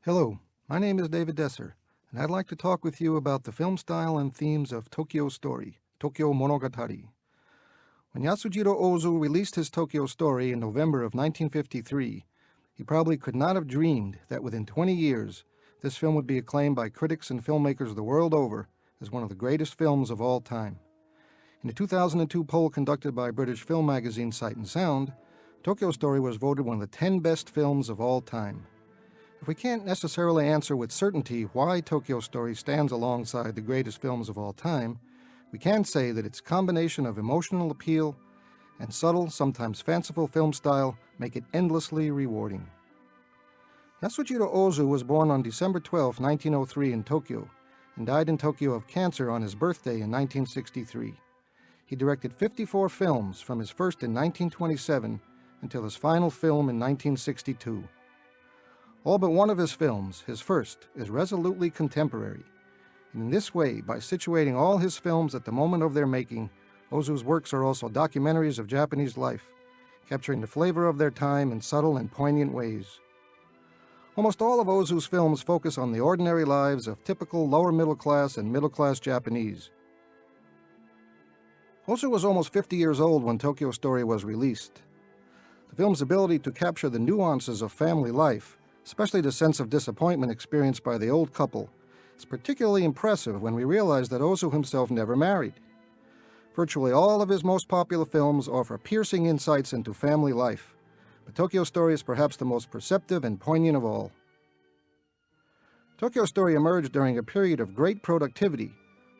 Hello, my name is David Desser, and I'd like to talk with you about the film style and themes of Tōkyō Story, Tōkyō Monogatari. When Yasujirō Ozu released his Tōkyō Story in November of 1953, he probably could not have dreamed that within 20 years, this film would be acclaimed by critics and filmmakers the world over as one of the greatest films of all time. In a 2002 poll conducted by British film magazine Sight and Sound, Tōkyō Story was voted one of the 10 best films of all time. If we can't necessarily answer with certainty why Tōkyō Story stands alongside the greatest films of all time, we can say that its combination of emotional appeal and subtle, sometimes fanciful film style make it endlessly rewarding. Yasujirō Ozu was born on December 12, 1903 in Tokyo, and died in Tokyo of cancer on his birthday in 1963. He directed 54 films from his first in 1927 until his final film in 1962. All but one of his films, his first, is resolutely contemporary. And in this way, by situating all his films at the moment of their making, Ozu's works are also documentaries of Japanese life, capturing the flavor of their time in subtle and poignant ways. Almost all of Ozu's films focus on the ordinary lives of typical lower middle class and middle class Japanese. Ozu was almost 50 years old when Tōkyō Story was released. The film's ability to capture the nuances of family life, especially the sense of disappointment experienced by the old couple, is particularly impressive when we realize that Ozu himself never married. Virtually all of his most popular films offer piercing insights into family life, but Tōkyō Story is perhaps the most perceptive and poignant of all. Tōkyō Story emerged during a period of great productivity.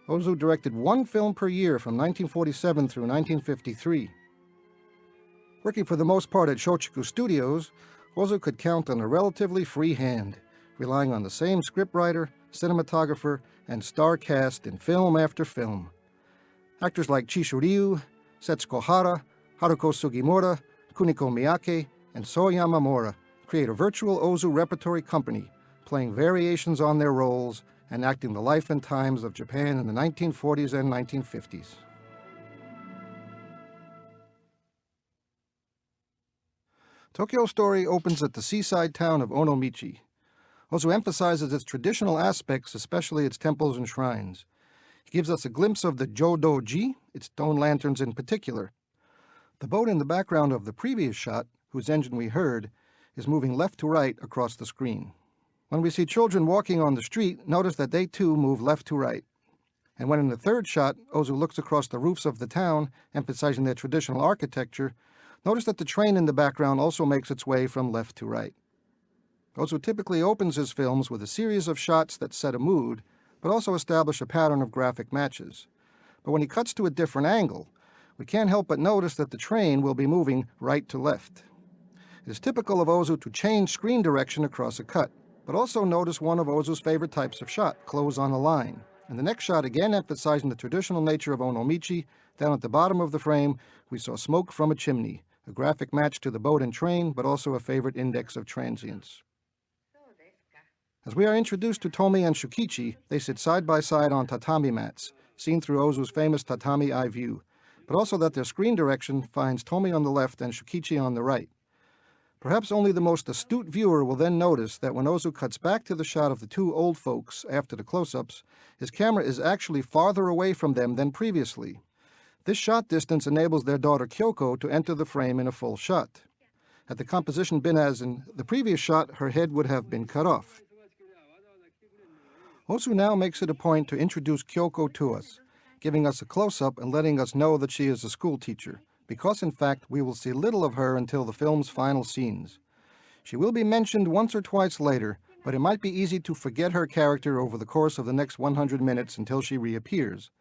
Ozu directed one film per year from 1947 through 1953. Working for the most part at Shochiku Studios, Ozu could count on a relatively free hand, relying on the same scriptwriter, cinematographer, and star cast in film after film. Actors like Chishu Ryu, Setsuko Hara, Haruko Sugimura, Kuniko Miyake, and So Yamamura create a virtual Ozu repertory company, playing variations on their roles and acting the life and times of Japan in the 1940s and 1950s. Tōkyō Story opens at the seaside town of Onomichi. Ozu emphasizes its traditional aspects, especially its temples and shrines. He gives us a glimpse of the Jodoji, its stone lanterns in particular. The boat in the background of the previous shot, whose engine we heard, is moving left to right across the screen. When we see children walking on the street, notice that they too move left to right. And when in the third shot, Ozu looks across the roofs of the town, emphasizing their traditional architecture, notice that the train in the background also makes its way from left to right. Ozu typically opens his films with a series of shots that set a mood, but also establish a pattern of graphic matches. But when he cuts to a different angle, we can't help but notice that the train will be moving right to left. It is typical of Ozu to change screen direction across a cut, but also notice one of Ozu's favorite types of shot, close on a line. And the next shot, again emphasizing the traditional nature of Onomichi, down at the bottom of the frame, we saw smoke from a chimney, a graphic match to the boat and train, but also a favorite index of transience. As we are introduced to Tomi and Shukichi, they sit side by side on tatami mats, seen through Ozu's famous tatami eye view, but also that their screen direction finds Tomi on the left and Shukichi on the right. Perhaps only the most astute viewer will then notice that when Ozu cuts back to the shot of the two old folks after the close-ups, his camera is actually farther away from them than previously. This shot distance enables their daughter Kyoko to enter the frame in a full shot. Had the composition been as in the previous shot, her head would have been cut off. Ozu now makes it a point to introduce Kyoko to us, giving us a close-up and letting us know that she is a school teacher, because in fact we will see little of her until the film's final scenes. She will be mentioned once or twice later, but it might be easy to forget her character over the course of the next 100 minutes until she reappears.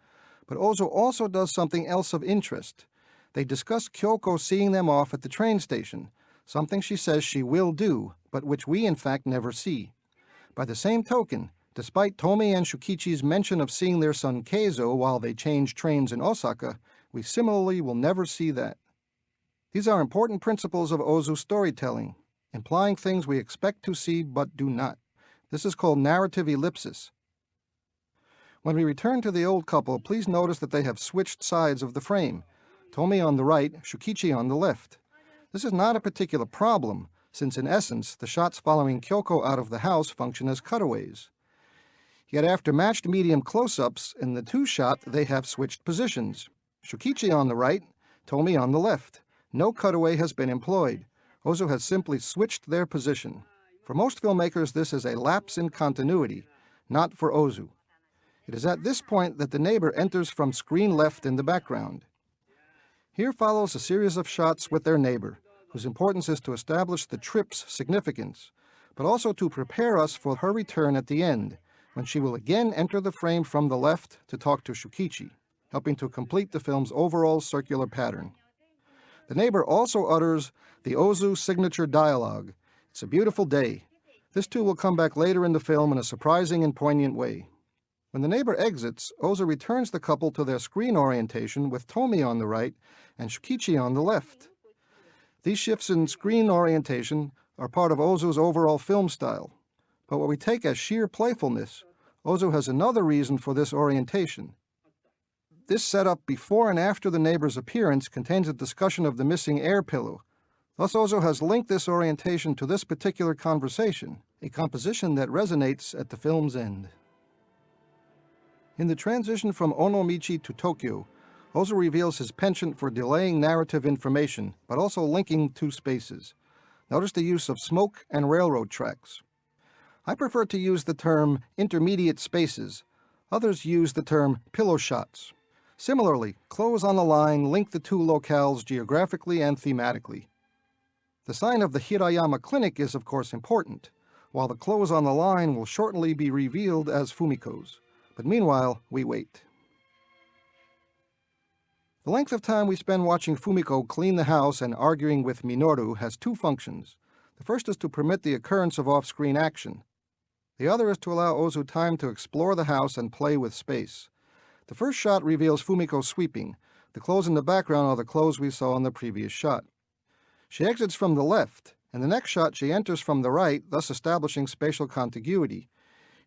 But Ozu also does something else of interest. They discuss Kyoko seeing them off at the train station, something she says she will do, but which we in fact never see. By the same token, despite Tomi and Shukichi's mention of seeing their son Keizo while they change trains in Osaka, we similarly will never see that. These are important principles of Ozu storytelling, implying things we expect to see but do not. This is called narrative ellipsis. When we return to the old couple, please notice that they have switched sides of the frame, Tomi on the right, Shukichi on the left. This is not a particular problem, since in essence the shots following Kyoko out of the house function as cutaways. Yet after matched medium close-ups, in the two-shot they have switched positions. Shukichi on the right, Tomi on the left. No cutaway has been employed. Ozu has simply switched their position. For most filmmakers, this is a lapse in continuity, not for Ozu. It is at this point that the neighbor enters from screen left in the background. Here follows a series of shots with their neighbor, whose importance is to establish the trip's significance, but also to prepare us for her return at the end, when she will again enter the frame from the left to talk to Shukichi, helping to complete the film's overall circular pattern. The neighbor also utters the Ozu signature dialogue, "It's a beautiful day." This too will come back later in the film in a surprising and poignant way. When the neighbor exits, Ozu returns the couple to their screen orientation with Tomi on the right and Shukichi on the left. These shifts in screen orientation are part of Ozu's overall film style. But what we take as sheer playfulness, Ozu has another reason for this orientation. This setup before and after the neighbor's appearance contains a discussion of the missing air pillow. Thus Ozu has linked this orientation to this particular conversation, a composition that resonates at the film's end. In the transition from Onomichi to Tokyo, Ozu reveals his penchant for delaying narrative information, but also linking two spaces. Notice the use of smoke and railroad tracks. I prefer to use the term intermediate spaces. Others use the term pillow shots. Similarly, clothes on the line link the two locales geographically and thematically. The sign of the Hirayama Clinic is of course important, while the clothes on the line will shortly be revealed as Fumiko's. But meanwhile, we wait. The length of time we spend watching Fumiko clean the house and arguing with Minoru has two functions. The first is to permit the occurrence of off-screen action. The other is to allow Ozu time to explore the house and play with space. The first shot reveals Fumiko sweeping. The clothes in the background are the clothes we saw in the previous shot. She exits from the left. In the next shot, she enters from the right, thus establishing spatial contiguity.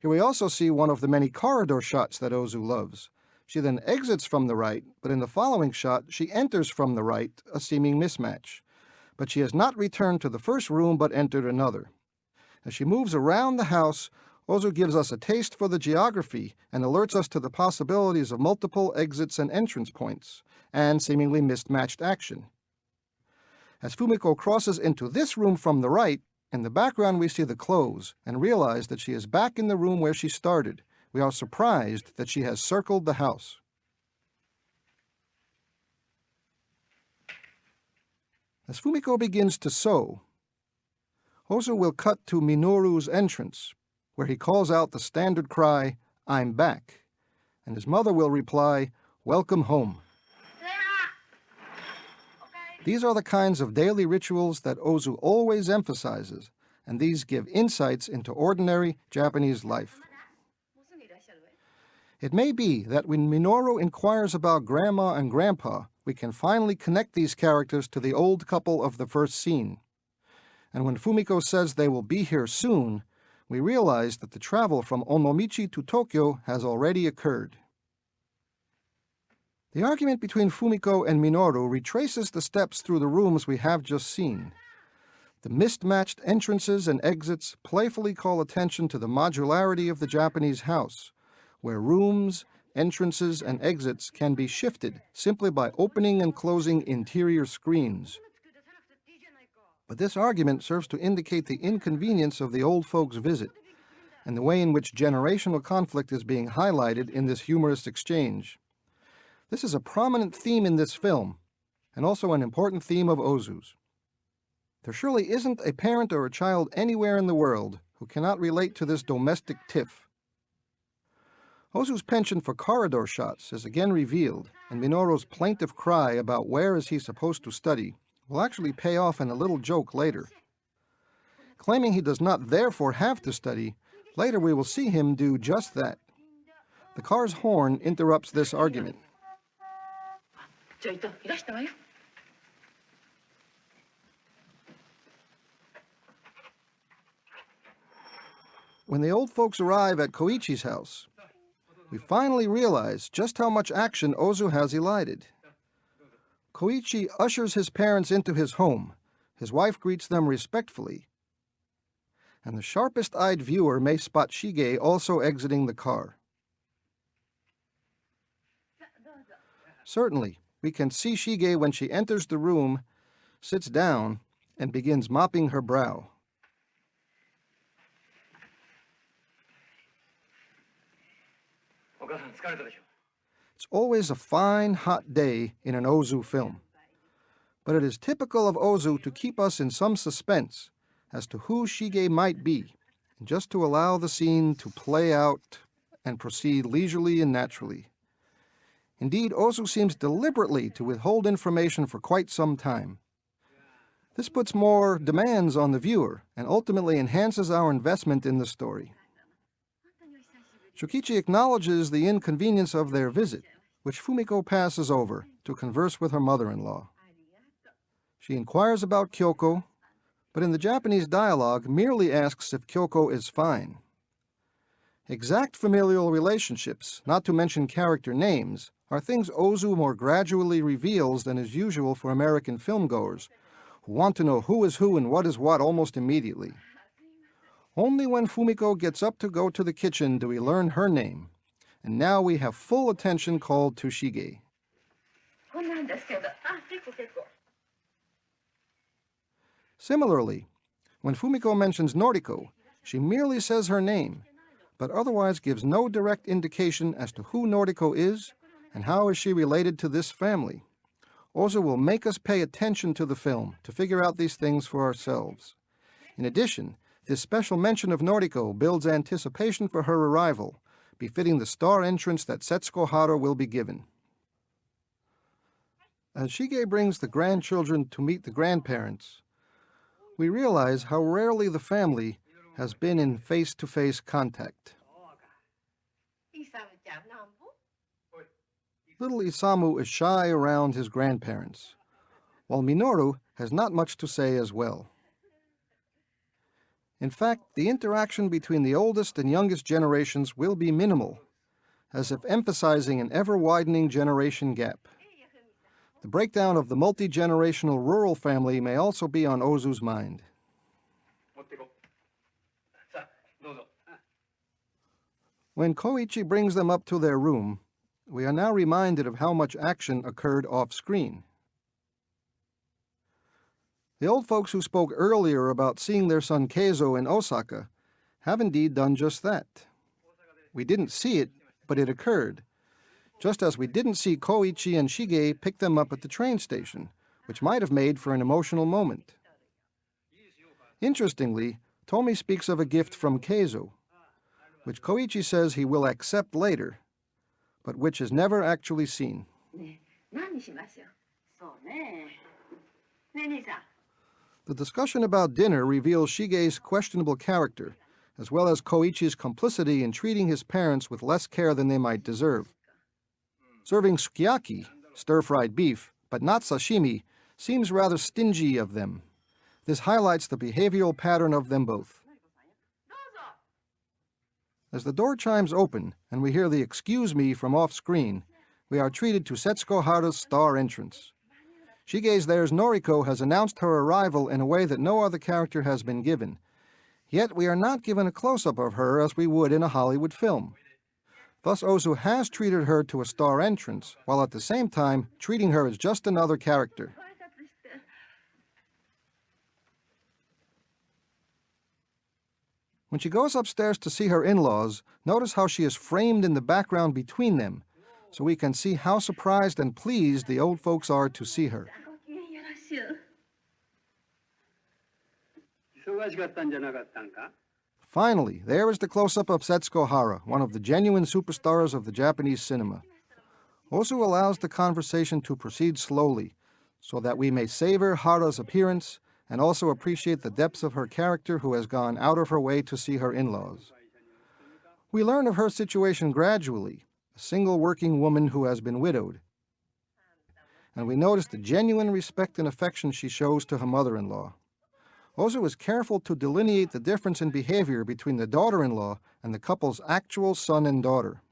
Here we also see one of the many corridor shots that Ozu loves. She then exits from the right, but in the following shot, she enters from the right, a seeming mismatch. But she has not returned to the first room, but entered another. As she moves around the house, Ozu gives us a taste for the geography and alerts us to the possibilities of multiple exits and entrance points, and seemingly mismatched action. As Fumiko crosses into this room from the right, in the background we see the clothes and realize that she is back in the room where she started. We are surprised that she has circled the house. As Fumiko begins to sew, Ozu will cut to Minoru's entrance, where he calls out the standard cry, "I'm back," and his mother will reply, "Welcome home." These are the kinds of daily rituals that Ozu always emphasizes, and these give insights into ordinary Japanese life. It may be that when Minoru inquires about Grandma and Grandpa, we can finally connect these characters to the old couple of the first scene. And when Fumiko says they will be here soon, we realize that the travel from Onomichi to Tokyo has already occurred. The argument between Fumiko and Minoru retraces the steps through the rooms we have just seen. The mismatched entrances and exits playfully call attention to the modularity of the Japanese house, where rooms, entrances, and exits can be shifted simply by opening and closing interior screens. But this argument serves to indicate the inconvenience of the old folks' visit, and the way in which generational conflict is being highlighted in this humorous exchange. This is a prominent theme in this film, and also an important theme of Ozu's. There surely isn't a parent or a child anywhere in the world who cannot relate to this domestic tiff. Ozu's penchant for corridor shots is again revealed, and Minoru's plaintive cry about where is he supposed to study will actually pay off in a little joke later. Claiming he does not therefore have to study, later we will see him do just that. The car's horn interrupts this argument. When the old folks arrive at Koichi's house, we finally realize just how much action Ozu has elided. Koichi ushers his parents into his home his wife greets them respectfully, and the sharpest-eyed viewer may spot Shige also exiting the car. Certainly, we can see Shige when she enters the room, sits down, and begins mopping her brow. It's always a fine, hot day in an Ozu film, but it is typical of Ozu to keep us in some suspense as to who Shige might be, and just to allow the scene to play out and proceed leisurely and naturally. Indeed, Ozu seems deliberately to withhold information for quite some time. This puts more demands on the viewer and ultimately enhances our investment in the story. Shokichi acknowledges the inconvenience of their visit, which Fumiko passes over to converse with her mother-in-law. She inquires about Kyoko, but in the Japanese dialogue merely asks if Kyoko is fine. Exact familial relationships, not to mention character names, are things Ozu more gradually reveals than is usual for American filmgoers, who want to know who is who and what is what almost immediately. Only when Fumiko gets up to go to the kitchen do we learn her name, and now we have full attention called to Shige. Similarly, when Fumiko mentions Noriko, she merely says her name, but otherwise gives no direct indication as to who Noriko is and how is she related to this family. Ozu will make us pay attention to the film to figure out these things for ourselves. In addition, this special mention of Noriko builds anticipation for her arrival, befitting the star entrance that Setsuko Hara will be given. As Shige brings the grandchildren to meet the grandparents, we realize how rarely the family has been in face-to-face contact. Little Isamu is shy around his grandparents, while Minoru has not much to say as well. In fact, the interaction between the oldest and youngest generations will be minimal, as if emphasizing an ever-widening generation gap. The breakdown of the multi-generational rural family may also be on Ozu's mind. When Koichi brings them up to their room, we are now reminded of how much action occurred off-screen. The old folks who spoke earlier about seeing their son Keizo in Osaka have indeed done just that. We didn't see it, but it occurred, just as we didn't see Koichi and Shige pick them up at the train station, which might have made for an emotional moment. Interestingly, Tomi speaks of a gift from Keizo, which Koichi says he will accept later, but which is never actually seen. The discussion about dinner reveals Shige's questionable character, as well as Koichi's complicity in treating his parents with less care than they might deserve. Serving sukiyaki, stir-fried beef, but not sashimi, seems rather stingy of them. This highlights the behavioral pattern of them both. As the door chimes open and we hear the "excuse me" from off-screen, we are treated to Setsuko Hara's star entrance. Shige's There's Noriko has announced her arrival in a way that no other character has been given. Yet we are not given a close-up of her as we would in a Hollywood film. Thus Ozu has treated her to a star entrance, while at the same time treating her as just another character. When she goes upstairs to see her in-laws, notice how she is framed in the background between them, so we can see how surprised and pleased the old folks are to see her. Finally, there is the close-up of Setsuko Hara, one of the genuine superstars of the Japanese cinema. Ozu allows the conversation to proceed slowly, so that we may savor Hara's appearance and also appreciate the depths of her character who has gone out of her way to see her in-laws. We learn of her situation gradually, a single working woman who has been widowed. And we notice the genuine respect and affection she shows to her mother-in-law. Ozu is careful to delineate the difference in behavior between the daughter-in-law and the couple's actual son and daughter.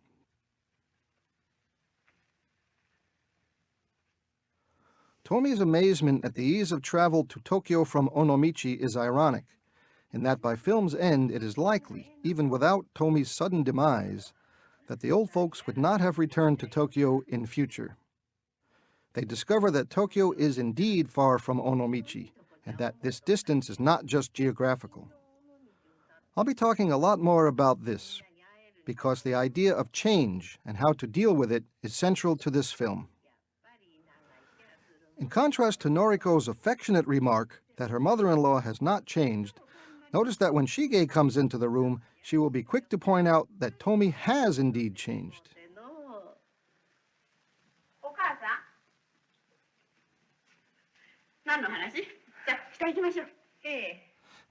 Tomi's amazement at the ease of travel to Tokyo from Onomichi is ironic, in that by film's end it is likely, even without Tomi's sudden demise, that the old folks would not have returned to Tokyo in future. They discover that Tokyo is indeed far from Onomichi, and that this distance is not just geographical. I'll be talking a lot more about this, because the idea of change and how to deal with it is central to this film. In contrast to Noriko's affectionate remark that her mother-in-law has not changed, notice that when Shige comes into the room, she will be quick to point out that Tomi has indeed changed.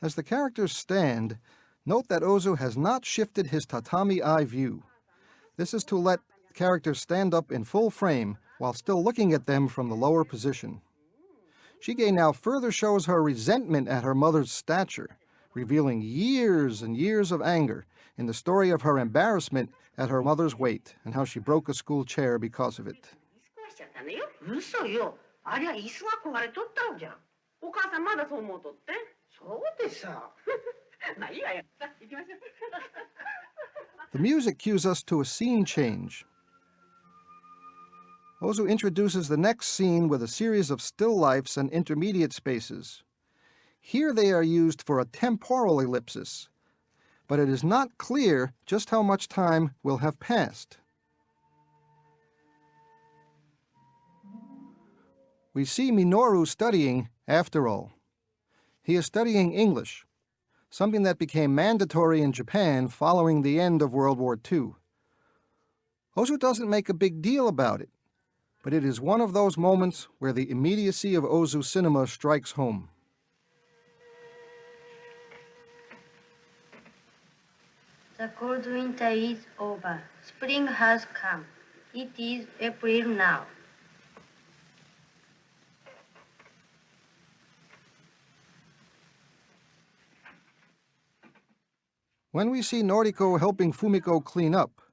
As the characters stand, note that Ozu has not shifted his tatami eye view. This is to let characters stand up in full frame while still looking at them from the lower position. Shige now further shows her resentment at her mother's stature, revealing years and years of anger in the story of her embarrassment at her mother's weight and how she broke a school chair because of it. The music cues us to a scene change. Ozu introduces the next scene with a series of still lifes and intermediate spaces. Here they are used for a temporal ellipsis, but it is not clear just how much time will have passed. We see Minoru studying, after all. He is studying English, something that became mandatory in Japan following the end of World War II. Ozu doesn't make a big deal about it, but it is one of those moments where the immediacy of Ozu cinema strikes home. The cold winter is over. Spring has come. It is April now. When we see Noriko helping Fumiko clean up,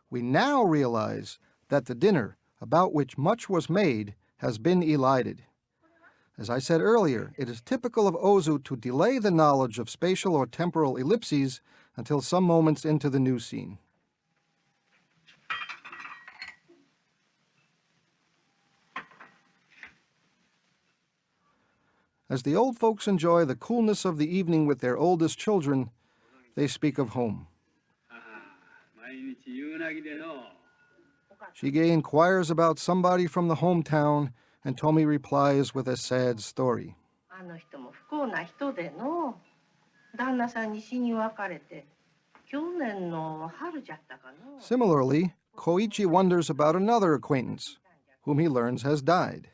we now realize that the dinner, about which much was made, has been elided. As I said earlier, it is typical of Ozu to delay the knowledge of spatial or temporal ellipses until some moments into the new scene. As the old folks enjoy the coolness of the evening with their oldest children, they speak of home. Shige inquires about somebody from the hometown, and Tomi replies with a sad story. Similarly, Koichi wonders about another acquaintance, whom he learns has died.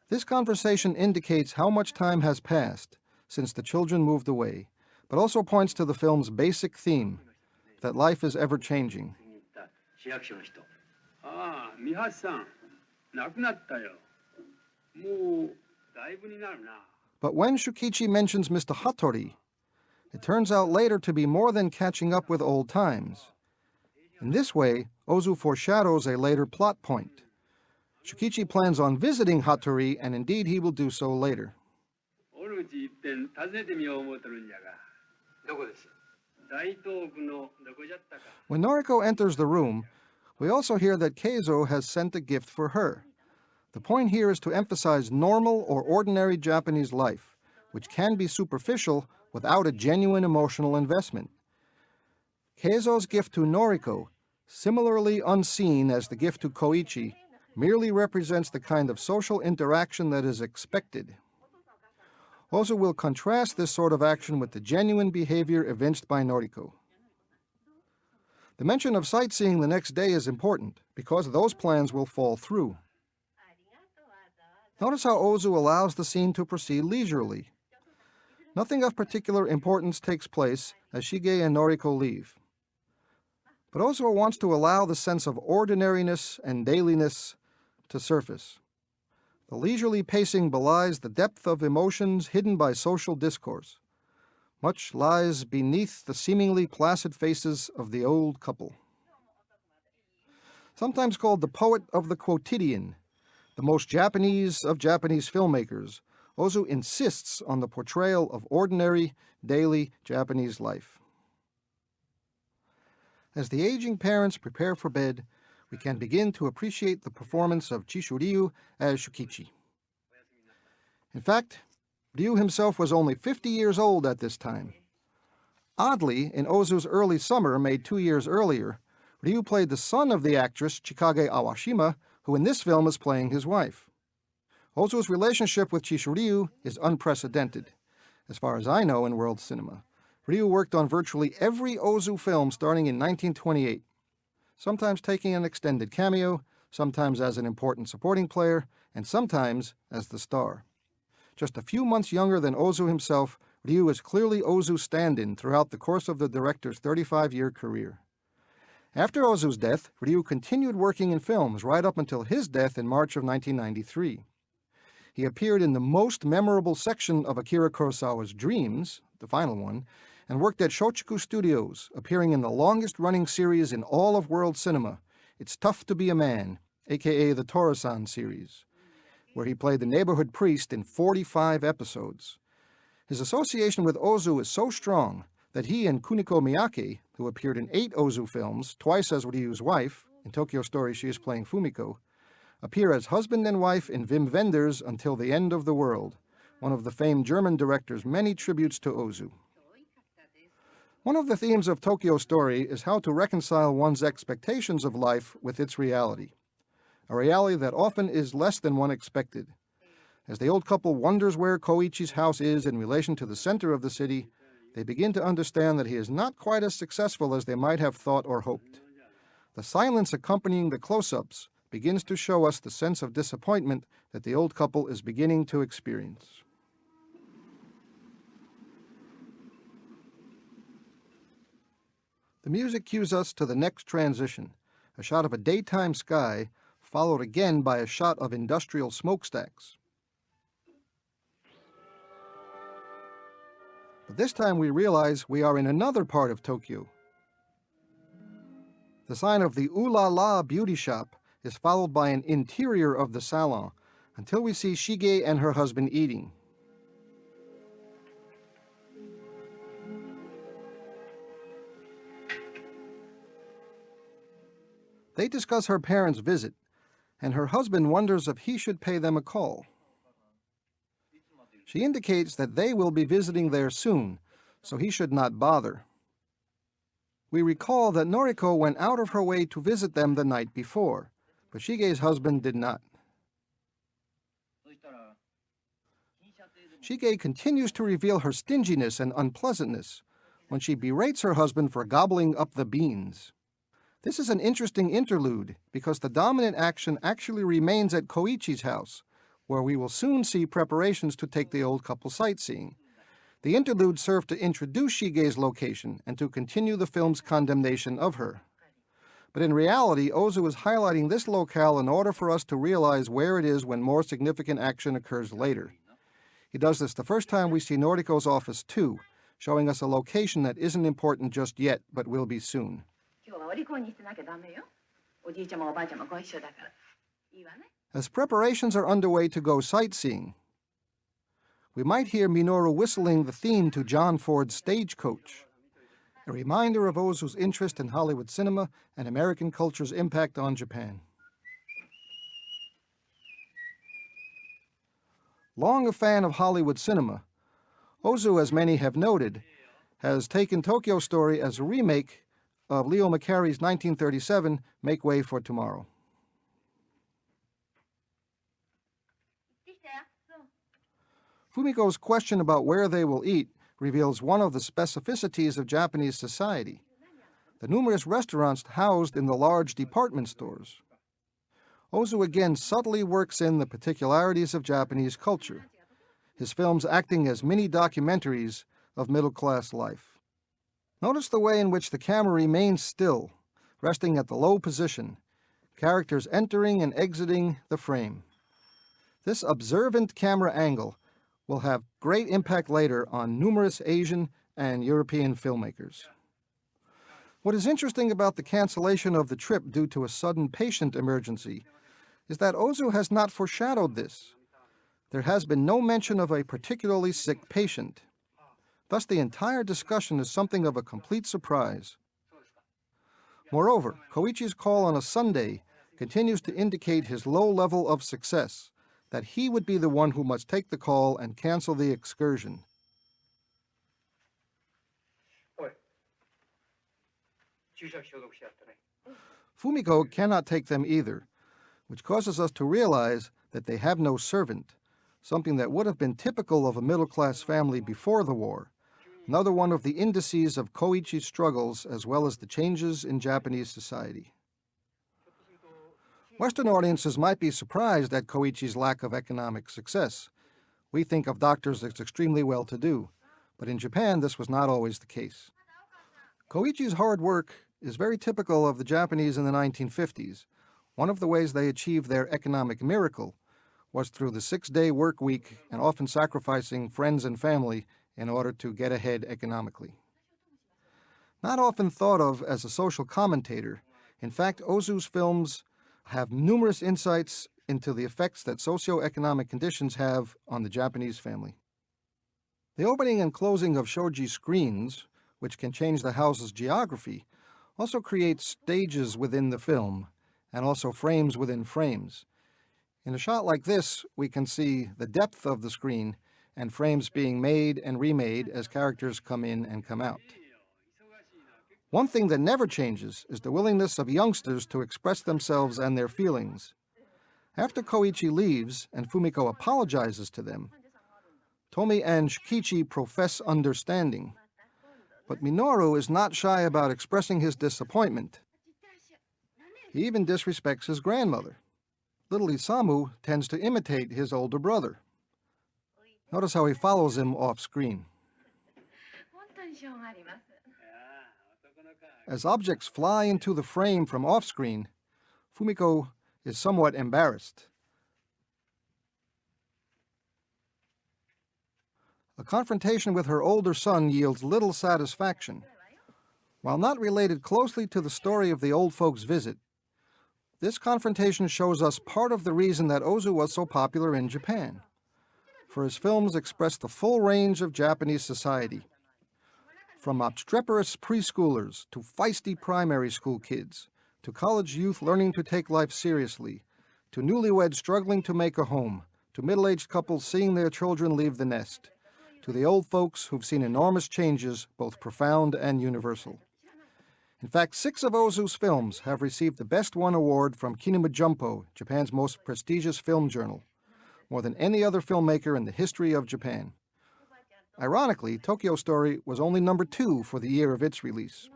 This conversation indicates how much time has passed since the children moved away, but also points to the film's basic theme, that life is ever-changing. But when Shukichi mentions Mr. Hattori, it turns out later to be more than catching up with old times. In this way, Ozu foreshadows a later plot point. Shukichi plans on visiting Hattori, and indeed he will do so later. When Noriko enters the room, we also hear that Keizo has sent a gift for her. The point here is to emphasize normal or ordinary Japanese life, which can be superficial without a genuine emotional investment. Keizo's gift to Noriko, similarly unseen as the gift to Koichi, merely represents the kind of social interaction that is expected. Ozu will contrast this sort of action with the genuine behavior evinced by Noriko. The mention of sightseeing the next day is important, because those plans will fall through. Notice how Ozu allows the scene to proceed leisurely. Nothing of particular importance takes place as Shige and Noriko leave. But Ozu wants to allow the sense of ordinariness and dailiness to surface. The leisurely pacing belies the depth of emotions hidden by social discourse. Much lies beneath the seemingly placid faces of the old couple. Sometimes called the poet of the quotidian, The most Japanese of Japanese filmmakers, Ozu insists on the portrayal of ordinary, daily Japanese life. As the aging parents prepare for bed, we can begin to appreciate the performance of Chishu Ryu as Shukichi. In fact, Ryu himself was only 50 years old at this time. Oddly, in Ozu's early summer, made 2 years earlier, Ryu played the son of the actress Chikage Awashima, who in this film is playing his wife. Ozu's relationship with Chishu Ryu is unprecedented. As far as I know in world cinema, Ryu worked on virtually every Ozu film starting in 1928, sometimes taking an extended cameo, sometimes as an important supporting player, and sometimes as the star. Just a few months younger than Ozu himself, Ryu is clearly Ozu's stand-in throughout the course of the director's 35-year career. After Ozu's death, Ryu continued working in films right up until his death in March of 1993. He appeared in the most memorable section of Akira Kurosawa's Dreams, the final one, and worked at Shochiku Studios, appearing in the longest-running series in all of world cinema, It's Tough to Be a Man, aka the Tora-san series, where he played the neighborhood priest in 45 episodes. His association with Ozu is so strong that he and Kuniko Miyake, who appeared in 8 Ozu films, twice as Ryu's wife, in Tokyo Story she is playing Fumiko, appear as husband and wife in Wim Wenders' Until the End of the World, one of the famed German director's many tributes to Ozu. One of the themes of Tōkyō Story is how to reconcile one's expectations of life with its reality, a reality that often is less than one expected. As the old couple wonders where Koichi's house is in relation to the center of the city, they begin to understand that he is not quite as successful as they might have thought or hoped. The silence accompanying the close-ups begins to show us the sense of disappointment that the old couple is beginning to experience. The music cues us to the next transition, a shot of a daytime sky, followed again by a shot of industrial smokestacks. But this time we realize we are in another part of Tokyo. The sign of the Ooh La La beauty shop is followed by an interior of the salon, until we see Shige and her husband eating. They discuss her parents' visit, and her husband wonders if he should pay them a call. She indicates that they will be visiting there soon, so he should not bother. We recall that Noriko went out of her way to visit them the night before, but Shige's husband did not. Shige continues to reveal her stinginess and unpleasantness when she berates her husband for gobbling up the beans. This is an interesting interlude because the dominant action actually remains at Koichi's house, where we will soon see preparations to take the old couple sightseeing. The interlude served to introduce Shige's location and to continue the film's condemnation of her. But in reality, Ozu is highlighting this locale in order for us to realize where it is when more significant action occurs later. He does this the first time we see Noriko's office too, showing us a location that isn't important just yet, but will be soon. As preparations are underway to go sightseeing, we might hear Minoru whistling the theme to John Ford's Stagecoach, a reminder of Ozu's interest in Hollywood cinema and American culture's impact on Japan. Long a fan of Hollywood cinema, Ozu, as many have noted, has taken Tōkyō Story as a remake of Leo McCarey's 1937 Make Way for Tomorrow. Fumiko's question about where they will eat reveals one of the specificities of Japanese society, the numerous restaurants housed in the large department stores. Ozu again subtly works in the particularities of Japanese culture, his films acting as mini-documentaries of middle-class life. Notice the way in which the camera remains still, resting at the low position, characters entering and exiting the frame. This observant camera angle will have great impact later on numerous Asian and European filmmakers. What is interesting about the cancellation of the trip due to a sudden patient emergency is that Ozu has not foreshadowed this. There has been no mention of a particularly sick patient. Thus, the entire discussion is something of a complete surprise. Moreover, Koichi's call on a Sunday continues to indicate his low level of success, that he would be the one who must take the call and cancel the excursion. Fumiko cannot take them either, which causes us to realize that they have no servant, something that would have been typical of a middle-class family before the war, another one of the indices of Koichi's struggles as well as the changes in Japanese society. Western audiences might be surprised at Koichi's lack of economic success. We think of doctors as extremely well-to-do, but in Japan this was not always the case. Koichi's hard work is very typical of the Japanese in the 1950s. One of the ways they achieved their economic miracle was through the 6-day work week and often sacrificing friends and family in order to get ahead economically. Not often thought of as a social commentator, in fact, Ozu's films have numerous insights into the effects that socioeconomic conditions have on the Japanese family. The opening and closing of shoji screens, which can change the house's geography, also creates stages within the film and also frames within frames. In a shot like this, we can see the depth of the screen and frames being made and remade as characters come in and come out. One thing that never changes is the willingness of youngsters to express themselves and their feelings. After Koichi leaves and Fumiko apologizes to them, Tomi and Shukichi profess understanding. But Minoru is not shy about expressing his disappointment. He even disrespects his grandmother. Little Isamu tends to imitate his older brother. Notice how he follows him off screen. As objects fly into the frame from off screen, Fumiko is somewhat embarrassed. A confrontation with her older son yields little satisfaction. While not related closely to the story of the old folks' visit, this confrontation shows us part of the reason that Ozu was so popular in Japan. For his films express the full range of Japanese society, from obstreperous preschoolers to feisty primary school kids, to college youth learning to take life seriously, to newlyweds struggling to make a home, to middle-aged couples seeing their children leave the nest, to the old folks who've seen enormous changes, both profound and universal. In fact, 6 of Ozu's films have received the Best One award from Kinema Jumpo, Japan's most prestigious film journal, more than any other filmmaker in the history of Japan. Ironically, Tōkyō Story was only number 2 for the year of its release.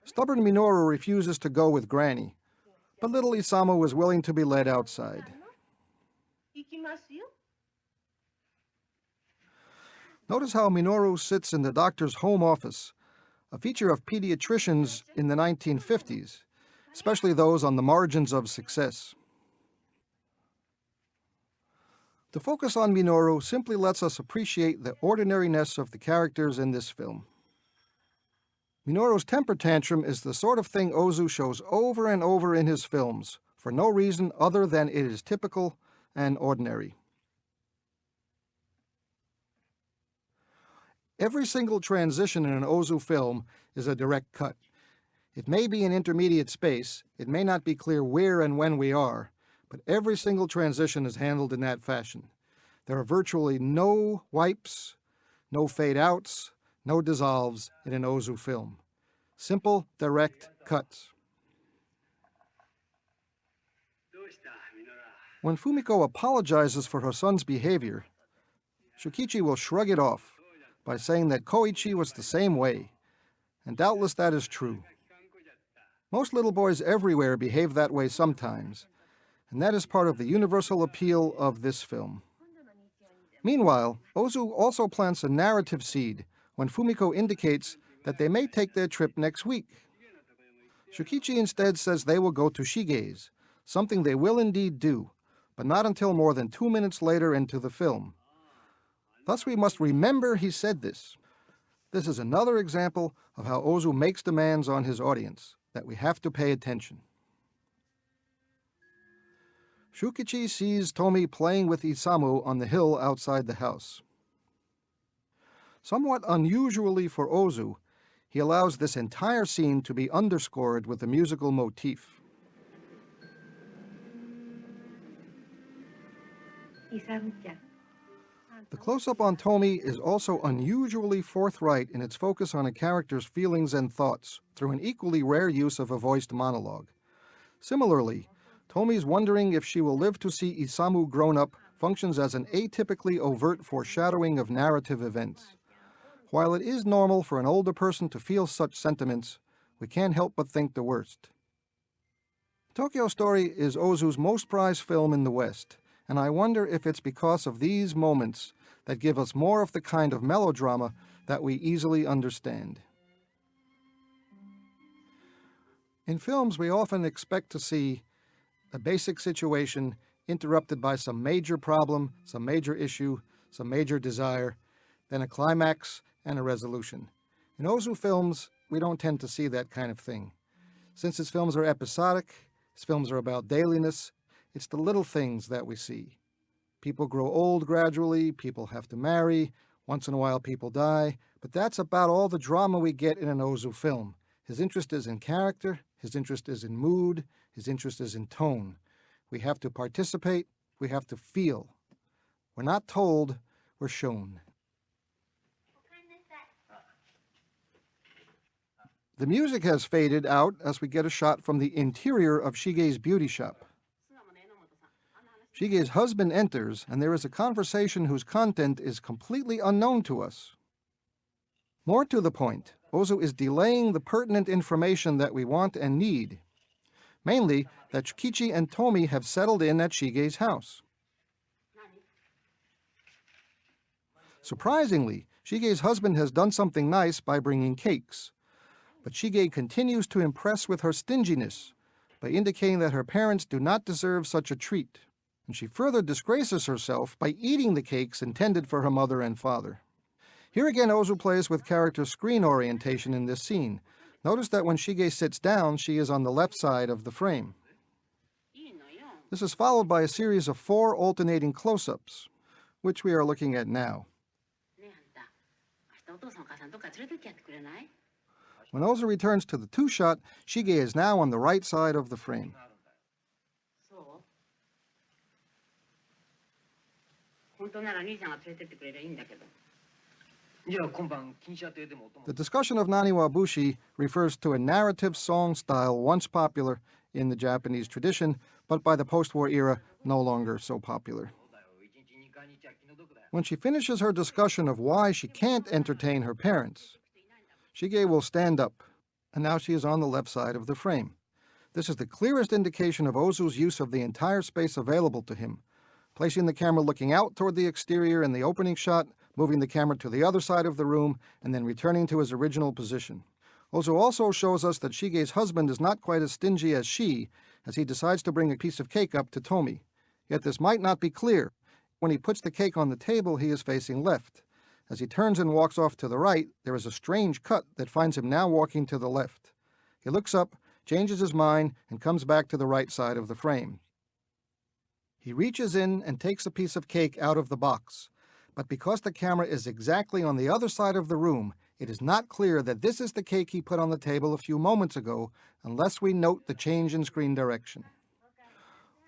Stubborn Minoru refuses to go with Granny, but little Isamu is willing to be led outside. Notice how Minoru sits in the doctor's home office, a feature of pediatricians in the 1950s, especially those on the margins of success. The focus on Minoru simply lets us appreciate the ordinariness of the characters in this film. Minoru's temper tantrum is the sort of thing Ozu shows over and over in his films, for no reason other than it is typical and ordinary. Every single transition in an Ozu film is a direct cut. It may be an intermediate space, it may not be clear where and when we are, but every single transition is handled in that fashion. There are virtually no wipes, no fade-outs, no dissolves in an Ozu film. Simple, direct cuts. When Fumiko apologizes for her son's behavior, Shukichi will shrug it off by saying that Koichi was the same way, and doubtless that is true. Most little boys everywhere behave that way sometimes, and that is part of the universal appeal of this film. Meanwhile, Ozu also plants a narrative seed when Fumiko indicates that they may take their trip next week. Shukichi instead says they will go to Shige's, something they will indeed do, but not until more than 2 minutes later into the film. Thus we must remember he said this. This is another example of how Ozu makes demands on his audience, that we have to pay attention. Shukichi sees Tomi playing with Isamu on the hill outside the house. Somewhat unusually for Ozu, he allows this entire scene to be underscored with a musical motif. The close-up on Tomi is also unusually forthright in its focus on a character's feelings and thoughts through an equally rare use of a voiced monologue. Similarly, Tomi's wondering if she will live to see Isamu grown up functions as an atypically overt foreshadowing of narrative events. While it is normal for an older person to feel such sentiments, we can't help but think the worst. Tōkyō Story is Ozu's most prized film in the West, and I wonder if it's because of these moments that give us more of the kind of melodrama that we easily understand. In films, we often expect to see a basic situation interrupted by some major problem, some major issue, some major desire, then a climax and a resolution. In Ozu films, we don't tend to see that kind of thing. Since his films are episodic, his films are about dailiness, it's the little things that we see. People grow old gradually, people have to marry, once in a while people die, but that's about all the drama we get in an Ozu film. His interest is in character, his interest is in mood, his interest is in tone. We have to participate, we have to feel. We're not told, we're shown. The music has faded out as we get a shot from the interior of Shige's beauty shop. Shige's husband enters, and there is a conversation whose content is completely unknown to us. More to the point, Ozu is delaying the pertinent information that we want and need. Mainly, that Shukichi and Tomi have settled in at Shige's house. Surprisingly, Shige's husband has done something nice by bringing cakes. But Shige continues to impress with her stinginess by indicating that her parents do not deserve such a treat, and she further disgraces herself by eating the cakes intended for her mother and father. Here again Ozu plays with character screen orientation in this scene. Notice that when Shige sits down, she is on the left side of the frame. This is followed by a series of 4 alternating close-ups, which we are looking at now. When Ozu returns to the 2-shot, Shige is now on the right side of the frame. The discussion of Naniwa-bushi refers to a narrative song style once popular in the Japanese tradition, but by the post-war era no longer so popular. When she finishes her discussion of why she can't entertain her parents, Shige will stand up, and now she is on the left side of the frame. This is the clearest indication of Ozu's use of the entire space available to him, placing the camera looking out toward the exterior in the opening shot, moving the camera to the other side of the room, and then returning to his original position. Ozu also shows us that Shige's husband is not quite as stingy as she, as he decides to bring a piece of cake up to Tomi. Yet this might not be clear. When he puts the cake on the table, he is facing left. As he turns and walks off to the right, there is a strange cut that finds him now walking to the left. He looks up, changes his mind, and comes back to the right side of the frame. He reaches in and takes a piece of cake out of the box, but because the camera is exactly on the other side of the room, it is not clear that this is the cake he put on the table a few moments ago, unless we note the change in screen direction.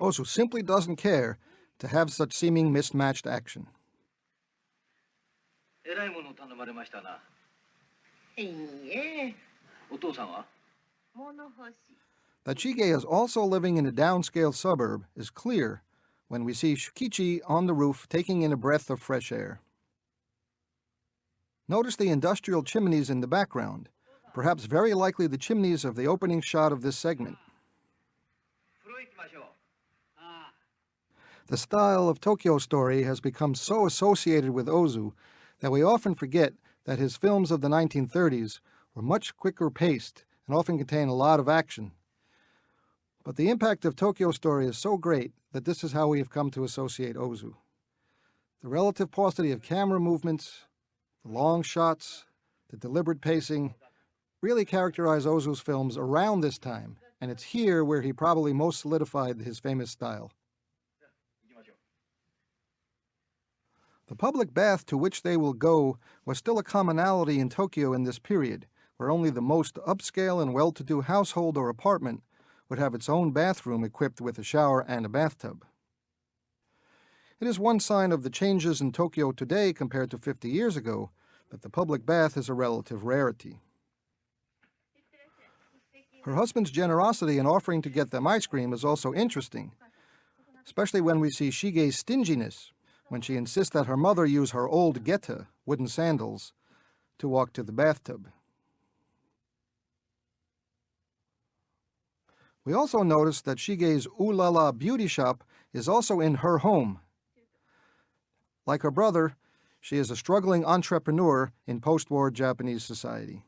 Ozu simply doesn't care to have such seeming mismatched action. That Shige is also living in a downscale suburb is clear when we see Shukichi on the roof taking in a breath of fresh air. Notice the industrial chimneys in the background, perhaps very likely the chimneys of the opening shot of this segment. The style of Tōkyō Story has become so associated with Ozu that we often forget that his films of the 1930s were much quicker paced and often contain a lot of action. But the impact of Tōkyō Story is so great that this is how we have come to associate Ozu. The relative paucity of camera movements, the long shots, the deliberate pacing, really characterize Ozu's films around this time, and it's here where he probably most solidified his famous style. The public bath to which they will go was still a commonality in Tokyo in this period, where only the most upscale and well-to-do household or apartment would have its own bathroom equipped with a shower and a bathtub. It is one sign of the changes in Tokyo today compared to 50 years ago that the public bath is a relative rarity. Her husband's generosity in offering to get them ice cream is also interesting, especially when we see Shige's stinginess when she insists that her mother use her old geta, wooden sandals, to walk to the bathtub. We also notice that Shige's Ooh La La beauty shop is also in her home. Like her brother, she is a struggling entrepreneur in post-war Japanese society.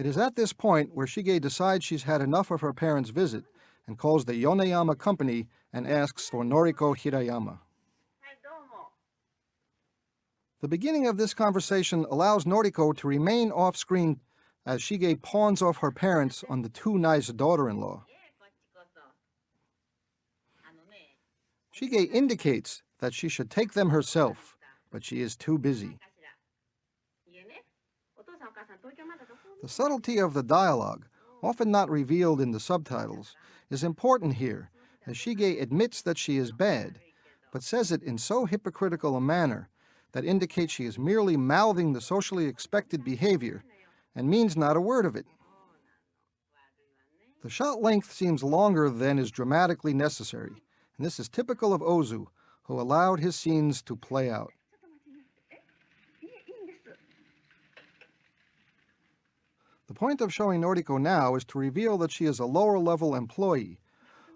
It is at this point where Shige decides she's had enough of her parents' visit and calls the Yoneyama company and asks for Noriko Hirayama. The beginning of this conversation allows Noriko to remain off-screen as Shige pawns off her parents on the too nice daughter-in-law. Shige indicates that she should take them herself, but she is too busy. The subtlety of the dialogue, often not revealed in the subtitles, is important here, as Shige admits that she is bad, but says it in so hypocritical a manner that indicates she is merely mouthing the socially expected behavior and means not a word of it. The shot length seems longer than is dramatically necessary, and this is typical of Ozu, who allowed his scenes to play out. The point of showing Noriko now is to reveal that she is a lower-level employee,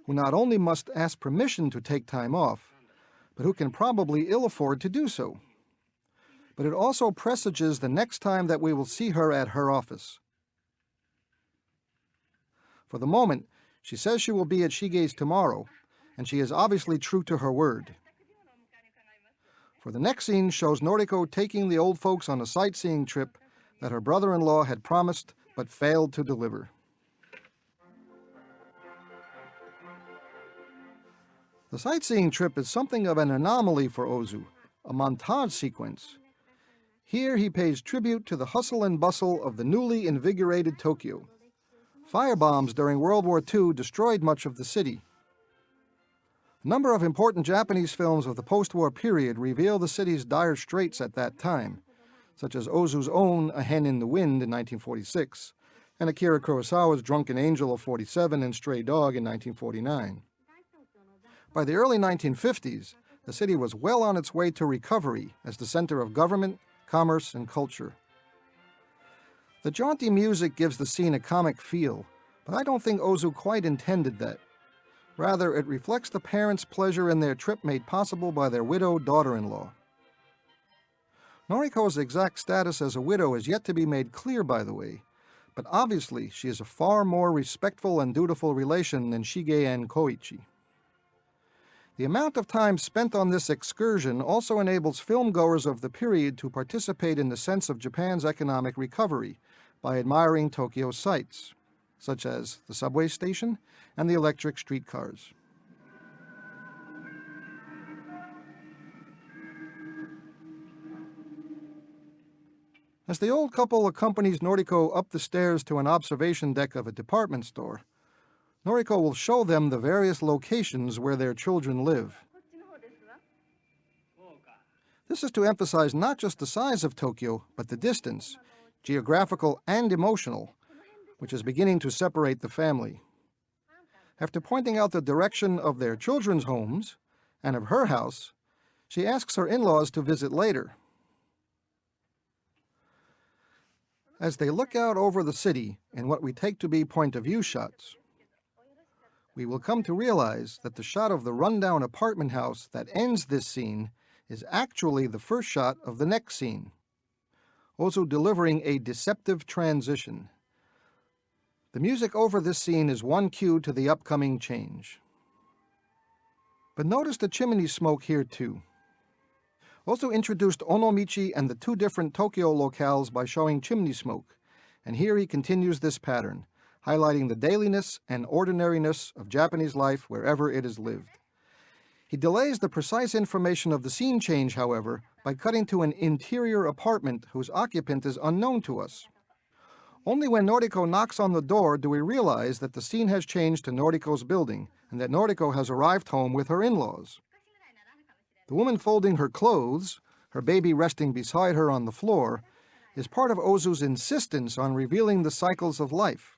who not only must ask permission to take time off, but who can probably ill afford to do so. But it also presages the next time that we will see her at her office. For the moment, she says she will be at Shige's tomorrow, and she is obviously true to her word. For the next scene shows Noriko taking the old folks on a sightseeing trip that her brother-in-law had promised but failed to deliver. The sightseeing trip is something of an anomaly for Ozu, a montage sequence. Here he pays tribute to the hustle and bustle of the newly invigorated Tokyo. Firebombs during World War II destroyed much of the city. A number of important Japanese films of the post-war period reveal the city's dire straits at that time, such as Ozu's own A Hen in the Wind in 1946, and Akira Kurosawa's Drunken Angel of 1947 and Stray Dog in 1949. By the early 1950s, the city was well on its way to recovery as the center of government, commerce, and culture. The jaunty music gives the scene a comic feel, but I don't think Ozu quite intended that. Rather, it reflects the parents' pleasure in their trip made possible by their widowed daughter-in-law. Noriko's exact status as a widow is yet to be made clear, by the way, but obviously she is a far more respectful and dutiful relation than Shige and Koichi. The amount of time spent on this excursion also enables filmgoers of the period to participate in the sense of Japan's economic recovery by admiring Tokyo's sights, such as the subway station and the electric streetcars. As the old couple accompanies Noriko up the stairs to an observation deck of a department store, Noriko will show them the various locations where their children live. This is to emphasize not just the size of Tokyo, but the distance, geographical and emotional, which is beginning to separate the family. After pointing out the direction of their children's homes and of her house, she asks her in-laws to visit later. As they look out over the city in what we take to be point-of-view shots, we will come to realize that the shot of the rundown apartment house that ends this scene is actually the first shot of the next scene, Ozu delivering a deceptive transition. The music over this scene is one cue to the upcoming change. But notice the chimney smoke here too. Ozu introduced Onomichi and the two different Tokyo locales by showing chimney smoke, and here he continues this pattern, highlighting the dailiness and ordinariness of Japanese life wherever it is lived. He delays the precise information of the scene change, however, by cutting to an interior apartment whose occupant is unknown to us. Only when Noriko knocks on the door do we realize that the scene has changed to Noriko's building and that Noriko has arrived home with her in-laws. The woman folding her clothes, her baby resting beside her on the floor, is part of Ozu's insistence on revealing the cycles of life.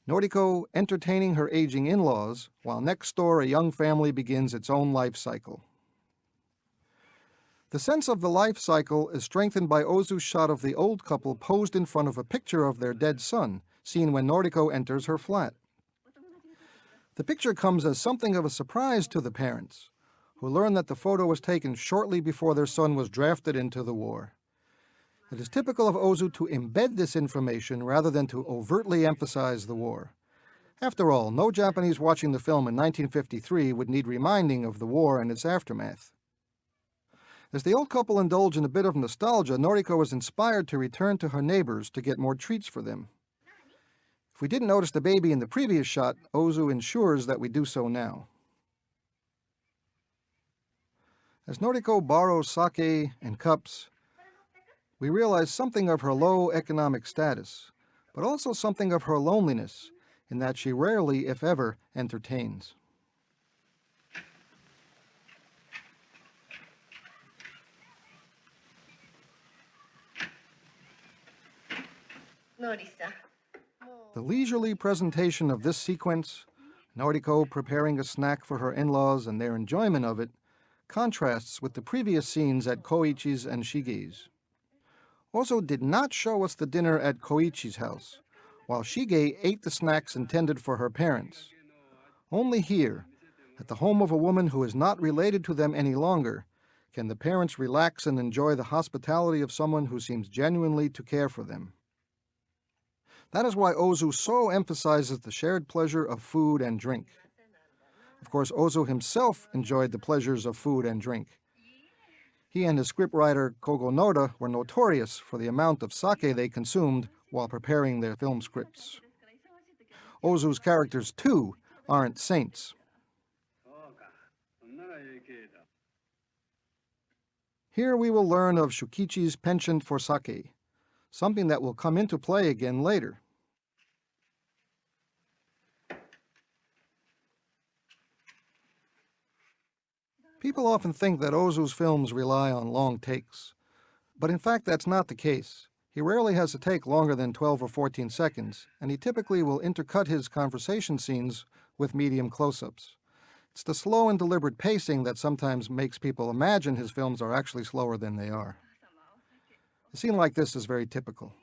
Noriko entertaining her aging in-laws, while next door a young family begins its own life cycle. The sense of the life cycle is strengthened by Ozu's shot of the old couple posed in front of a picture of their dead son, seen when Noriko enters her flat. The picture comes as something of a surprise to the parents, who learn that the photo was taken shortly before their son was drafted into the war. It is typical of Ozu to embed this information rather than to overtly emphasize the war. After all, no Japanese watching the film in 1953 would need reminding of the war and its aftermath. As the old couple indulge in a bit of nostalgia, Noriko is inspired to return to her neighbors to get more treats for them. If we didn't notice the baby in the previous shot, Ozu ensures that we do so now. As Noriko borrows sake and cups, we realize something of her low economic status, but also something of her loneliness, in that she rarely, if ever, entertains. The leisurely presentation of this sequence, Noriko preparing a snack for her in-laws and their enjoyment of it, contrasts with the previous scenes at Koichi's and Shige's. Ozu did not show us the dinner at Koichi's house, while Shige ate the snacks intended for her parents. Only here, at the home of a woman who is not related to them any longer, can the parents relax and enjoy the hospitality of someone who seems genuinely to care for them. That is why Ozu so emphasizes the shared pleasure of food and drink. Of course, Ozu himself enjoyed the pleasures of food and drink. He and his scriptwriter Kogo Noda were notorious for the amount of sake they consumed while preparing their film scripts. Ozu's characters, too, aren't saints. Here we will learn of Shukichi's penchant for sake, something that will come into play again later. People often think that Ozu's films rely on long takes, but in fact that's not the case. He rarely has a take longer than 12 or 14 seconds, and he typically will intercut his conversation scenes with medium close-ups. It's the slow and deliberate pacing that sometimes makes people imagine his films are actually slower than they are. A scene like this is very typical.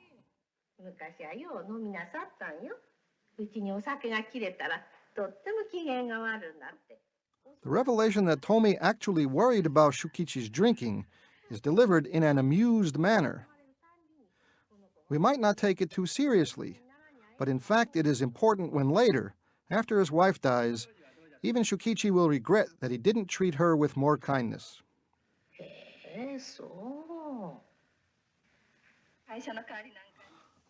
The revelation that Tomi actually worried about Shukichi's drinking is delivered in an amused manner. We might not take it too seriously, but in fact it is important when later, after his wife dies, even Shukichi will regret that he didn't treat her with more kindness.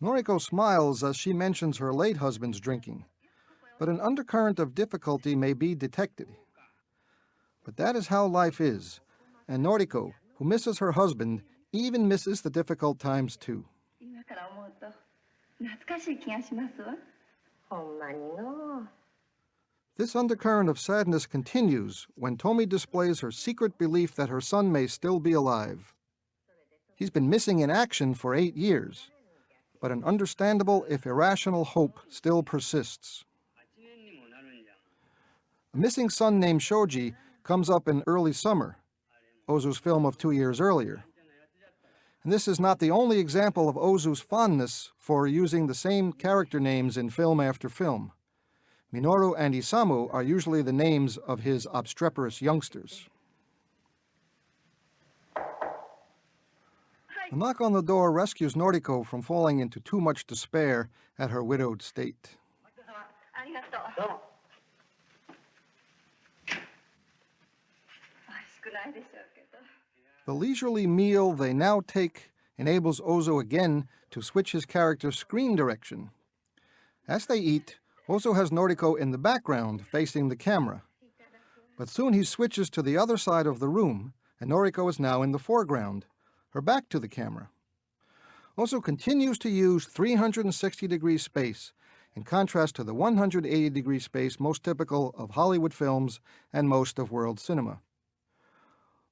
Noriko smiles as she mentions her late husband's drinking, but an undercurrent of difficulty may be detected. But that is how life is, and Noriko, who misses her husband, even misses the difficult times too. This undercurrent of sadness continues when Tomi displays her secret belief that her son may still be alive. He's been missing in action for 8 years, but an understandable, if irrational, hope still persists. A missing son named Shoji comes up in early summer, Ozu's film of 2 years earlier. And this is not the only example of Ozu's fondness for using the same character names in film after film. Minoru and Isamu are usually the names of his obstreperous youngsters. A knock on the door rescues Noriko from falling into too much despair at her widowed state. The leisurely meal they now take enables Ozu again to switch his character's screen direction. As they eat, Ozu has Noriko in the background, facing the camera. But soon he switches to the other side of the room, and Noriko is now in the foreground, her back to the camera. Ozu continues to use 360-degree space, in contrast to the 180-degree space most typical of Hollywood films and most of world cinema.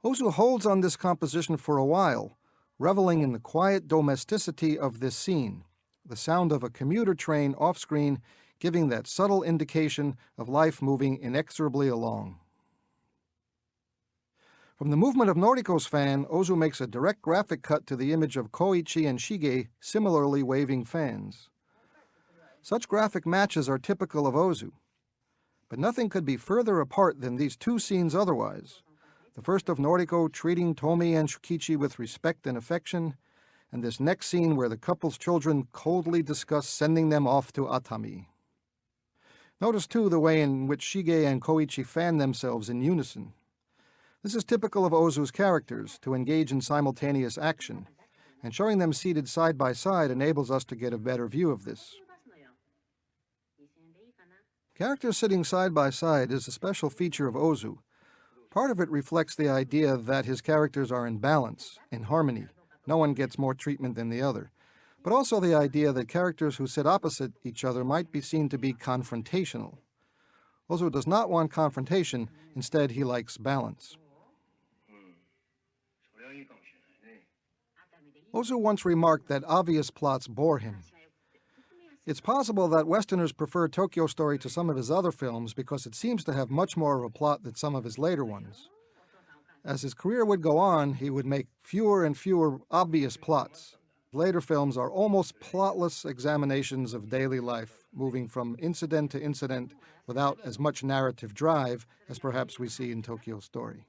Ozu holds on this composition for a while, reveling in the quiet domesticity of this scene, the sound of a commuter train off-screen giving that subtle indication of life moving inexorably along. From the movement of Noriko's fan, Ozu makes a direct graphic cut to the image of Koichi and Shige similarly waving fans. Such graphic matches are typical of Ozu, but nothing could be further apart than these two scenes otherwise. The first of Noriko treating Tomi and Shukichi with respect and affection, and this next scene where the couple's children coldly discuss sending them off to Atami. Notice too the way in which Shige and Koichi fan themselves in unison. This is typical of Ozu's characters, to engage in simultaneous action, and showing them seated side by side enables us to get a better view of this. Characters sitting side by side is a special feature of Ozu. Part of it reflects the idea that his characters are in balance, in harmony. No one gets more treatment than the other. But also the idea that characters who sit opposite each other might be seen to be confrontational. Ozu does not want confrontation, instead he likes balance. Ozu once remarked that obvious plots bore him. It's possible that Westerners prefer Tokyo Story to some of his other films because it seems to have much more of a plot than some of his later ones. As his career would go on, he would make fewer and fewer obvious plots. Later films are almost plotless examinations of daily life, moving from incident to incident without as much narrative drive as perhaps we see in Tokyo Story.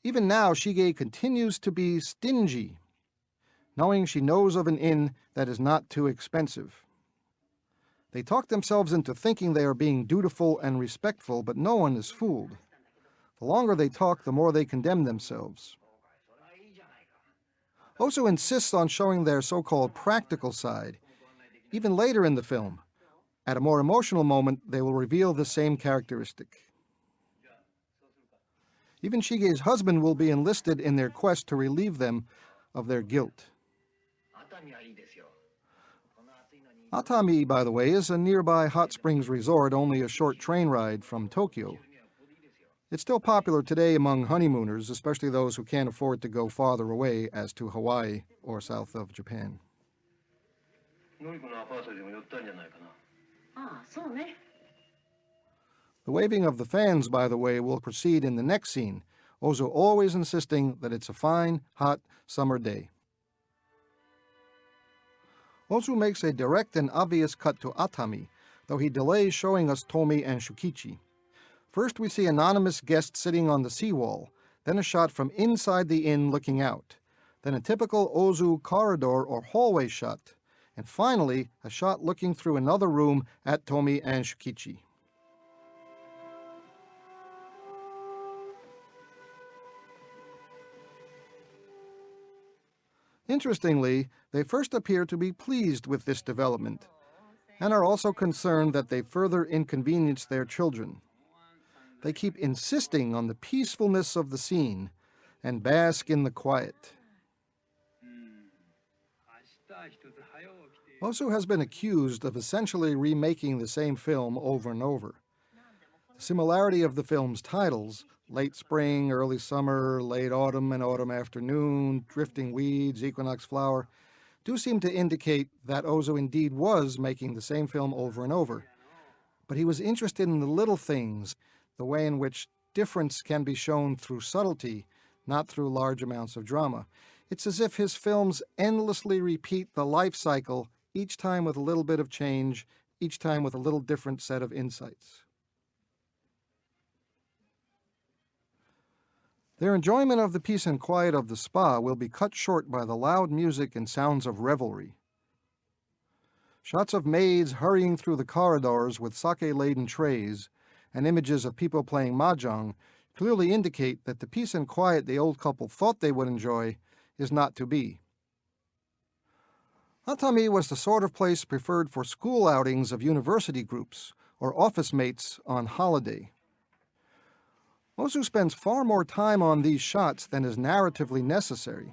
Even now, Shige continues to be stingy, knowing she knows of an inn that is not too expensive. They talk themselves into thinking they are being dutiful and respectful, but no one is fooled. The longer they talk, the more they condemn themselves. Ozu insists on showing their so-called practical side. Even later in the film, at a more emotional moment, they will reveal the same characteristic. Even Shige's husband will be enlisted in their quest to relieve them of their guilt. Atami, by the way, is a nearby hot springs resort only a short train ride from Tokyo. It's still popular today among honeymooners, especially those who can't afford to go farther away as to Hawaii or south of Japan. The waving of the fans, by the way, will proceed in the next scene, Ozu always insisting that it's a fine, hot summer day. Ozu makes a direct and obvious cut to Atami, though he delays showing us Tomi and Shukichi. First we see anonymous guests sitting on the seawall, then a shot from inside the inn looking out, then a typical Ozu corridor or hallway shot, and finally a shot looking through another room at Tomi and Shukichi. Interestingly, they first appear to be pleased with this development, and are also concerned that they further inconvenience their children. They keep insisting on the peacefulness of the scene and bask in the quiet. Ozu has been accused of essentially remaking the same film over and over. The similarity of the film's titles, late spring, early summer, late autumn and autumn afternoon, drifting weeds, equinox flower, do seem to indicate that Ozu indeed was making the same film over and over. But he was interested in the little things, the way in which difference can be shown through subtlety, not through large amounts of drama. It's as if his films endlessly repeat the life cycle, each time with a little bit of change, each time with a little different set of insights. Their enjoyment of the peace and quiet of the spa will be cut short by the loud music and sounds of revelry. Shots of maids hurrying through the corridors with sake-laden trays and images of people playing mahjong clearly indicate that the peace and quiet the old couple thought they would enjoy is not to be. Atami was the sort of place preferred for school outings of university groups or office mates on holiday. Ozu spends far more time on these shots than is narratively necessary.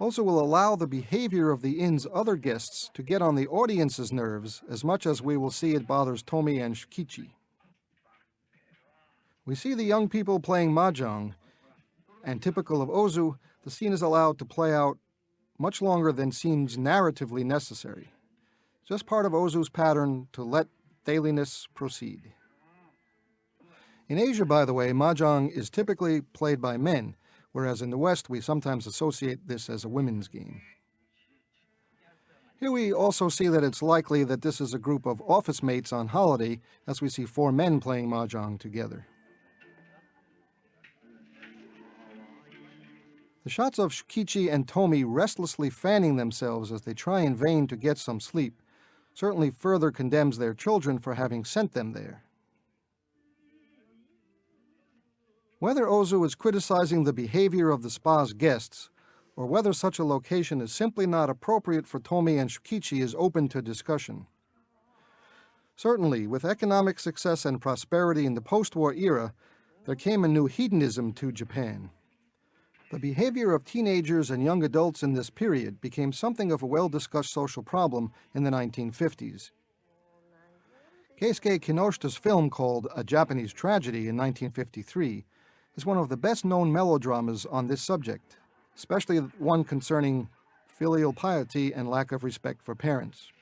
Ozu will allow the behavior of the inn's other guests to get on the audience's nerves as much as we will see it bothers Tomi and Shukichi. We see the young people playing mahjong, and typical of Ozu, the scene is allowed to play out much longer than seems narratively necessary. Just part of Ozu's pattern to let dailiness proceed. In Asia, by the way, mahjong is typically played by men, whereas in the West we sometimes associate this as a women's game. Here we also see that it's likely that this is a group of office mates on holiday, as we see 4 men playing mahjong together. The shots of Shukichi and Tomi restlessly fanning themselves as they try in vain to get some sleep certainly further condemns their children for having sent them there. Whether Ozu is criticizing the behavior of the spa's guests, or whether such a location is simply not appropriate for Tomi and Shukichi is open to discussion. Certainly, with economic success and prosperity in the post-war era, there came a new hedonism to Japan. The behavior of teenagers and young adults in this period became something of a well-discussed social problem in the 1950s. Keisuke Kinoshita's film called A Japanese Tragedy in 1953 is one of the best-known melodramas on this subject, especially one concerning filial piety and lack of respect for parents.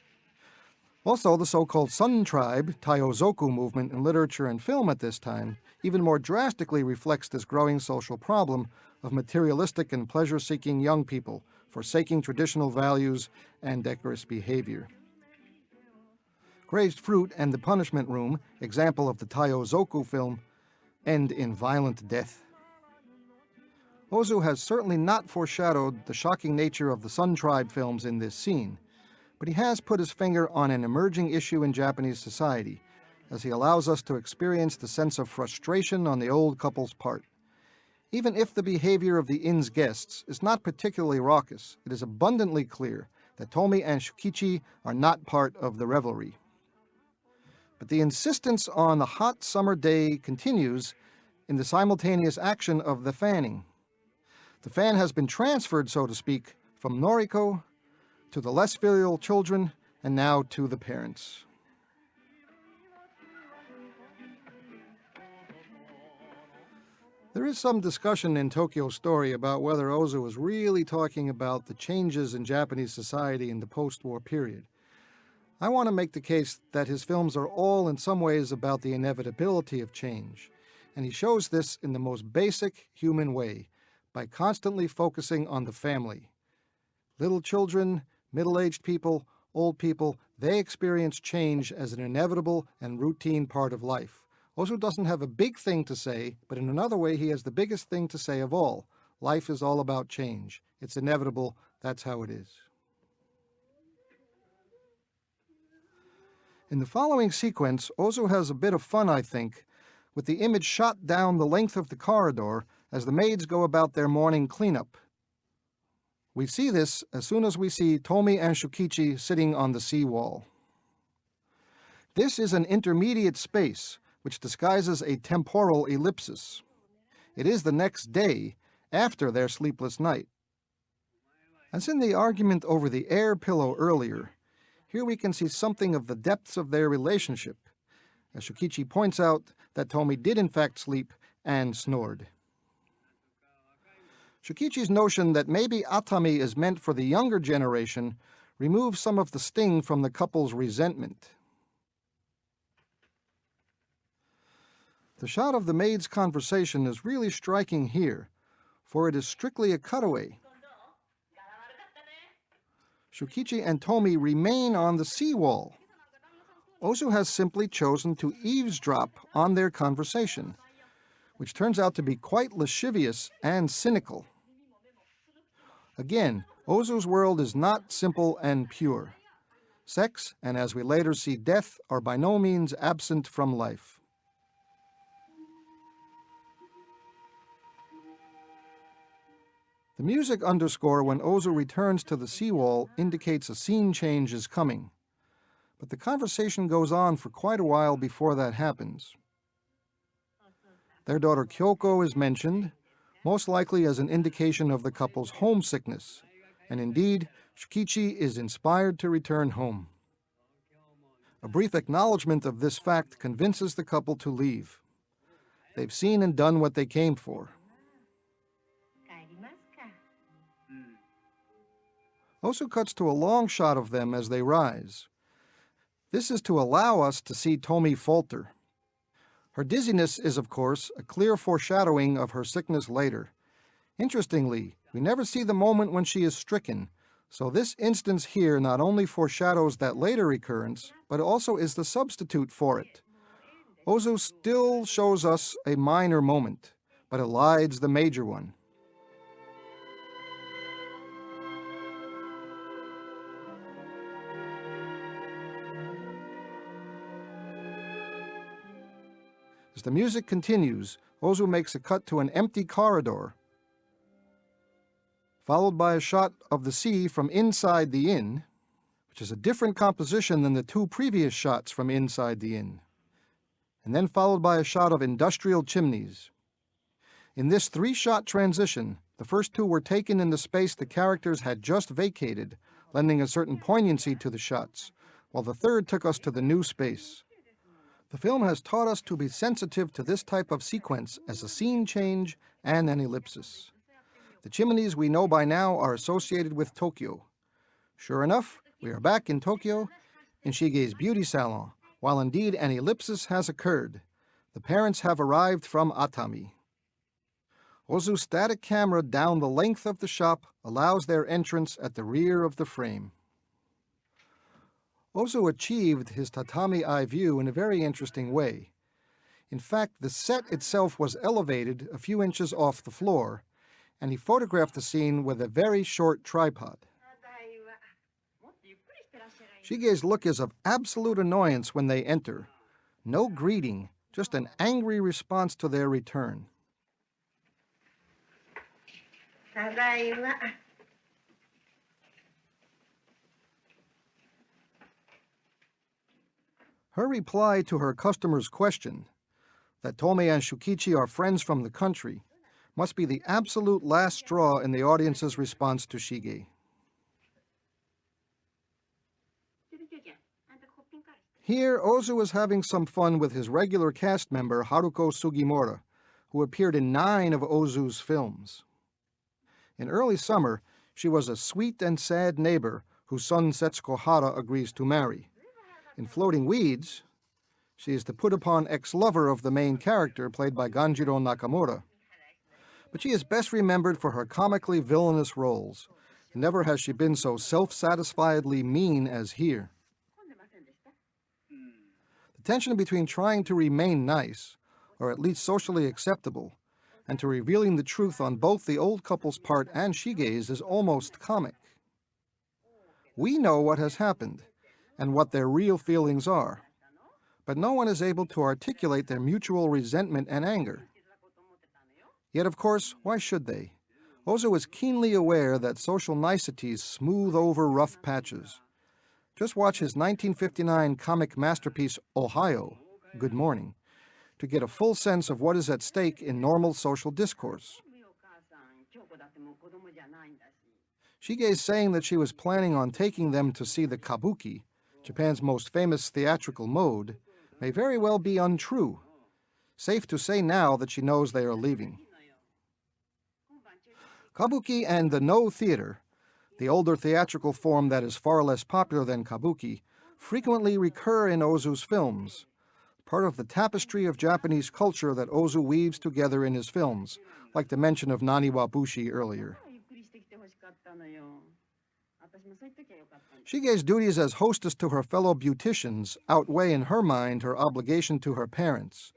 Also, the so-called Sun Tribe, Taiyozoku movement in literature and film at this time even more drastically reflects this growing social problem of materialistic and pleasure-seeking young people forsaking traditional values and decorous behavior. Grazed Fruit and The Punishment Room, example of the Taiyozoku film, end in violent death. Ozu has certainly not foreshadowed the shocking nature of the Sun Tribe films in this scene, but he has put his finger on an emerging issue in Japanese society, as he allows us to experience the sense of frustration on the old couple's part. Even if the behavior of the inn's guests is not particularly raucous, it is abundantly clear that Tomi and Shukichi are not part of the revelry. But the insistence on the hot summer day continues in the simultaneous action of the fanning. The fan has been transferred, so to speak, from Noriko to the less filial children and now to the parents. There is some discussion in Tōkyō Story about whether Ozu was really talking about the changes in Japanese society in the post-war period. I want to make the case that his films are all in some ways about the inevitability of change, and he shows this in the most basic human way, by constantly focusing on the family. Little children, middle-aged people, old people, they experience change as an inevitable and routine part of life. Ozu doesn't have a big thing to say, but in another way he has the biggest thing to say of all. Life is all about change. It's inevitable. That's how it is. In the following sequence, Ozu has a bit of fun, I think, with the image shot down the length of the corridor as the maids go about their morning cleanup. We see this as soon as we see Tomi and Shukichi sitting on the seawall. This is an intermediate space, which disguises a temporal ellipsis. It is the next day, after their sleepless night. As in the argument over the air pillow earlier, here we can see something of the depths of their relationship, as Shukichi points out that Tomi did in fact sleep and snored. Shukichi's notion that maybe Atami is meant for the younger generation removes some of the sting from the couple's resentment. The shot of the maid's conversation is really striking here, for it is strictly a cutaway. Shukichi and Tomi remain on the seawall. Ozu has simply chosen to eavesdrop on their conversation, which turns out to be quite lascivious and cynical. Again, Ozu's world is not simple and pure. Sex, and as we later see death, are by no means absent from life. The music underscore when Ozu returns to the seawall indicates a scene change is coming, but the conversation goes on for quite a while before that happens. Their daughter Kyoko is mentioned, most likely as an indication of the couple's homesickness, and indeed, Shukichi is inspired to return home. A brief acknowledgement of this fact convinces the couple to leave. They've seen and done what they came for. Ozu cuts to a long shot of them as they rise. This is to allow us to see Tomi falter. Her dizziness is, of course, a clear foreshadowing of her sickness later. Interestingly, we never see the moment when she is stricken, so this instance here not only foreshadows that later recurrence, but also is the substitute for it. Ozu still shows us a minor moment, but elides the major one. As the music continues, Ozu makes a cut to an empty corridor, followed by a shot of the sea from inside the inn, which is a different composition than the two previous shots from inside the inn, and then followed by a shot of industrial chimneys. In this three-shot transition, the first two were taken in the space the characters had just vacated, lending a certain poignancy to the shots, while the third took us to the new space. The film has taught us to be sensitive to this type of sequence as a scene change and an ellipsis. The chimneys we know by now are associated with Tokyo. Sure enough, we are back in Tokyo, in Shige's beauty salon, while indeed an ellipsis has occurred. The parents have arrived from Atami. Ozu's static camera down the length of the shop allows their entrance at the rear of the frame. Ozu achieved his tatami eye view in a very interesting way. In fact, the set itself was elevated a few inches off the floor, and he photographed the scene with a very short tripod. Shige's look is of absolute annoyance when they enter. No greeting, just an angry response to their return. Her reply to her customer's question, that Tomi and Shukichi are friends from the country, must be the absolute last straw in the audience's response to Shige. Here, Ozu is having some fun with his regular cast member Haruko Sugimura, who appeared in 9 of Ozu's films. In early summer, she was a sweet and sad neighbor whose son Setsuko Hara agrees to marry. In Floating Weeds, she is the put-upon ex-lover of the main character, played by Ganjiro Nakamura. But she is best remembered for her comically villainous roles. Never has she been so self-satisfiedly mean as here. The tension between trying to remain nice, or at least socially acceptable, and to revealing the truth on both the old couple's part and Shige's is almost comic. We know what has happened, and what their real feelings are, but no one is able to articulate their mutual resentment and anger. Yet, of course, why should they? Ozu is keenly aware that social niceties smooth over rough patches. Just watch his 1959 comic masterpiece, Ohio, Good Morning, to get a full sense of what is at stake in normal social discourse. Shige saying that she was planning on taking them to see the kabuki, Japan's most famous theatrical mode, may very well be untrue. Safe to say now that she knows they are leaving. Kabuki and the No Theater, the older theatrical form that is far less popular than kabuki, frequently recur in Ozu's films, part of the tapestry of Japanese culture that Ozu weaves together in his films, like the mention of Naniwa Bushi earlier. Shige's duties as hostess to her fellow beauticians outweigh in her mind her obligation to her parents,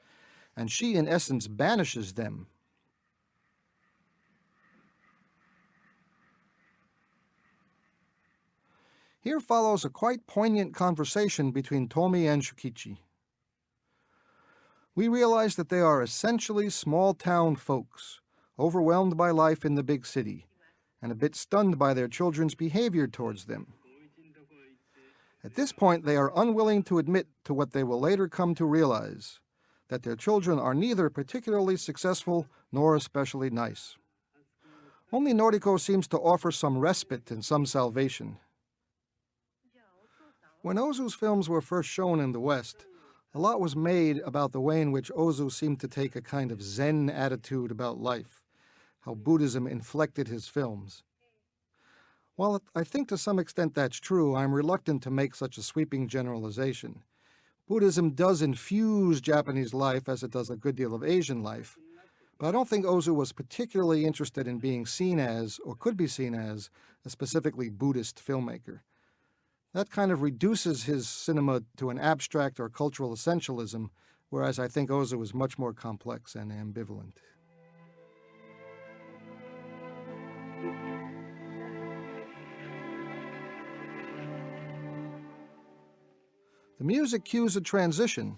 and she in essence banishes them. Here follows a quite poignant conversation between Tomi and Shukichi. We realize that they are essentially small-town folks, overwhelmed by life in the big city, and a bit stunned by their children's behavior towards them. At this point, they are unwilling to admit to what they will later come to realize, that their children are neither particularly successful nor especially nice. Only Noriko seems to offer some respite and some salvation. When Ozu's films were first shown in the West, a lot was made about the way in which Ozu seemed to take a kind of Zen attitude about life, how Buddhism inflected his films. While I think to some extent that's true, I'm reluctant to make such a sweeping generalization. Buddhism does infuse Japanese life as it does a good deal of Asian life, but I don't think Ozu was particularly interested in being seen as, or could be seen as, a specifically Buddhist filmmaker. That kind of reduces his cinema to an abstract or cultural essentialism, whereas I think Ozu is much more complex and ambivalent. The music cues a transition,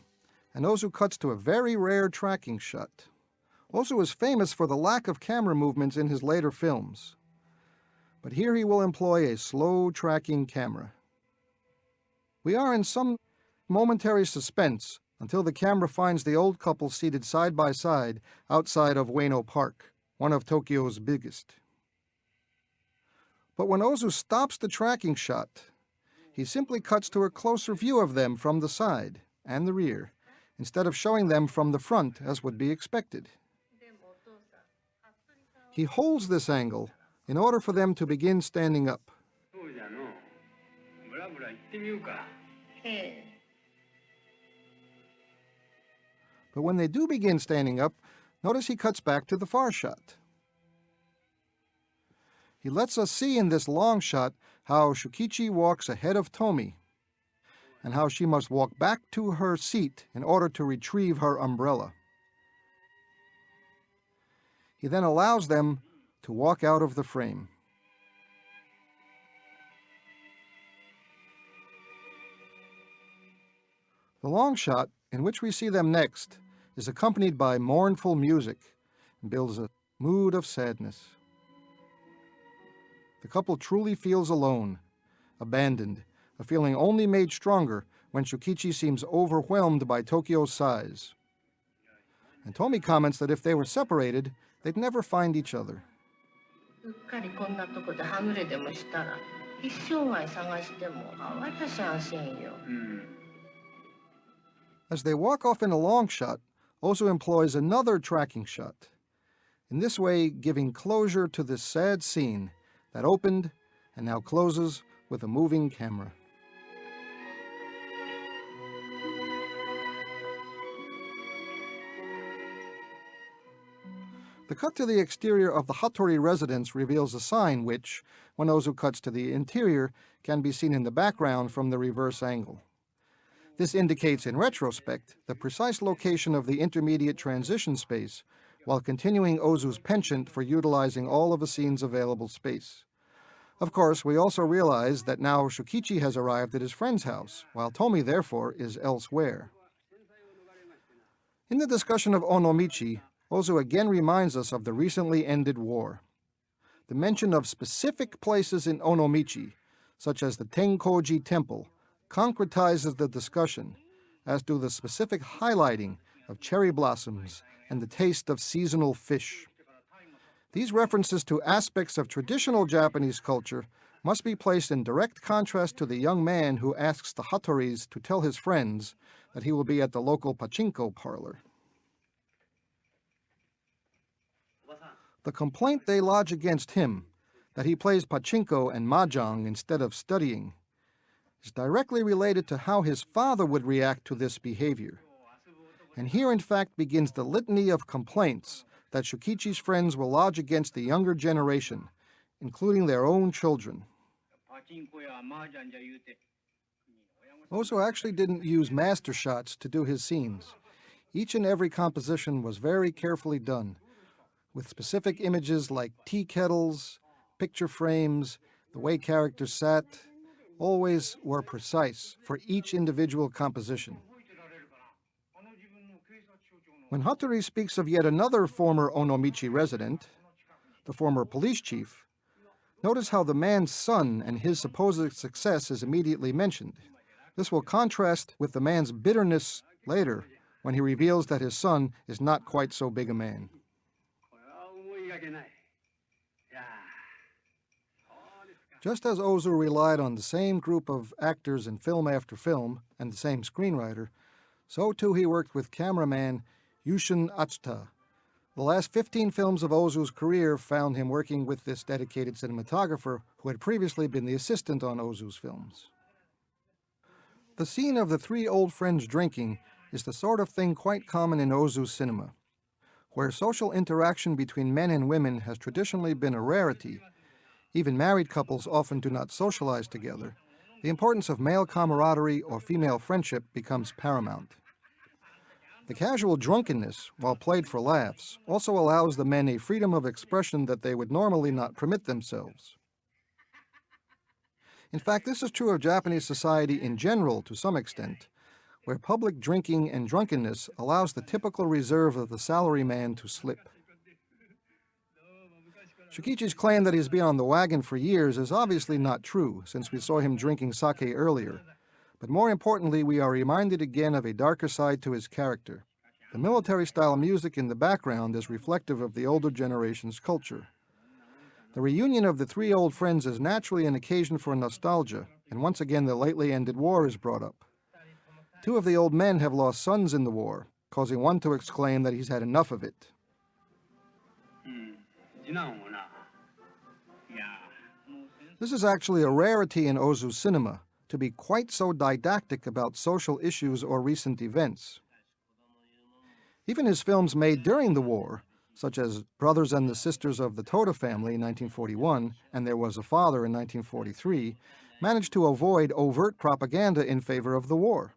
and Ozu cuts to a very rare tracking shot. Ozu is famous for the lack of camera movements in his later films, but here he will employ a slow tracking camera. We are in some momentary suspense until the camera finds the old couple seated side by side outside of Ueno Park, one of Tokyo's biggest. But when Ozu stops the tracking shot, he simply cuts to a closer view of them from the side and the rear, instead of showing them from the front as would be expected. He holds this angle in order for them to begin standing up. But when they do begin standing up, notice he cuts back to the far shot. He lets us see in this long shot how Shukichi walks ahead of Tomi, and how she must walk back to her seat in order to retrieve her umbrella. He then allows them to walk out of the frame. The long shot, in which we see them next, is accompanied by mournful music and builds a mood of sadness. The couple truly feels alone, abandoned, a feeling only made stronger when Shukichi seems overwhelmed by Tokyo's size. And Tomi comments that if they were separated, they'd never find each other. As they walk off in a long shot, Ozu employs another tracking shot, in this way giving closure to this sad scene that opened and now closes with a moving camera. The cut to the exterior of the Hattori residence reveals a sign which, when Ozu cuts to the interior, can be seen in the background from the reverse angle. This indicates in retrospect the precise location of the intermediate transition space, while continuing Ozu's penchant for utilizing all of the scene's available space. Of course, we also realize that now Shukichi has arrived at his friend's house, while Tomi, therefore, is elsewhere. In the discussion of Onomichi, Ozu again reminds us of the recently ended war. The mention of specific places in Onomichi, such as the Tenkoji Temple, concretizes the discussion, as do the specific highlighting of cherry blossoms and the taste of seasonal fish. These references to aspects of traditional Japanese culture must be placed in direct contrast to the young man who asks the Hattoris to tell his friends that he will be at the local pachinko parlor. The complaint they lodge against him, that he plays pachinko and mahjong instead of studying, is directly related to how his father would react to this behavior. And here, in fact, begins the litany of complaints that Shukichi's friends will lodge against the younger generation, including their own children. Ozu actually didn't use master shots to do his scenes. Each and every composition was very carefully done, with specific images like tea kettles, picture frames, the way characters sat, always were precise for each individual composition. When Hattori speaks of yet another former Onomichi resident, the former police chief, Notice how the man's son and his supposed success is immediately mentioned. This will contrast with the man's bitterness later when he reveals that his son is not quite so big a man. Just as Ozu relied on the same group of actors in film after film and the same screenwriter, so too he worked with cameraman Yushin Atsuta. The last 15 films of Ozu's career found him working with this dedicated cinematographer who had previously been the assistant on Ozu's films. The scene of the three old friends drinking is the sort of thing quite common in Ozu's cinema. Where social interaction between men and women has traditionally been a rarity, even married couples often do not socialize together, the importance of male camaraderie or female friendship becomes paramount. The casual drunkenness, while played for laughs, also allows the men a freedom of expression that they would normally not permit themselves. In fact, this is true of Japanese society in general to some extent, where public drinking and drunkenness allows the typical reserve of the salaryman to slip. Shukichi's claim that he's been on the wagon for years is obviously not true, since we saw him drinking sake earlier. But more importantly, we are reminded again of a darker side to his character. The military-style music in the background is reflective of the older generation's culture. The reunion of the three old friends is naturally an occasion for nostalgia, and once again the lately ended war is brought up. Two of the old men have lost sons in the war, causing one to exclaim that he's had enough of it. This is actually a rarity in Ozu's cinema, to be quite so didactic about social issues or recent events. Even his films made during the war, such as Brothers and the Sisters of the Toda Family in 1941 and There Was a Father in 1943, managed to avoid overt propaganda in favor of the war.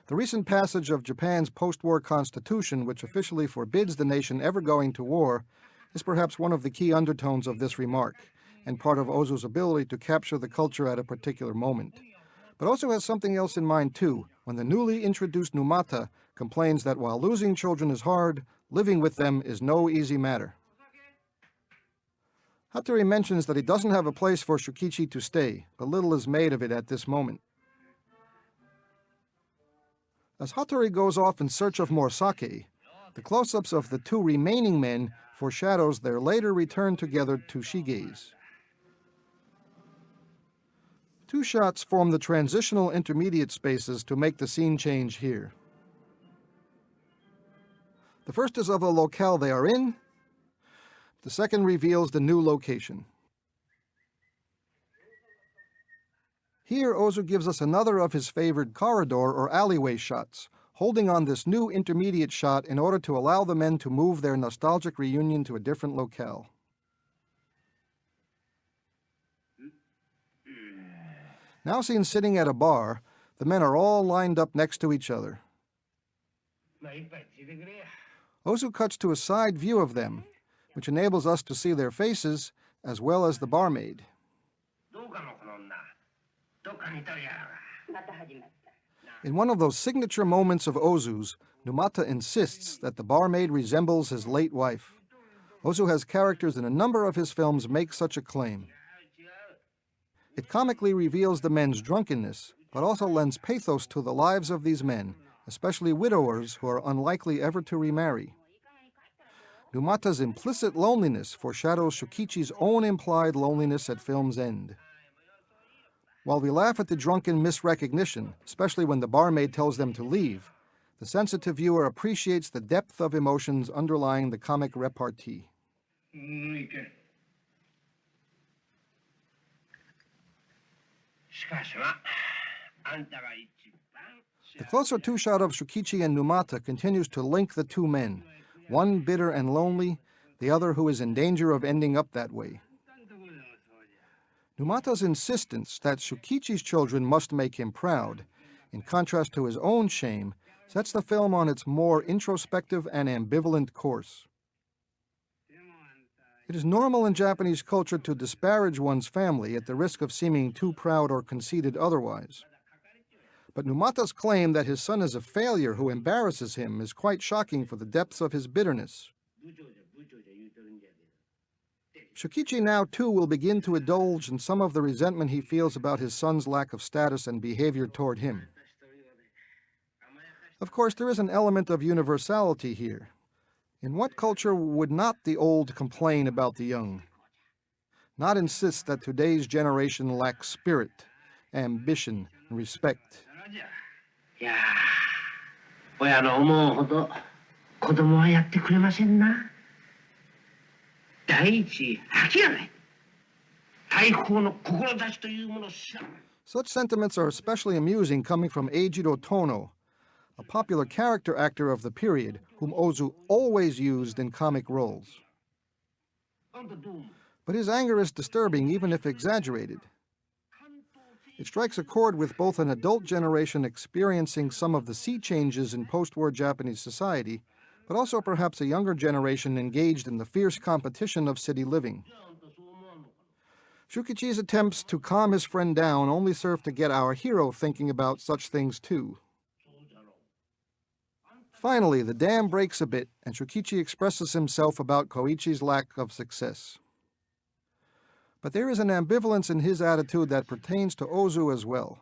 The recent passage of Japan's post-war constitution, which officially forbids the nation ever going to war, is perhaps one of the key undertones of this remark, and part of Ozu's ability to capture the culture at a particular moment. But also has something else in mind too, when the newly introduced Numata complains that while losing children is hard, living with them is no easy matter. Hattori mentions that he doesn't have a place for Shukichi to stay, but little is made of it at this moment. As Hattori goes off in search of more sake, the close-ups of the two remaining men foreshadows their later return together to Shige's. Two shots form the transitional intermediate spaces to make the scene change here. The first is of a locale they are in. The second reveals the new location. Here, Ozu gives us another of his favored corridor or alleyway shots, holding on this new intermediate shot in order to allow the men to move their nostalgic reunion to a different locale. Now seen sitting at a bar, the men are all lined up next to each other. Ozu cuts to a side view of them, which enables us to see their faces as well as the barmaid. In one of those signature moments of Ozu's, Numata insists that the barmaid resembles his late wife. Ozu has characters in a number of his films make such a claim. It comically reveals the men's drunkenness, but also lends pathos to the lives of these men, especially widowers who are unlikely ever to remarry. Numata's implicit loneliness foreshadows Shukichi's own implied loneliness at film's end. While we laugh at the drunken misrecognition, especially when the barmaid tells them to leave, the sensitive viewer appreciates the depth of emotions underlying the comic repartee. The closer two-shot of Shukichi and Numata continues to link the two men, one bitter and lonely, the other who is in danger of ending up that way. Numata's insistence that Shukichi's children must make him proud, in contrast to his own shame, sets the film on its more introspective and ambivalent course. It is normal in Japanese culture to disparage one's family at the risk of seeming too proud or conceited otherwise. But Numata's claim that his son is a failure who embarrasses him is quite shocking for the depths of his bitterness. Shukichi now, too, will begin to indulge in some of the resentment he feels about his son's lack of status and behavior toward him. Of course, there is an element of universality here. In what culture would not the old complain about the young? Not insist that today's generation lacks spirit, ambition, and respect. いやー、親の思うほど子供はやってくれませんな。第一、飽きがない。大砲の志というものを知らない。 Such sentiments are especially amusing coming from Eijiro Tono, a popular character actor of the period whom Ozu always used in comic roles. あんたどう思う？ But his anger is disturbing, even if exaggerated. It strikes a chord with both an adult generation experiencing some of the sea changes in post-war Japanese society, but also perhaps a younger generation engaged in the fierce competition of city living. Shukichi's attempts to calm his friend down only serve to get our hero thinking about such things too. Finally, the dam breaks a bit, and Shukichi expresses himself about Koichi's lack of success. But there is an ambivalence in his attitude that pertains to Ozu as well.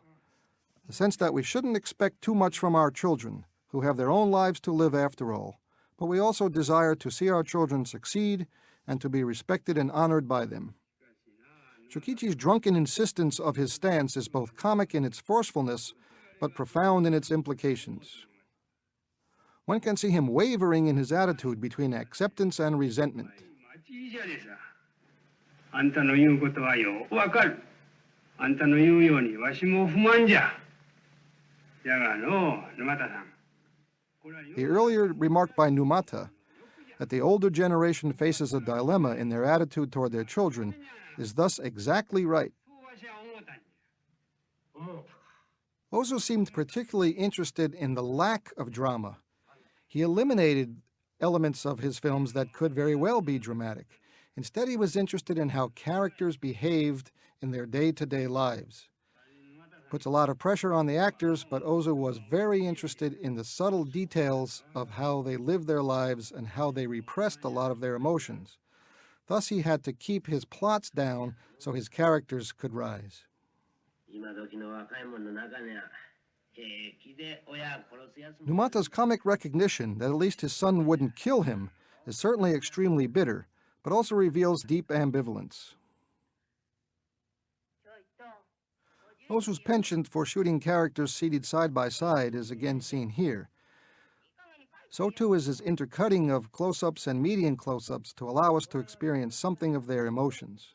The sense that we shouldn't expect too much from our children, who have their own lives to live after all, but we also desire to see our children succeed and to be respected and honored by them. Shukichi's drunken insistence of his stance is both comic in its forcefulness, but profound in its implications. One can see him wavering in his attitude between acceptance and resentment. あんたの言うことはよくわかる。あんたの言うようにわしも不満じゃ。じゃがのう、沼田さん。 The earlier remark by Numata, that the older generation faces a dilemma in their attitude toward their children, is thus exactly right. Ozu seemed particularly interested in the lack of drama. He eliminated elements of his films that could very well be dramatic. Instead, he was interested in how characters behaved in their day-to-day lives. Puts a lot of pressure on the actors, but Ozu was very interested in the subtle details of how they lived their lives and how they repressed a lot of their emotions. Thus, he had to keep his plots down so his characters could rise. Numata's comic recognition that at least his son wouldn't kill him is certainly extremely bitter, but also reveals deep ambivalence. Ozu's penchant for shooting characters seated side by side is again seen here. So too is his intercutting of close-ups and median close-ups to allow us to experience something of their emotions.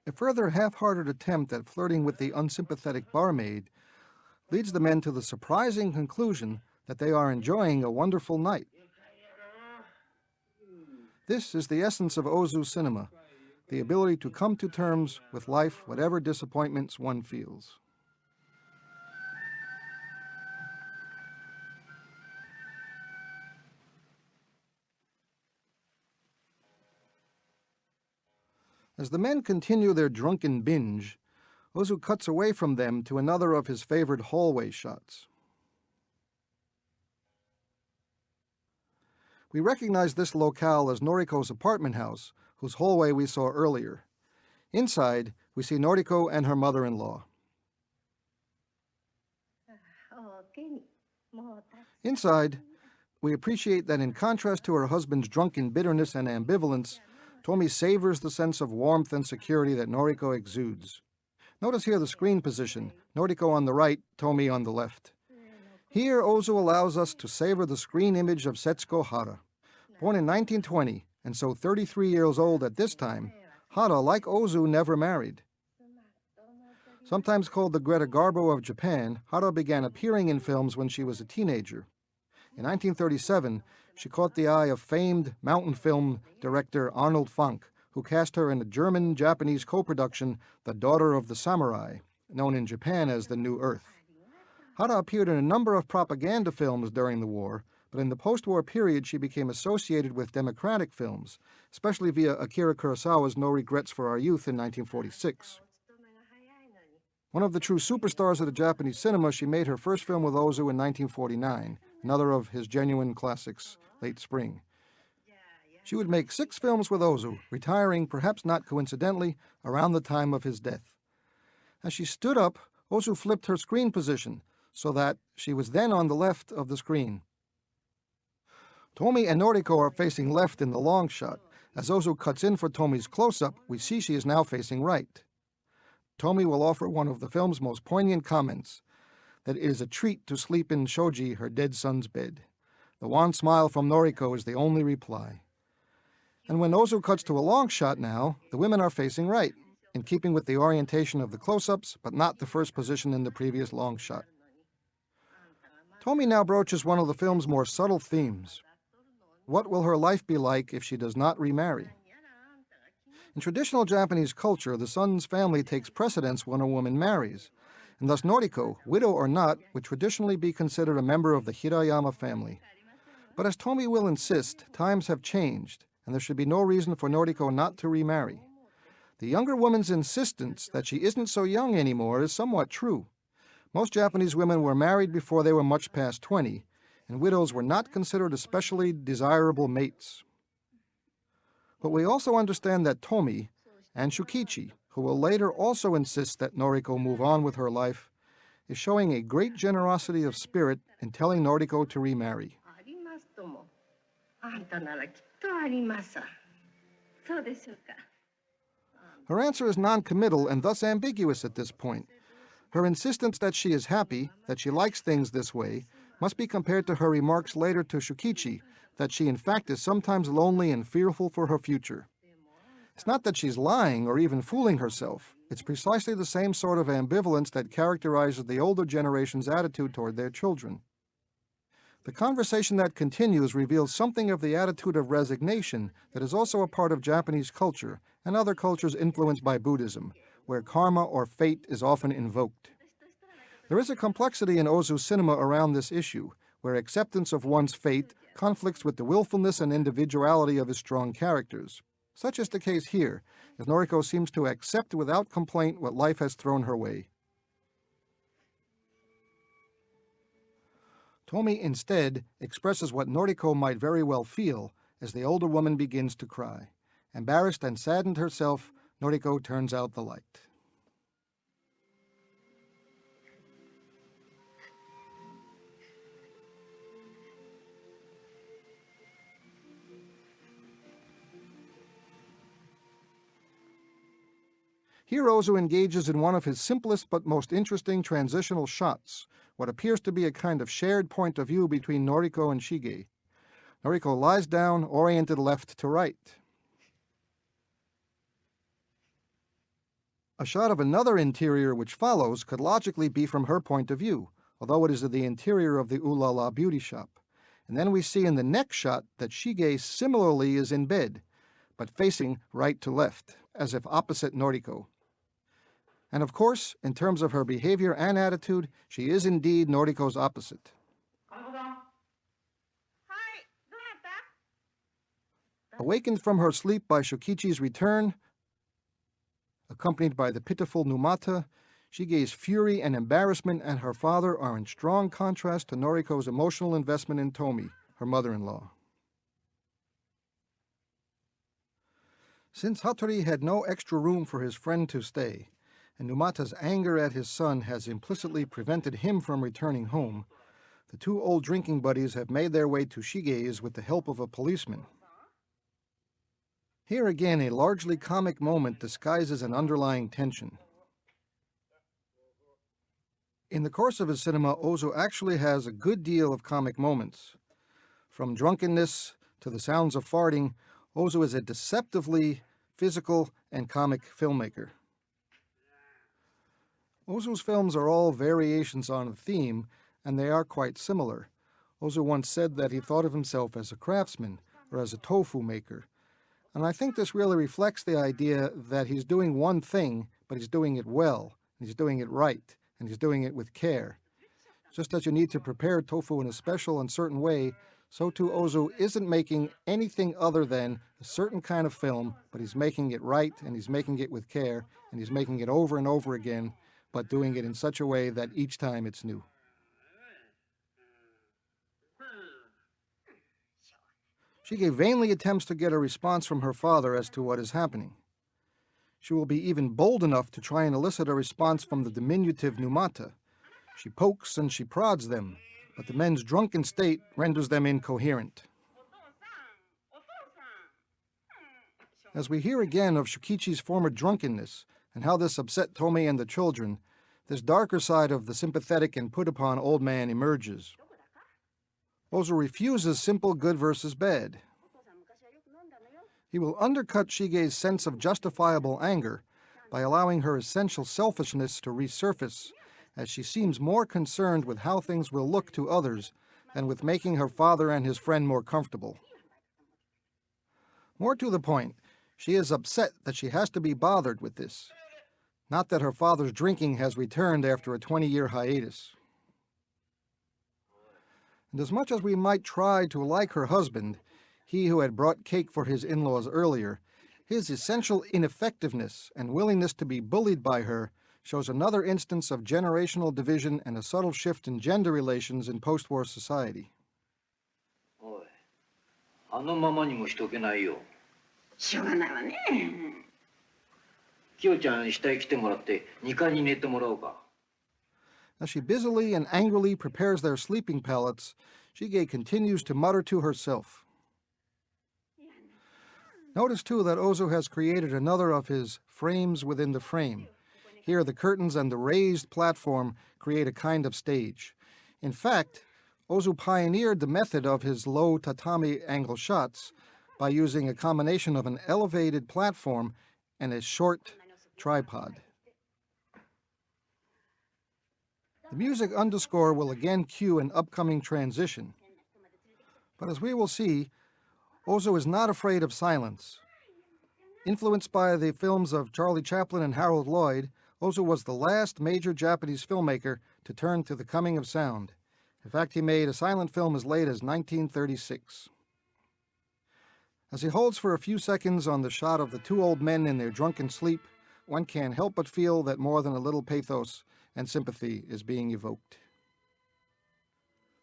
A further half-hearted attempt at flirting with the unsympathetic barmaid leads the men to the surprising conclusion that they are enjoying a wonderful night. This is the essence of Ozu cinema, the ability to come to terms with life, whatever disappointments one feels. As the men continue their drunken binge, Ozu cuts away from them to another of his favorite hallway shots. We recognize this locale as Noriko's apartment house, whose hallway we saw earlier. Inside, we see Noriko and her mother-in-law. Inside, we appreciate that in contrast to her husband's drunken bitterness and ambivalence, Tomi savors the sense of warmth and security that Noriko exudes. Notice here the screen position, Noriko on the right, Tomi on the left. Here, Ozu allows us to savor the screen image of Setsuko Hara. Born in 1920, and so 33 years old at this time, Hara, like Ozu, never married. Sometimes called the Greta Garbo of Japan, Hara began appearing in films when she was a teenager. In 1937, she caught the eye of famed mountain film director Arnold Fanck, who cast her in the German-Japanese co-production The Daughter of the Samurai, known in Japan as The New Earth. Hara appeared in a number of propaganda films during the war, but in the post-war period she became associated with democratic films, especially via Akira Kurosawa's No Regrets for Our Youth in 1946. One of the true superstars of the Japanese cinema, she made her first film with Ozu in 1949, another of his genuine classics, Late Spring. She would make 6 films with Ozu, retiring, perhaps not coincidentally, around the time of his death. As she stood up, Ozu flipped her screen position so that she was then on the left of the screen. Tomi and Noriko are facing left in the long shot. As Ozu cuts in for Tomi's close-up, we see she is now facing right. Tomi will offer one of the film's most poignant comments, that it is a treat to sleep in Shoji, her dead son's bed. The wan smile from Noriko is the only reply. And when Ozu cuts to a long shot now, the women are facing right, in keeping with the orientation of the close-ups, but not the first position in the previous long shot. Tomi now broaches one of the film's more subtle themes. What will her life be like if she does not remarry? In traditional Japanese culture, the son's family takes precedence when a woman marries, and thus Noriko, widow or not, would traditionally be considered a member of the Hirayama family. But as Tomi will insist, times have changed, and there should be no reason for Noriko not to remarry. The younger woman's insistence that she isn't so young anymore is somewhat true. Most Japanese women were married before they were much past 20, and widows were not considered especially desirable mates. But we also understand that Tomi and Shukichi, who will later also insist that Noriko move on with her life, is showing a great generosity of spirit in telling Noriko to remarry. Her answer is non-committal and thus ambiguous at this point. Her insistence that she is happy, that she likes things this way, must be compared to her remarks later to Shukichi, that she in fact is sometimes lonely and fearful for her future. It's not that she's lying or even fooling herself. It's precisely the same sort of ambivalence that characterizes the older generation's attitude toward their children. The conversation that continues reveals something of the attitude of resignation that is also a part of Japanese culture and other cultures influenced by Buddhism, where karma or fate is often invoked. There is a complexity in Ozu's cinema around this issue, where acceptance of one's fate conflicts with the willfulness and individuality of his strong characters. Such is the case here, as Noriko seems to accept without complaint what life has thrown her way. Tomi instead expresses what Noriko might very well feel as the older woman begins to cry. Embarrassed and saddened herself, Noriko turns out the light. Here Ozu engages in one of his simplest but most interesting transitional shots, what appears to be a kind of shared point of view between Noriko and Shige. Noriko lies down, oriented left to right. A shot of another interior which follows could logically be from her point of view, although it is the interior of the Ulala beauty shop. And then we see in the next shot that Shige similarly is in bed, but facing right to left, as if opposite Noriko. And of course, in terms of her behavior and attitude, she is indeed Noriko's opposite. Awakened from her sleep by Shukichi's return, accompanied by the pitiful Numata, Shige's fury and embarrassment at her father are in strong contrast to Noriko's emotional investment in Tomi, her mother-in-law. Since Hattori had no extra room for his friend to stay, and Numata's anger at his son has implicitly prevented him from returning home, the two old drinking buddies have made their way to Shige's with the help of a policeman. Here again, a largely comic moment disguises an underlying tension. In the course of his cinema, Ozu actually has a good deal of comic moments. From drunkenness to the sounds of farting, Ozu is a deceptively physical and comic filmmaker. Ozu's films are all variations on a theme, and they are quite similar. Ozu once said that he thought of himself as a craftsman or as a tofu maker. And I think this really reflects the idea that he's doing one thing, but he's doing it well, and he's doing it right, and he's doing it with care. Just as you need to prepare tofu in a special and certain way, so too Ozu isn't making anything other than a certain kind of film, but he's making it right, and he's making it with care, and he's making it over and over again, but doing it in such a way that each time it's new. Shige vainly attempts to get a response from her father as to what is happening. She will be even bold enough to try and elicit a response from the diminutive Numata. She pokes and she prods them, but the men's drunken state renders them incoherent. As we hear again of Shukichi's former drunkenness and how this upset Tomei and the children, this darker side of the sympathetic and put-upon old man emerges. Ozu refuses simple good versus bad. He will undercut Shige's sense of justifiable anger by allowing her essential selfishness to resurface, as she seems more concerned with how things will look to others than with making her father and his friend more comfortable. More to the point, she is upset that she has to be bothered with this, not that her father's drinking has returned after a 20-year hiatus. And as much as we might try to like her husband, he who had brought cake for his in-laws earlier, his essential ineffectiveness and willingness to be bullied by her shows another instance of generational division and a subtle shift in gender relations in post-war society. おい、あのままにもしとけないよ。しょうがないわね。きよちゃん下へ来てもらって2階に寝てもらおうか。As she busily and angrily prepares their sleeping pallets, Shige continues to mutter to herself. Notice too that Ozu has created another of his frames within the frame. Here the curtains and the raised platform create a kind of stage. In fact, Ozu pioneered the method of his low tatami angle shots by using a combination of an elevated platform and a short tripod. The music underscore will again cue an upcoming transition. But as we will see, Ozu is not afraid of silence. Influenced by the films of Charlie Chaplin and Harold Lloyd, Ozu was the last major Japanese filmmaker to turn to the coming of sound. In fact, he made a silent film as late as 1936. As he holds for a few seconds on the shot of the two old men in their drunken sleep, one can't help but feel that more than a little pathos and sympathy is being evoked.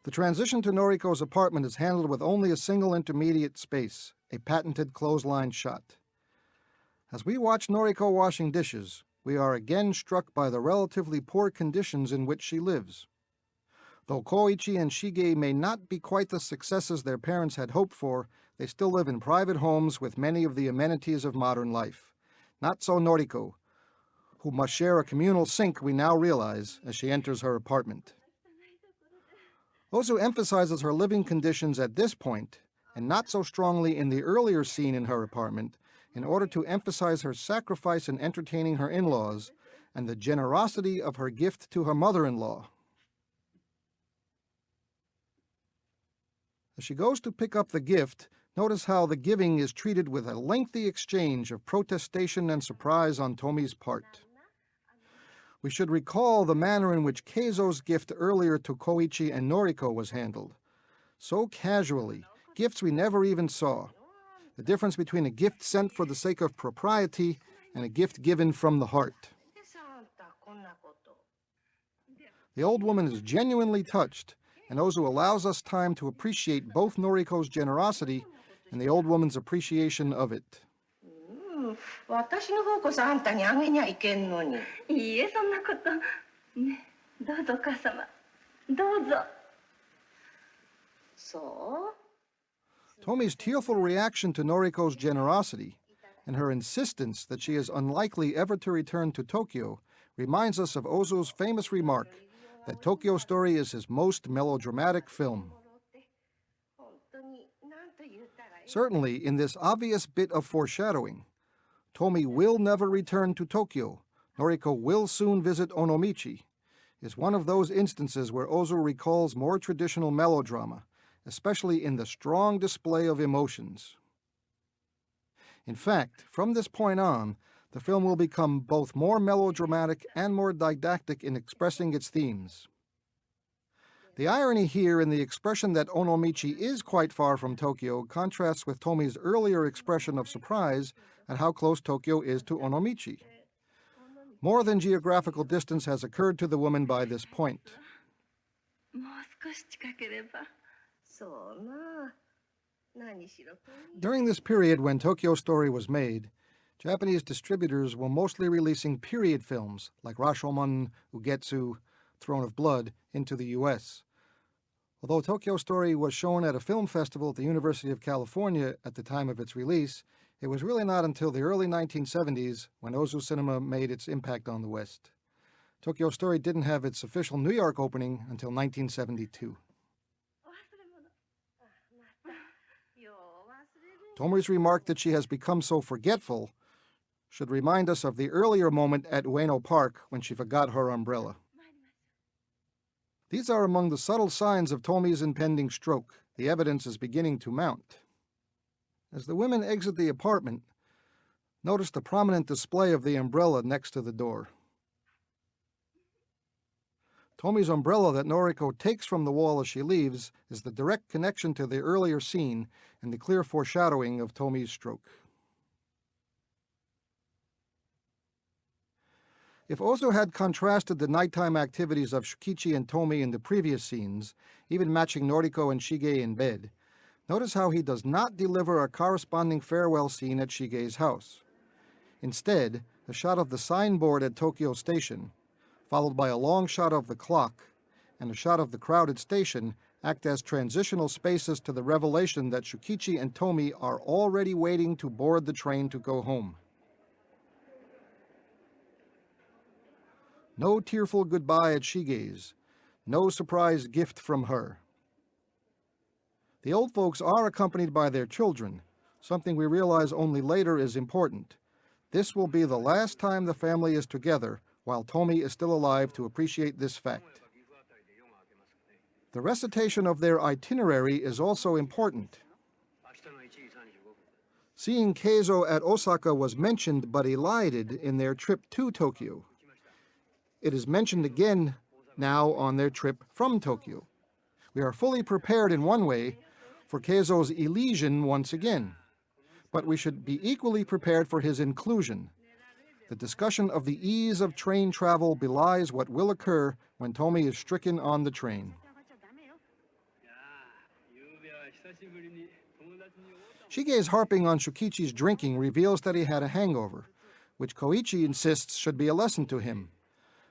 The transition to Noriko's apartment is handled with only a single intermediate space, a patented clothesline shot. As we watch Noriko washing dishes, we are again struck by the relatively poor conditions in which she lives. Though Koichi and Shige may not be quite the successes their parents had hoped for, they still live in private homes with many of the amenities of modern life. Not so Noriko, who must share a communal sink, we now realize, as she enters her apartment. Ozu emphasizes her living conditions at this point, and not so strongly in the earlier scene in her apartment, in order to emphasize her sacrifice in entertaining her in-laws and the generosity of her gift to her mother-in-law. As she goes to pick up the gift, notice how the giving is treated with a lengthy exchange of protestation and surprise on Tomi's part. We should recall the manner in which Keizo's gift earlier to Koichi and Noriko was handled. So casually, gifts we never even saw. The difference between a gift sent for the sake of propriety and a gift given from the heart. The old woman is genuinely touched, and Ozu allows us time to appreciate both Noriko's generosity and the old woman's appreciation of it. 私の方こそあんたにあげにゃいけんのに。いいえ、そんなこと。ね、どうぞお母様。どうぞ。そう？ Tomi's tearful reaction to Noriko's generosity and her insistence that she is unlikely ever to return to Tokyo reminds us of Ozu's famous remark that Tokyo Story is his most melodramatic film. Certainly, in this obvious bit of foreshadowing, Tomi will never return to Tokyo, Noriko will soon visit Onomichi, is one of those instances where Ozu recalls more traditional melodrama, especially in the strong display of emotions. In fact, from this point on, the film will become both more melodramatic and more didactic in expressing its themes. The irony here in the expression that Onomichi is quite far from Tokyo contrasts with Tomi's earlier expression of surprise at how close Tokyo is to Onomichi. More than geographical distance has occurred to the woman by this point. もう少し近ければ。そうな。During this period when Tokyo Story was made, Japanese distributors were mostly releasing period films like Rashomon, Ugetsu, Throne of Blood into the U.S. Although Tokyo Story was shown at a film festival at the University of California at the time of its release, it was really not until the early 1970s when Ozu cinema made its impact on the West. Tokyo Story didn't have its official New York opening until 1972. Tomi's remark that she has become so forgetful should remind us of the earlier moment at Ueno Park when she forgot her umbrella. These are among the subtle signs of Tomi's impending stroke. The evidence is beginning to mount. As the women exit the apartment, notice the prominent display of the umbrella next to the door. Tomi's umbrella that Noriko takes from the wall as she leaves is the direct connection to the earlier scene and the clear foreshadowing of Tomi's stroke. If Ozu had contrasted the nighttime activities of Shukichi and Tomi in the previous scenes, even matching Noriko and Shige in bed, notice how he does not deliver a corresponding farewell scene at Shige's house. Instead, the shot of the signboard at Tokyo Station, followed by a long shot of the clock, and a shot of the crowded station, act as transitional spaces to the revelation that Shukichi and Tomi are already waiting to board the train to go home. No tearful goodbye at Shige's, no surprise gift from her. The old folks are accompanied by their children, something we realize only later is important. This will be the last time the family is together, while Tomi is still alive to appreciate this fact. The recitation of their itinerary is also important. Seeing Keizo at Osaka was mentioned but elided in their trip to Tokyo. It is mentioned again now on their trip from Tokyo. We are fully prepared in one way for Keizo's elision once again, but we should be equally prepared for his inclusion. The discussion of the ease of train travel belies what will occur when Tomi is stricken on the train. Shige's harping on Shukichi's drinking reveals that he had a hangover, which Koichi insists should be a lesson to him.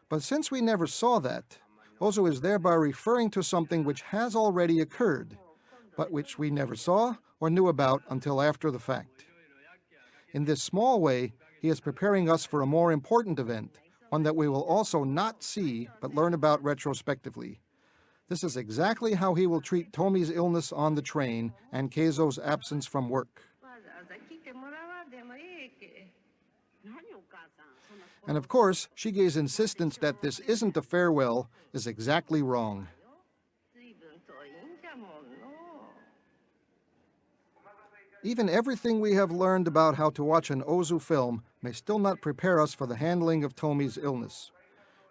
But since we never saw that, Ozu is thereby referring to something which has already occurred, but which we never saw or knew about until after the fact. In this small way, he is preparing us for a more important event, one that we will also not see but learn about retrospectively. This is exactly how he will treat Tomi's illness on the train and Keizo's absence from work. And of course, Shige's insistence that this isn't a farewell is exactly wrong. Even everything we have learned about how to watch an Ozu film may still not prepare us for the handling of Tomi's illness.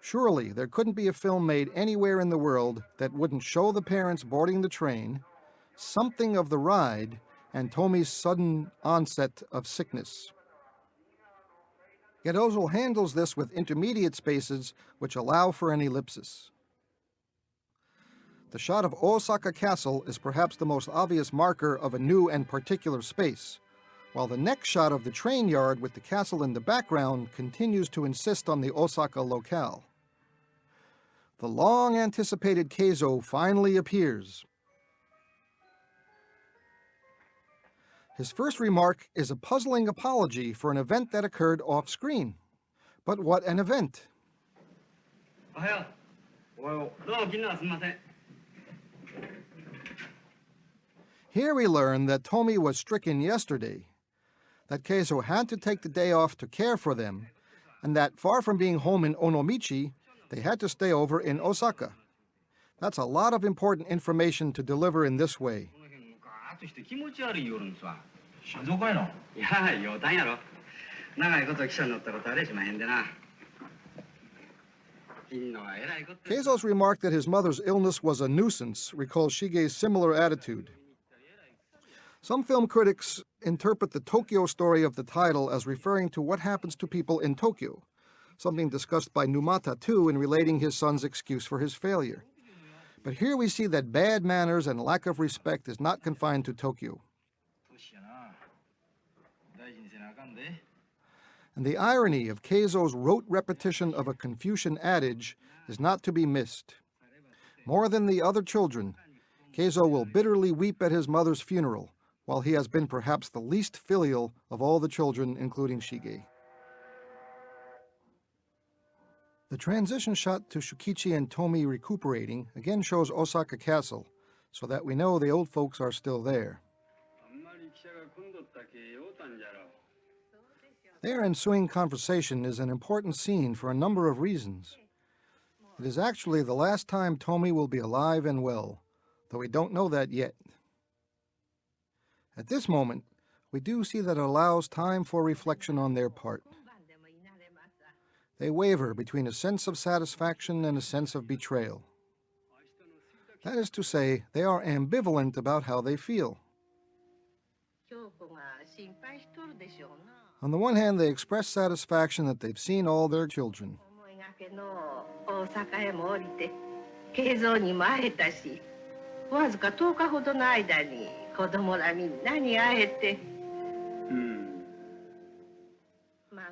Surely there couldn't be a film made anywhere in the world that wouldn't show the parents boarding the train, something of the ride, and Tomi's sudden onset of sickness. Yet Ozu handles this with intermediate spaces which allow for an ellipsis. The shot of Osaka Castle is perhaps the most obvious marker of a new and particular space, while the next shot of the train yard with the castle in the background continues to insist on the Osaka locale. The long-anticipated Keizo finally appears. His first remark is a puzzling apology for an event that occurred off-screen. But what an event! Here we learn that Tomi was stricken yesterday, that Keizo had to take the day off to care for them, and that far from being home in Onomichi, they had to stay over in Osaka. That's a lot of important information to deliver in this way. Keizo's remark that his mother's illness was a nuisance recalls Shige's similar attitude. Some film critics interpret the Tokyo story of the title as referring to what happens to people in Tokyo, something discussed by Numata too in relating his son's excuse for his failure. But here we see that bad manners and lack of respect is not confined to Tokyo. And the irony of Keizo's rote repetition of a Confucian adage is not to be missed. More than the other children, Keizo will bitterly weep at his mother's funeral, while he has been perhaps the least filial of all the children, including Shige. The transition shot to Shukichi and Tomi recuperating again shows Osaka Castle, so that we know the old folks are still there. Their ensuing conversation is an important scene for a number of reasons. It is actually the last time Tomi will be alive and well, though we don't know that yet. At this moment, we do see that it allows time for reflection on their part. They waver between a sense of satisfaction and a sense of betrayal. That is to say, they are ambivalent about how they feel. On the one hand, they express satisfaction that they've seen all their children.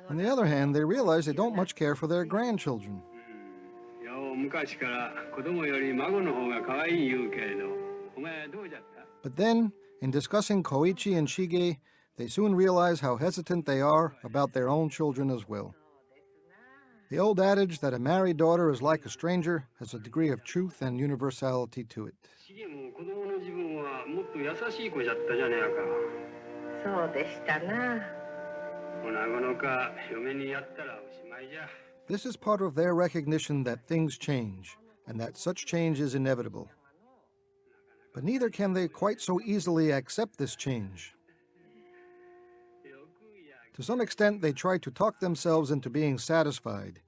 On the other hand, they realize they don't much care for their grandchildren. But then, in discussing Koichi and Shige, they soon realize how hesitant they are about their own children as well. The old adage that a married daughter is like a stranger has a degree of truth and universality to it. This is part of their recognition that things change, and that such change is inevitable. But neither can they quite so easily accept this change. To some extent, they try to talk themselves into being satisfied,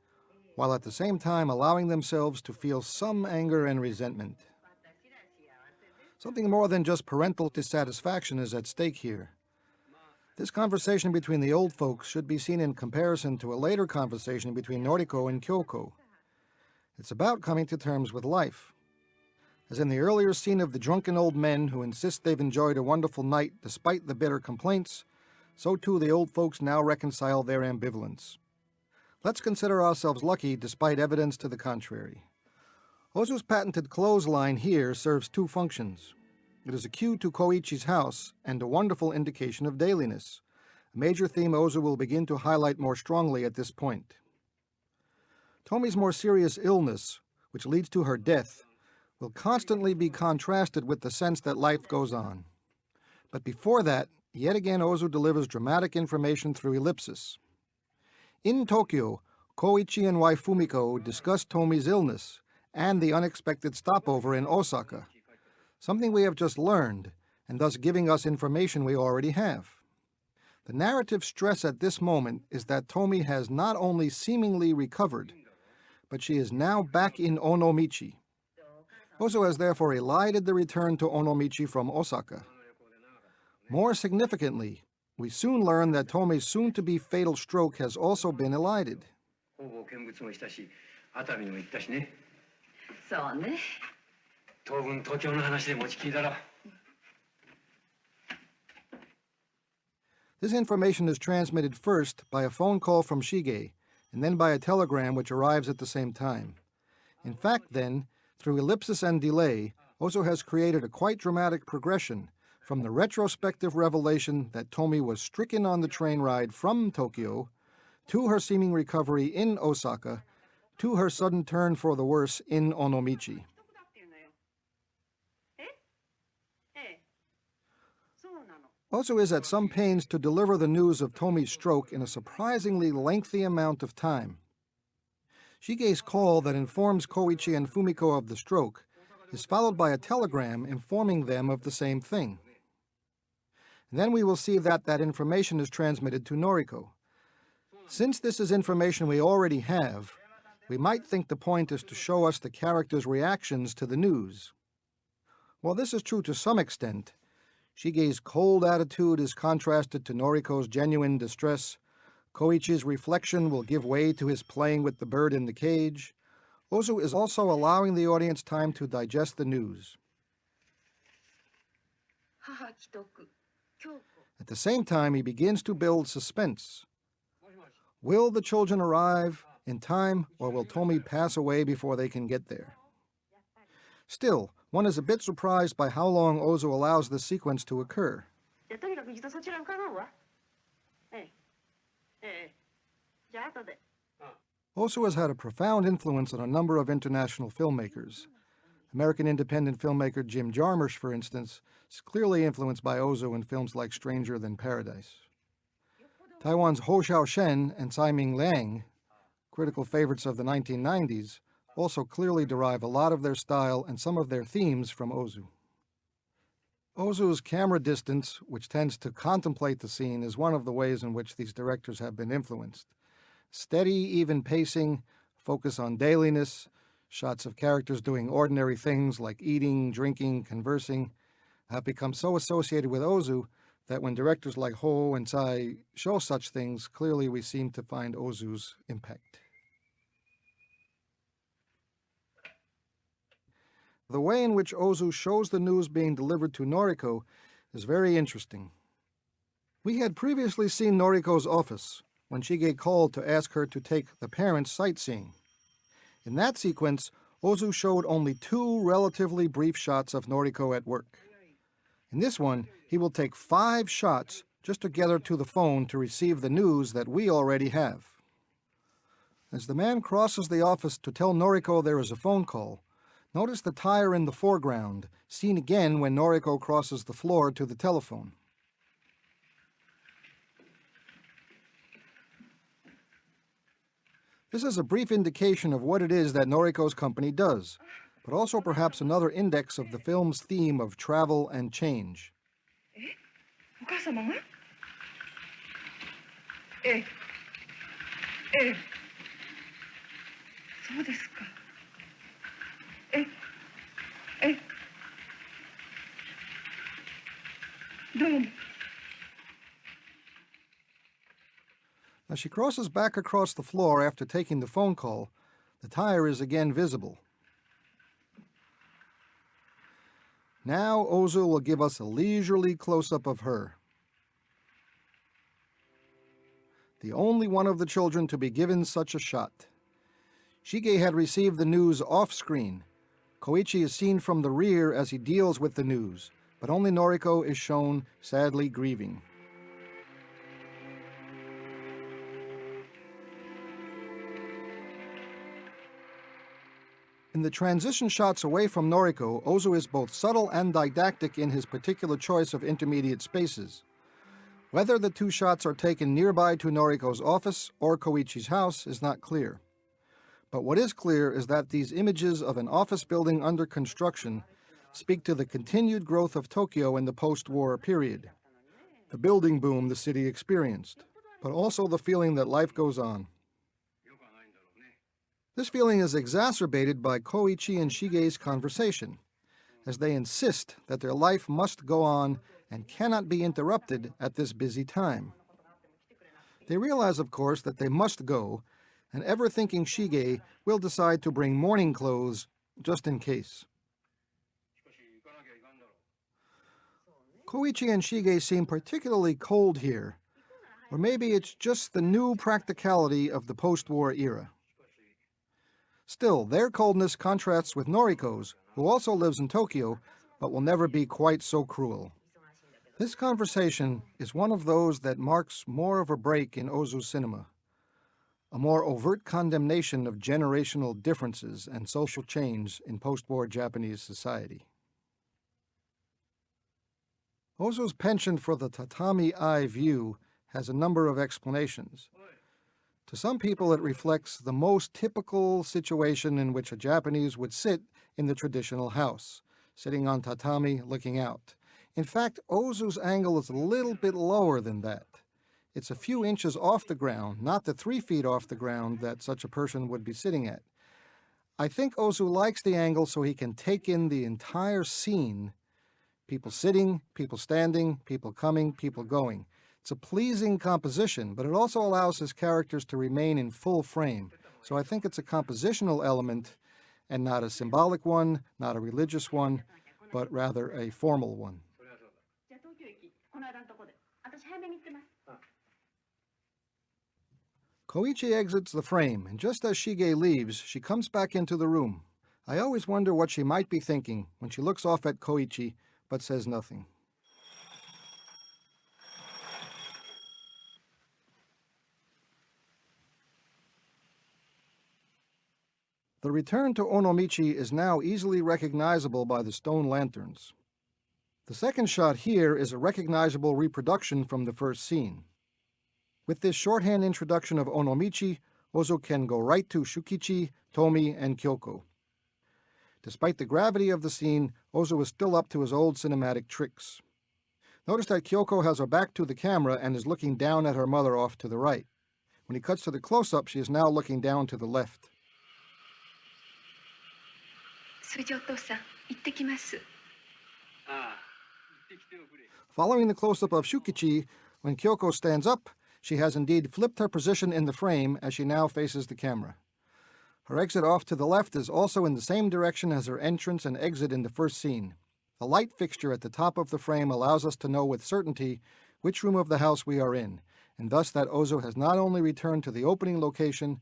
while at the same time allowing themselves to feel some anger and resentment. Something more than just parental dissatisfaction is at stake here. This conversation between the old folks should be seen in comparison to a later conversation between Noriko and Kyoko. It's about coming to terms with life. As in the earlier scene of the drunken old men who insist they've enjoyed a wonderful night despite the bitter complaints, so too the old folks now reconcile their ambivalence. Let's consider ourselves lucky despite evidence to the contrary. Ozu's patented clothesline here serves two functions. It is a cue to Koichi's house and a wonderful indication of dailiness, a major theme Ozu will begin to highlight more strongly at this point. Tomi's more serious illness, which leads to her death, will constantly be contrasted with the sense that life goes on. But before that, yet again Ozu delivers dramatic information through ellipsis. In Tokyo, Koichi and wife Fumiko discuss Tomi's illness and the unexpected stopover in Osaka, something we have just learned, and thus giving us information we already have. The narrative stress at this moment is that Tomi has not only seemingly recovered, but she is now back in Onomichi. Ozu has therefore elided the return to Onomichi from Osaka. More significantly, we soon learn that Tomi's soon-to-be fatal stroke has also been elided. This information is transmitted first by a phone call from Shige, and then by a telegram which arrives at the same time. In fact, then, through ellipsis and delay, Ozu has created a quite dramatic progression from the retrospective revelation that Tomi was stricken on the train ride from Tokyo, to her seeming recovery in Osaka, to her sudden turn for the worse in Onomichi. Ozu is at some pains to deliver the news of Tomi's stroke in a surprisingly lengthy amount of time. Shige's call that informs Koichi and Fumiko of the stroke is followed by a telegram informing them of the same thing. And then we will see that that information is transmitted to Noriko. Since this is information we already have, we might think the point is to show us the characters' reactions to the news. While this is true to some extent, Shige's cold attitude is contrasted to Noriko's genuine distress. Koichi's reflection will give way to his playing with the bird in the cage. Ozu is also allowing the audience time to digest the news. At the same time, he begins to build suspense. Will the children arrive in time, or will Tomi pass away before they can get there? Still, one is a bit surprised by how long Ozu allows this sequence to occur. じゃあとにかく一度そちら伺うわ。ええ。じゃあ後で。 Ozu has had a profound influence on a number of international filmmakers. American independent filmmaker Jim Jarmusch, for instance, is clearly influenced by Ozu in films like Stranger Than Paradise. Taiwan's Ho Xiaoshen and Tsai Ming Liang, critical favorites of the 1990s, also clearly derive a lot of their style and some of their themes from Ozu. Ozu's camera distance, which tends to contemplate the scene, is one of the ways in which these directors have been influenced. Steady, even pacing, focus on dailiness, shots of characters doing ordinary things like eating, drinking, conversing, have become so associated with Ozu that when directors like Ho and Tsai show such things, clearly we seem to find Ozu's impact. The way in which Ozu shows the news being delivered to Noriko is very interesting. We had previously seen Noriko's office when Shige called to ask her to take the parents sightseeing. In that sequence, Ozu showed only 2 relatively brief shots of Noriko at work. In this one, he will take 5 shots just to get her to the phone to receive the news that we already have. As the man crosses the office to tell Noriko there is a phone call, notice the tire in the foreground, seen again when Noriko crosses the floor to the telephone. This is a brief indication of what it is that Noriko's company does, but also perhaps another index of the film's theme of travel and change. お母様が？ええ。ええ。そうですか。ええ。どうも。 As she crosses back across the floor after taking the phone call, the tire is again visible. Now Ozu will give us a leisurely close-up of her. The only one of the children to be given such a shot. Shige had received the news off-screen. Koichi is seen from the rear as he deals with the news, but only Noriko is shown sadly grieving. In the transition shots away from Noriko, Ozu is both subtle and didactic in his particular choice of intermediate spaces. Whether the 2 shots are taken nearby to Noriko's office or Koichi's house is not clear. But what is clear is that these images of an office building under construction speak to the continued growth of Tokyo in the post-war period, the building boom the city experienced, but also the feeling that life goes on. This feeling is exacerbated by Koichi and Shige's conversation, as they insist that their life must go on and cannot be interrupted at this busy time. They realize, of course, that they must go, and ever-thinking Shige will decide to bring morning clothes just in case. Koichi and Shige seem particularly cold here, or maybe it's just the new practicality of the post-war era. Still, their coldness contrasts with Noriko's, who also lives in Tokyo, but will never be quite so cruel. This conversation is one of those that marks more of a break in Ozu's cinema, a more overt condemnation of generational differences and social change in post-war Japanese society. Ozu's penchant for the tatami eye view has a number of explanations. To some people, it reflects the most typical situation in which a Japanese would sit in the traditional house, sitting on tatami looking out. In fact, Ozu's angle is a little bit lower than that. It's a few inches off the ground, not the 3 feet off the ground that such a person would be sitting at. I think Ozu likes the angle so he can take in the entire scene. People sitting, people standing, people coming, people going. It's a pleasing composition, but it also allows his characters to remain in full frame. So I think it's a compositional element and not a symbolic one, not a religious one, but rather a formal one. じゃあ東京駅この間のとこで。私早めに行ってます。Koichi exits the frame, and just as Shige leaves, she comes back into the room. I always wonder what she might be thinking when she looks off at Koichi, but says nothing. The return to Onomichi is now easily recognizable by the stone lanterns. The second shot here is a recognizable reproduction from the first scene. With this shorthand introduction of Onomichi, Ozu can go right to Shukichi, Tomi, and Kyoko. Despite the gravity of the scene, Ozu is still up to his old cinematic tricks. Notice that Kyoko has her back to the camera and is looking down at her mother off to the right. When he cuts to the close-up, she is now looking down to the left. Following the close-up of Shukichi, when Kyoko stands up, she has indeed flipped her position in the frame as she now faces the camera. Her exit off to the left is also in the same direction as her entrance and exit in the first scene. The light fixture at the top of the frame allows us to know with certainty which room of the house we are in, and thus that Ozu has not only returned to the opening location,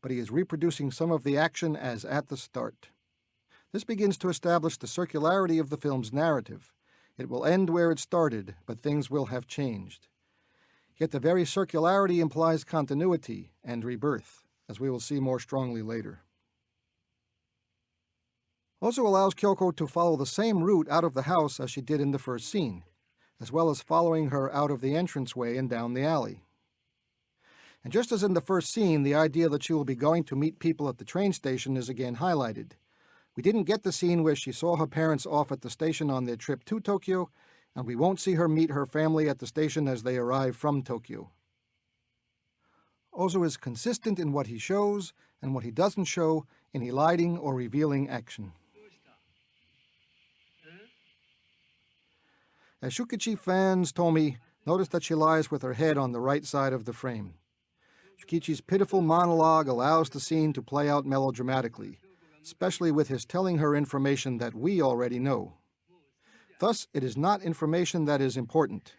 but he is reproducing some of the action as at the start. This begins to establish the circularity of the film's narrative. It will end where it started, but things will have changed. Yet the very circularity implies continuity and rebirth, as we will see more strongly later. Ozu allows Kyoko to follow the same route out of the house as she did in the first scene, as well as following her out of the entranceway and down the alley. And just as in the first scene, the idea that she will be going to meet people at the train station is again highlighted. We didn't get the scene where she saw her parents off at the station on their trip to Tokyo, and we won't see her meet her family at the station as they arrive from Tokyo. Ozu is consistent in what he shows and what he doesn't show in eliding or revealing action. As Shukichi fans Tomi, notice that she lies with her head on the right side of the frame. Shukichi's pitiful monologue allows the scene to play out melodramatically, especially with his telling her information that we already know. Thus, it is not information that is important.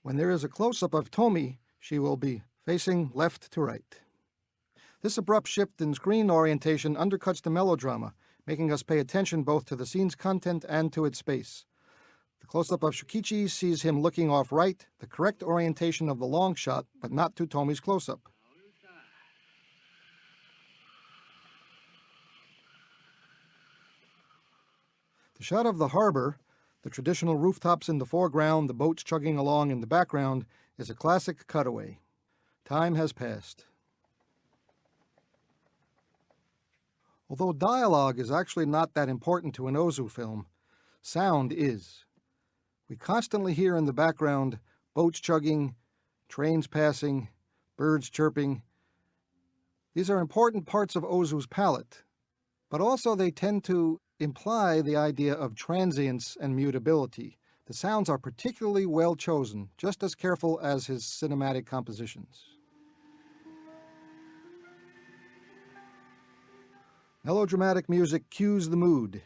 When there is a close-up of Tomi, she will be facing left to right. This abrupt shift in screen orientation undercuts the melodrama, making us pay attention both to the scene's content and to its space. The close-up of Shukichi sees him looking off right, the correct orientation of the long shot, but not to Tomi's close-up. The shot of the harbor, the traditional rooftops in the foreground, the boats chugging along in the background, is a classic cutaway. Time has passed. Although dialogue is actually not that important to an Ozu film, sound is. We constantly hear in the background boats chugging, trains passing, birds chirping. These are important parts of Ozu's palette, but also they tend to imply the idea of transience and mutability. The sounds are particularly well chosen, just as careful as his cinematic compositions. Melodramatic music cues the mood.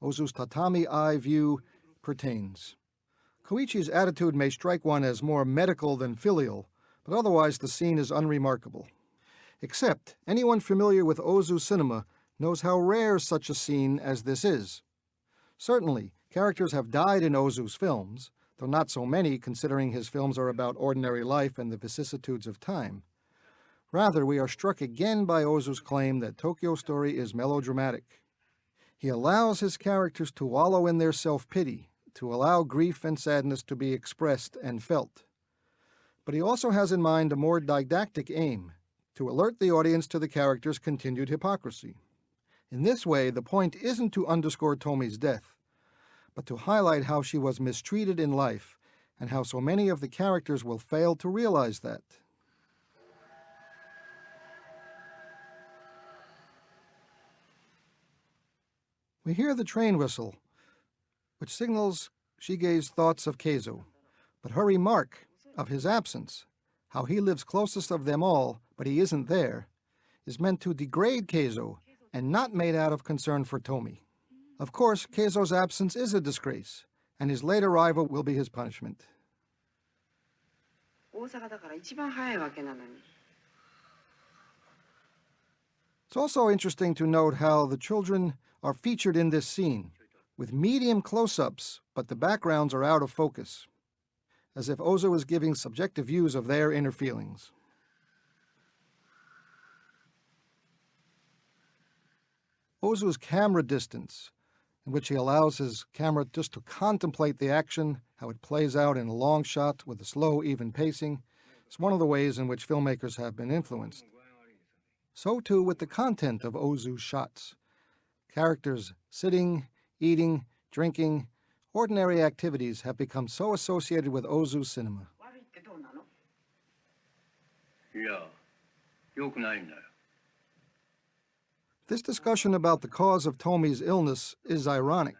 Ozu's tatami eye view pertains. Koichi's attitude may strike one as more medical than filial, but otherwise the scene is unremarkable. Except anyone familiar with Ozu cinema knows how rare such a scene as this is. Certainly, characters have died in Ozu's films, though not so many considering his films are about ordinary life and the vicissitudes of time. Rather, we are struck again by Ozu's claim that Tokyo Story is melodramatic. He allows his characters to wallow in their self-pity, to allow grief and sadness to be expressed and felt. But he also has in mind a more didactic aim, to alert the audience to the characters' continued hypocrisy. In this way, the point isn't to underscore Tomi's death, but to highlight how she was mistreated in life and how so many of the characters will fail to realize that. We hear the train whistle, which signals Shige's thoughts of Keizo, but her remark of his absence, how he lives closest of them all, but he isn't there, is meant to degrade Keizo and not made out of concern for Tomi. Of course, Keizo's absence is a disgrace, and his late arrival will be his punishment. 大阪だから一番早いわけなのに。 It's also interesting to note how the children are featured in this scene, with medium close-ups, but the backgrounds are out of focus, as if Ozu is giving subjective views of their inner feelings. Ozu's camera distance, in which he allows his camera just to contemplate the action, how it plays out in a long shot with a slow, even pacing, is one of the ways in which filmmakers have been influenced. So too with the content of Ozu's shots. Characters sitting, eating, drinking, ordinary activities have become so associated with Ozu's cinema. 悪いってどうなの？いや、よくないんだよ。 This discussion about the cause of Tomi's illness is ironic.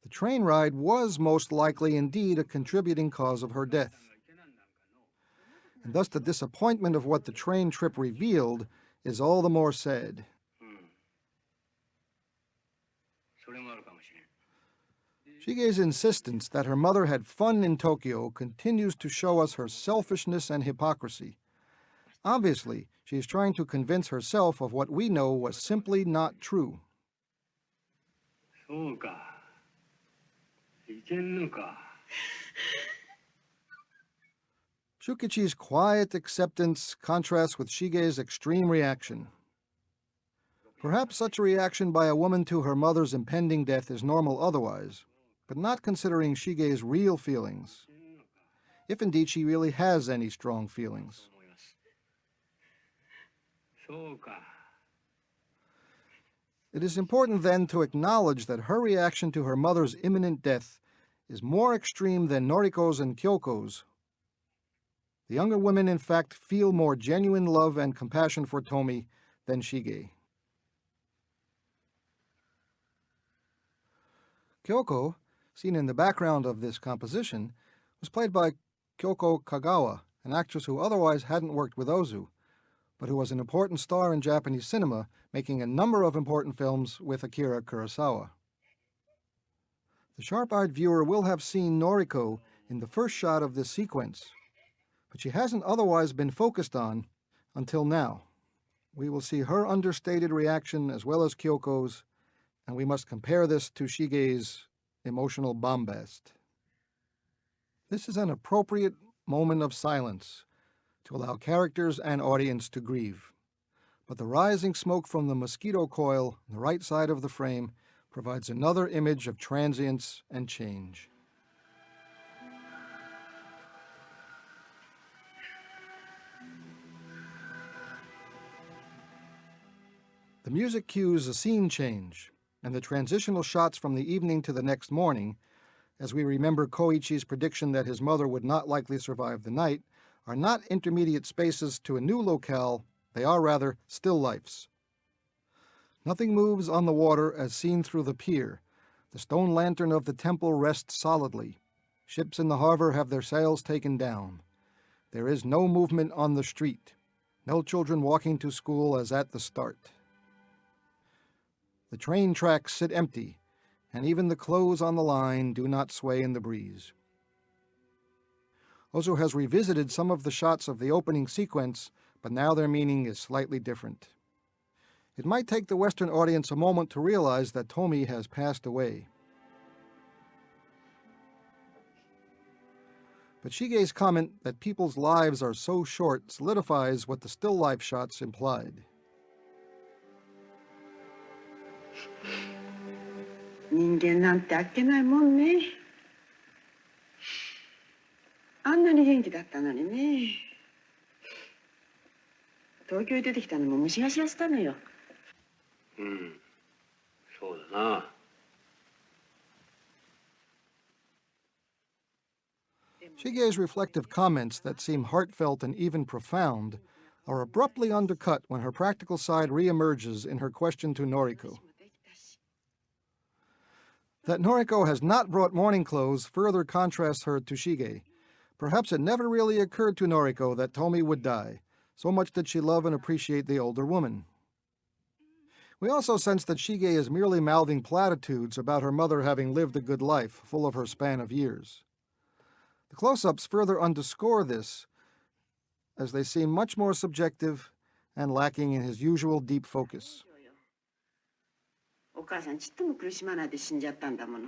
The train ride was most likely indeed a contributing cause of her death. And thus the disappointment of what the train trip revealed is all the more sad. それもあるかもしれん。 Shige's insistence that her mother had fun in Tokyo continues to show us her selfishness and hypocrisy. Obviously, she is trying to convince herself of what we know was simply not true. そうか。いけんのか。 Shukichi's quiet acceptance contrasts with Shige's extreme reaction. Perhaps such a reaction by a woman to her mother's impending death is normal otherwise, but not considering Shige's real feelings, if indeed she really has any strong feelings. そうか。 It is important then to acknowledge that her reaction to her mother's imminent death is more extreme than Noriko's and Kyoko's. The younger women, in fact, feel more genuine love and compassion for Tomi than Shige. Kyoko, seen in the background of this composition, was played by Kyoko Kagawa, an actress who otherwise hadn't worked with Ozu, but who was an important star in Japanese cinema, making a number of important films with Akira Kurosawa. The sharp-eyed viewer will have seen Noriko in the first shot of this sequence, but she hasn't otherwise been focused on until now. We will see her understated reaction as well as Kyoko's, and we must compare this to Shige's emotional bombast. This is an appropriate moment of silence to allow characters and audience to grieve. But the rising smoke from the mosquito coil on the right side of the frame provides another image of transience and change. The music cues a scene change, and the transitional shots from the evening to the next morning, as we remember Koichi's prediction that his mother would not likely survive the night, are not intermediate spaces to a new locale, they are rather still lifes. Nothing moves on the water as seen through the pier. The stone lantern of the temple rests solidly. Ships in the harbor have their sails taken down. There is no movement on the street. No children walking to school as at the start. The train tracks sit empty, and even the clothes on the line do not sway in the breeze. Ozu has revisited some of the shots of the opening sequence, but now their meaning is slightly different. It might take the Western audience a moment to realize that Tomi has passed away. But Shige's comment that people's lives are so short solidifies what the still life shots implied. 人間なんてあっけないもんね。あんなに元気だったのにね。東京に出てきたのも虫がしやしたのよ。うん、そうだな。Shige's reflective comments that seem heartfelt and even profound are abruptly undercut when her practical side reemerges in her question to Noriko. That Noriko has not brought mourning clothes further contrasts her to Shige. Perhaps it never really occurred to Noriko that Tomi would die. So much did she love and appreciate the older woman. We also sense that Shige is merely mouthing platitudes about her mother having lived a good life, full of her span of years. The close-ups further underscore this, as they seem much more subjective and lacking in his usual deep focus. お母さんちっとも苦しまないで死んじゃったんだもの。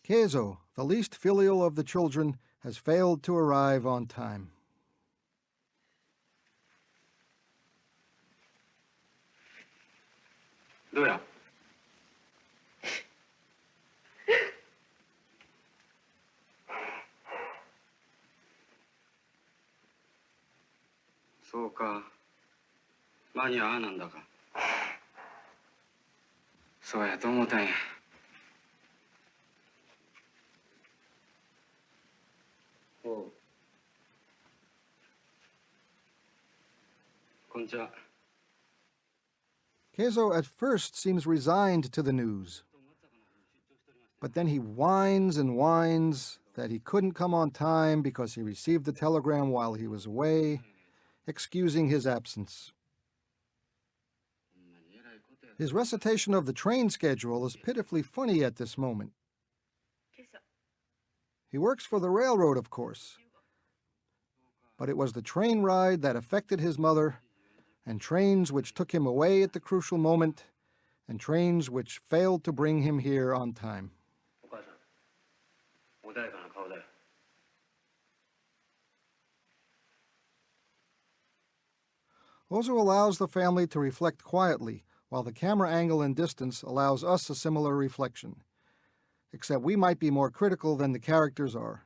Keizo, the least filial of the children, has failed to arrive on time. どうやそうか間に合わなんだかそうやと思ったんやおうこんにちは Keizo at first seems resigned to the news, but then he whines and whines that he couldn't come on time because he received the telegram while he was away, excusing his absence. His recitation of the train schedule is pitifully funny at this moment. He works for the railroad, of course, but it was the train ride that affected his mother, and trains which took him away at the crucial moment, and trains which failed to bring him here on time. Ozu allows the family to reflect quietly, while the camera angle and distance allows us a similar reflection, except we might be more critical than the characters are.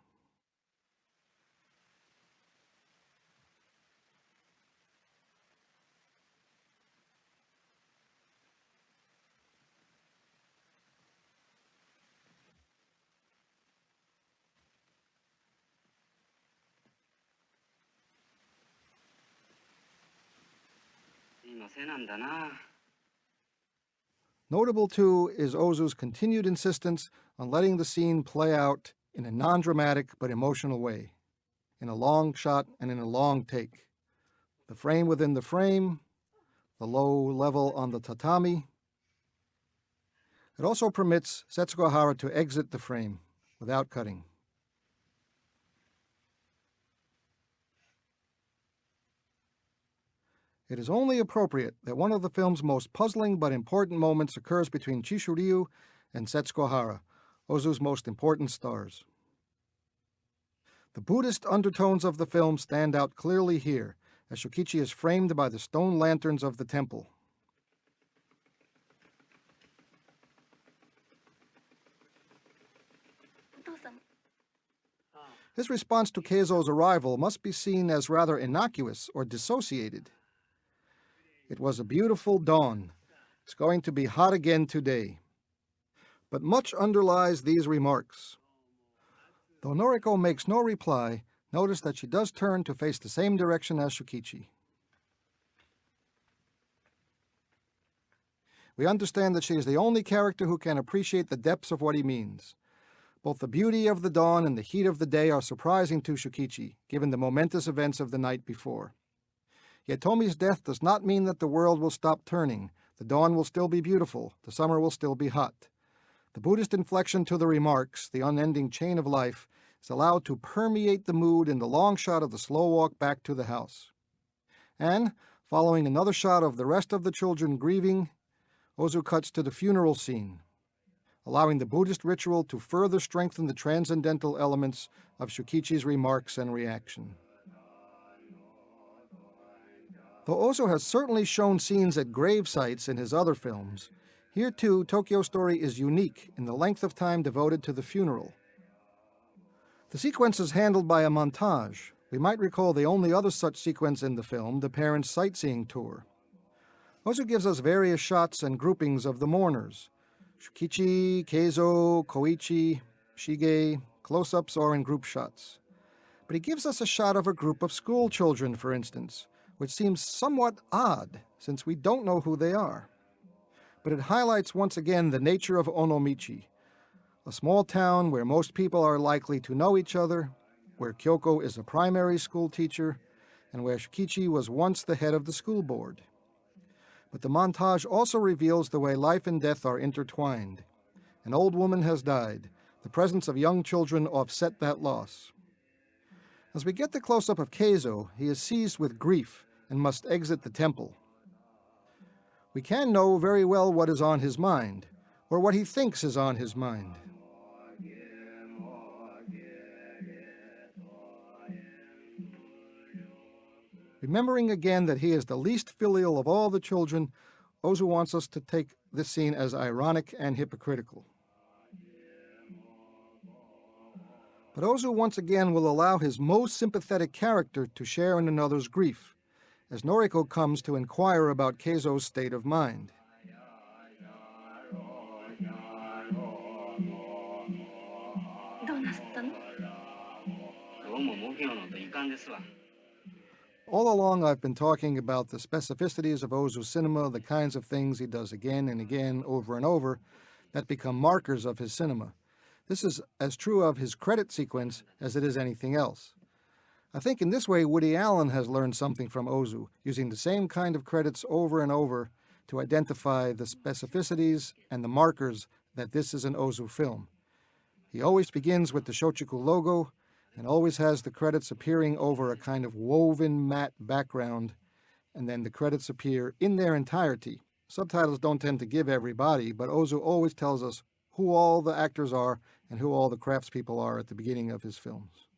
Notable, too, is Ozu's continued insistence on letting the scene play out in a non-dramatic but emotional way, in a long shot and in a long take. The frame within the frame, the low level on the tatami. It also permits Setsuko Hara to exit the frame without cutting. It is only appropriate that one of the film's most puzzling but important moments occurs between Chishu-ryu and Setsuko Hara, Ozu's most important stars. The Buddhist undertones of the film stand out clearly here, as Shukichi is framed by the stone lanterns of the temple. His response to Keizo's arrival must be seen as rather innocuous or dissociated. It was a beautiful dawn. It's going to be hot again today. But much underlies these remarks. Though Noriko makes no reply, notice that she does turn to face the same direction as Shukichi. We understand that she is the only character who can appreciate the depths of what he means. Both the beauty of the dawn and the heat of the day are surprising to Shukichi, given the momentous events of the night before. Yet Tomi's death does not mean that the world will stop turning. The dawn will still be beautiful. The summer will still be hot. The Buddhist inflection to the remarks, the unending chain of life, is allowed to permeate the mood in the long shot of the slow walk back to the house. And, following another shot of the rest of the children grieving, Ozu cuts to the funeral scene, allowing the Buddhist ritual to further strengthen the transcendental elements of Shukichi's remarks and reaction. Though Ozu has certainly shown scenes at grave sites in his other films, here too Tokyo Story is unique in the length of time devoted to the funeral. The sequence is handled by a montage. We might recall the only other such sequence in the film, the parents' sightseeing tour. Ozu gives us various shots and groupings of the mourners. Shukichi, Keizo, Koichi, Shige, close-ups or in group shots. But he gives us a shot of a group of school children, for instance, which seems somewhat odd since we don't know who they are. But it highlights once again the nature of Onomichi, a small town where most people are likely to know each other, where Kyoko is a primary school teacher, and where Shukichi was once the head of the school board. But the montage also reveals the way life and death are intertwined. An old woman has died. The presence of young children offset that loss. As we get the close-up of Keizo, he is seized with grief and must exit the temple. We can know very well what is on his mind, or what he thinks is on his mind. Remembering again that he is the least filial of all the children, Ozu wants us to take this scene as ironic and hypocritical. But Ozu once again will allow his most sympathetic character to share in another's grief, as Noriko comes to inquire about Keizo's state of mind. All along I've been talking about the specificities of Ozu's cinema, the kinds of things he does again and again, over and over, that become markers of his cinema. This is as true of his credit sequence as it is anything else. I think in this way Woody Allen has learned something from Ozu, using the same kind of credits over and over to identify the specificities and the markers that this is an Ozu film. He always begins with the Shochiku logo, and always has the credits appearing over a kind of woven matte background, and then the credits appear in their entirety. Subtitles don't tend to give everybody, but Ozu always tells us who all the actors are and who all the craftspeople are at the beginning of his films.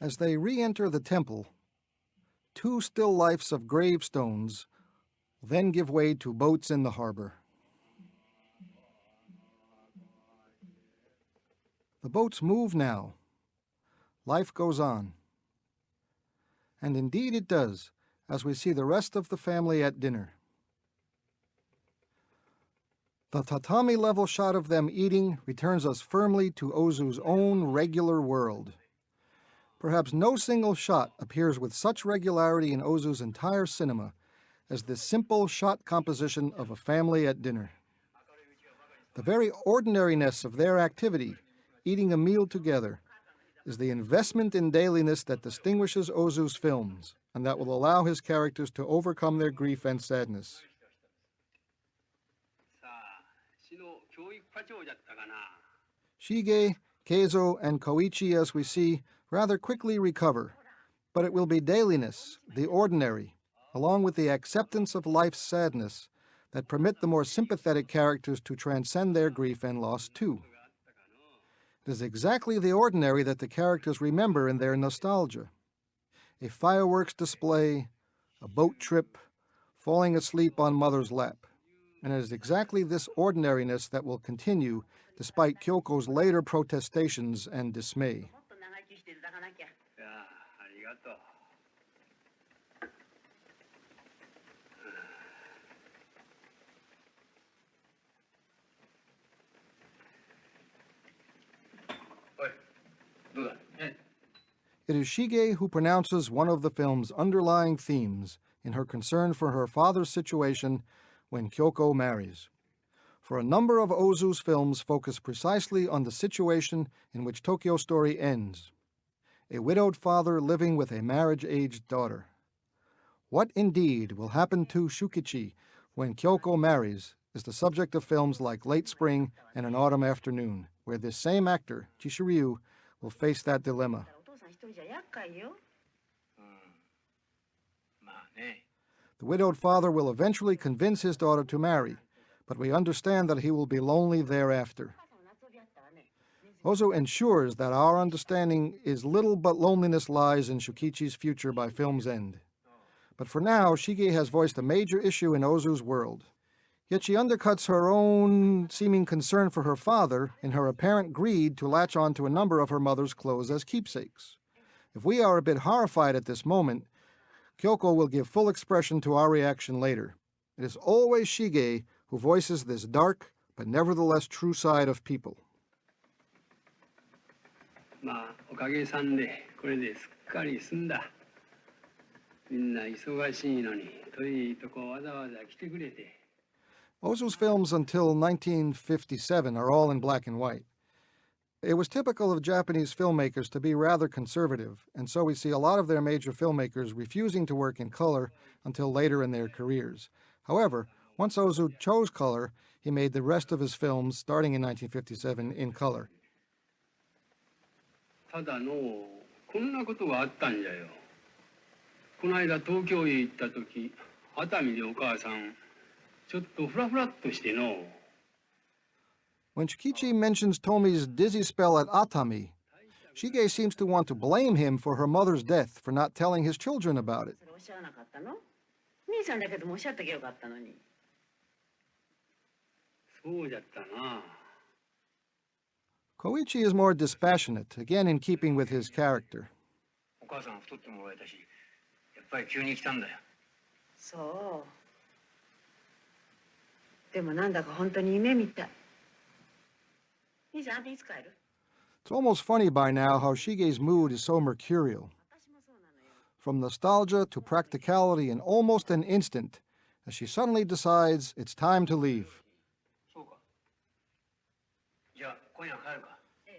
As they re-enter the temple, two still lifes of gravestones will then give way to boats in the harbor. The boats move now. Life goes on. And indeed it does, as we see the rest of the family at dinner. The tatami-level shot of them eating returns us firmly to Ozu's own regular world. Perhaps no single shot appears with such regularity in Ozu's entire cinema as this simple shot composition of a family at dinner. The very ordinariness of their activity, eating a meal together, is the investment in dailiness that distinguishes Ozu's films and that will allow his characters to overcome their grief and sadness. Shige, Keizo, and Koichi, as we see, rather quickly recover, but it will be dailiness, the ordinary, along with the acceptance of life's sadness, that permit the more sympathetic characters to transcend their grief and loss too. It is exactly the ordinary that the characters remember in their nostalgia. A fireworks display, a boat trip, falling asleep on mother's lap. And it is exactly this ordinariness that will continue despite Kyoko's later protestations and dismay. It is Shige who pronounces one of the film's underlying themes in her concern for her father's situation when Kyoko marries. For a number of Ozu's films focus precisely on the situation in which Tokyo Story ends. A widowed father living with a marriage-aged daughter. What indeed will happen to Shukichi when Kyoko marries is the subject of films like Late Spring and An Autumn Afternoon, where this same actor, Chishiryu, will face that dilemma. The widowed father will eventually convince his daughter to marry, but we understand that he will be lonely thereafter. Ozu ensures that our understanding is little but loneliness lies in Shukichi's future by film's end. But for now, Shige has voiced a major issue in Ozu's world. Yet she undercuts her own seeming concern for her father in her apparent greed to latch on to a number of her mother's clothes as keepsakes. If we are a bit horrified at this moment, Kyoko will give full expression to our reaction later. It is always Shige who voices this dark but nevertheless true side of people. まあおかげさんでこれですっかり済んだ。みんな忙しいのに遠いとこわざわざ来てくれて。 Ozu's films until 1957 are all in black and white. It was typical of Japanese filmmakers to be rather conservative, and so we see a lot of their major filmmakers refusing to work in color until later in their careers. However, once Ozu chose color, he made the rest of his films, starting in 1957, in color. ただのこんなことがあったんじゃよ。この間東京へ行った時、熱海でお母さんちょっとフラフラっとしての。When Shukichi mentions Tomi's dizzy spell at Atami, Shige seems to want to blame him for her mother's death for not telling his children about it. それおっしゃらなかったの？兄さんだけでもおっしゃってきゃよかったのに。そうじゃったな。Koichi is more dispassionate, again in keeping with his character. お母さん太ってもらえたし、やっぱり急に来たんだよ。そう。でもなんだか本当に夢みたい。兄さん、あんたいつ帰る？ It's almost funny by now how Shige's mood is so mercurial. 私もそうなのよ。 From nostalgia to practicality in almost an instant, as she suddenly decides it's time to leave. そうか。じゃあ今夜帰るか。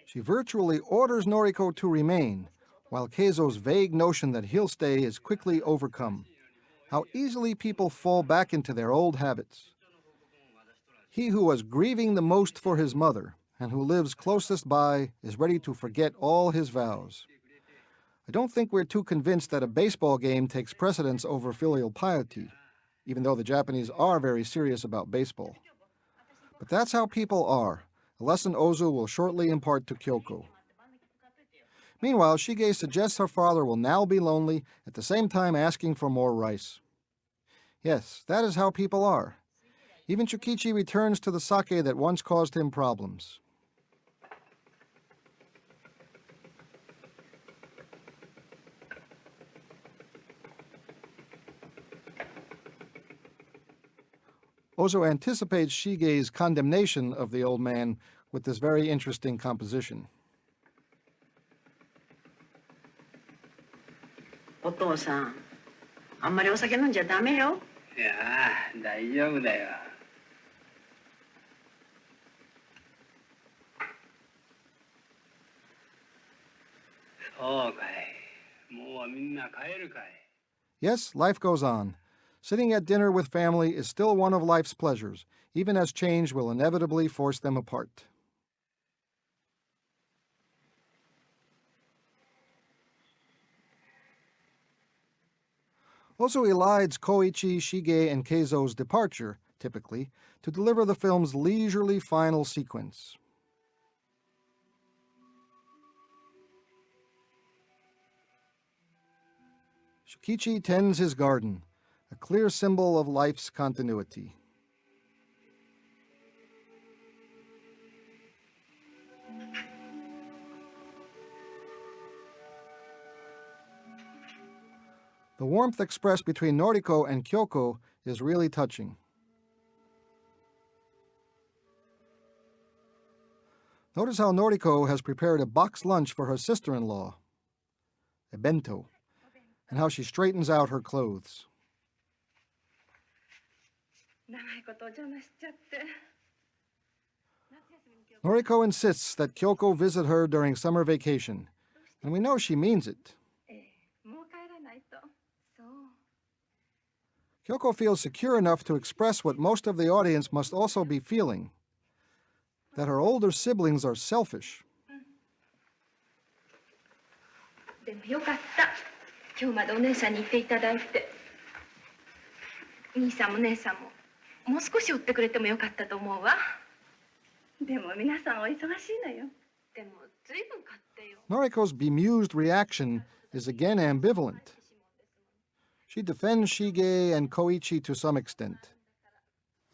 She virtually orders Noriko to remain, while Keizo's vague notion that he'll stay is quickly overcome. How easily people fall back into their old habits. He who was grieving the most for his mother, and who lives closest by, is ready to forget all his vows. I don't think we're too convinced that a baseball game takes precedence over filial piety, even though the Japanese are very serious about baseball. But that's how people are, a lesson Ozu will shortly impart to Kyoko. Meanwhile, Shige suggests her father will now be lonely, at the same time asking for more rice. Yes, that is how people are. Even Shukichi returns to the sake that once caused him problems. Ozu anticipates Shige's condemnation of the old man with this very interesting composition. お父さん、あんまりお酒飲んじゃダメよ。いやー、大丈夫だよ。そうかい。もうみんな帰るかい。Yes, life goes on. Sitting at dinner with family is still one of life's pleasures, even as change will inevitably force them apart. Ozu elides Koichi, Shige, and Keizo's departure, typically, to deliver the film's leisurely final sequence. Shukichi tends his garden, a clear symbol of life's continuity. The warmth expressed between Noriko and Kyoko is really touching. Notice how Noriko has prepared a boxed lunch for her sister-in-law, a bento, and how she straightens out her clothes. 長いことお邪魔しちゃって。 Noriko insists that Kyoko visit her during summer vacation, and we know she means it. もう帰らないと。そう。 Kyoko feels secure enough to express what most of the audience must also be feeling, that her older siblings are selfish. でもよかった。今日までお姉さんにいていただいて。兄さんも姉さんももう少し追ってくれてもよかったと思うわ。でも皆さんお忙しいのよ。でも随分買ってよ。 Noriko's bemused reaction is again ambivalent. She defends Shige and Koichi to some extent.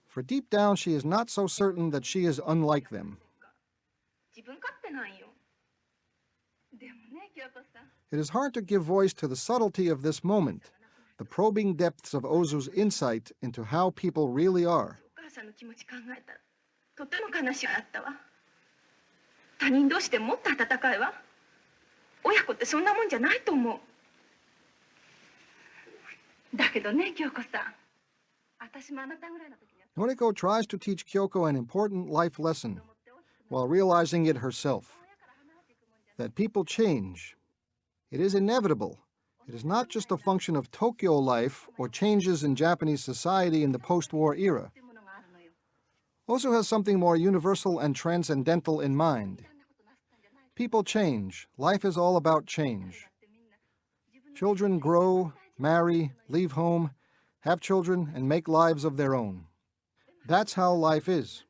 For deep down, she is not so certain that she is unlike them. 自分勝手なんよ。でもね、京子さん。 It is hard to give voice to the subtlety of this moment, the probing depths of Ozu's insight into how people really are. お母さんの気持ち考えたらとても悲しくなったわ。他人同士でもっと温かいわ。親子ってそんなもんじゃないと思う。だけどね、京子さん。私もあなたぐらいの時には Noriko tries to teach Kyoko an important life lesson while realizing it herself. that people change. It is inevitable. It is not just a function of Tokyo life or changes in Japanese society in the post-war era. Ozu has something more universal and transcendental in mind. People change. Life is all about change. Children grow, marry, leave home, have children, and make lives of their own. That's how life is.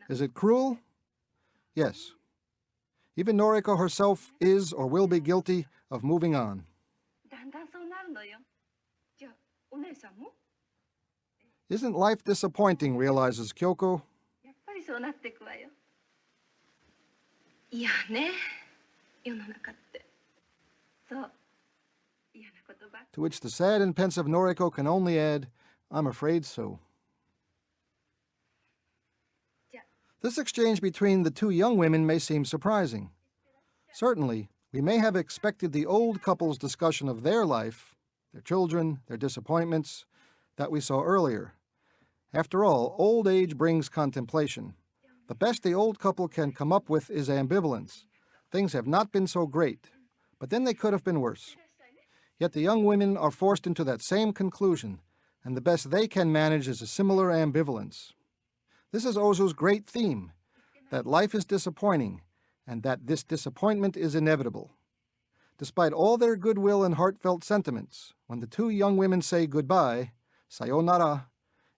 Is it cruel? Yes. Even Noriko herself is or will be guilty of moving on. Isn't life disappointing, realizes Kyoko. To which the sad and pensive Noriko can only add, I'm afraid so. This exchange between the two young women may seem surprising. Certainly, we may have expected the old couple's discussion of their life, their children, their disappointments, that we saw earlier. After all, old age brings contemplation. The best the old couple can come up with is ambivalence. Things have not been so great, but then they could have been worse. Yet the young women are forced into that same conclusion, and the best they can manage is a similar ambivalence. This is Ozu's great theme, that life is disappointing, and that this disappointment is inevitable. Despite all their goodwill and heartfelt sentiments, when the two young women say goodbye, sayonara,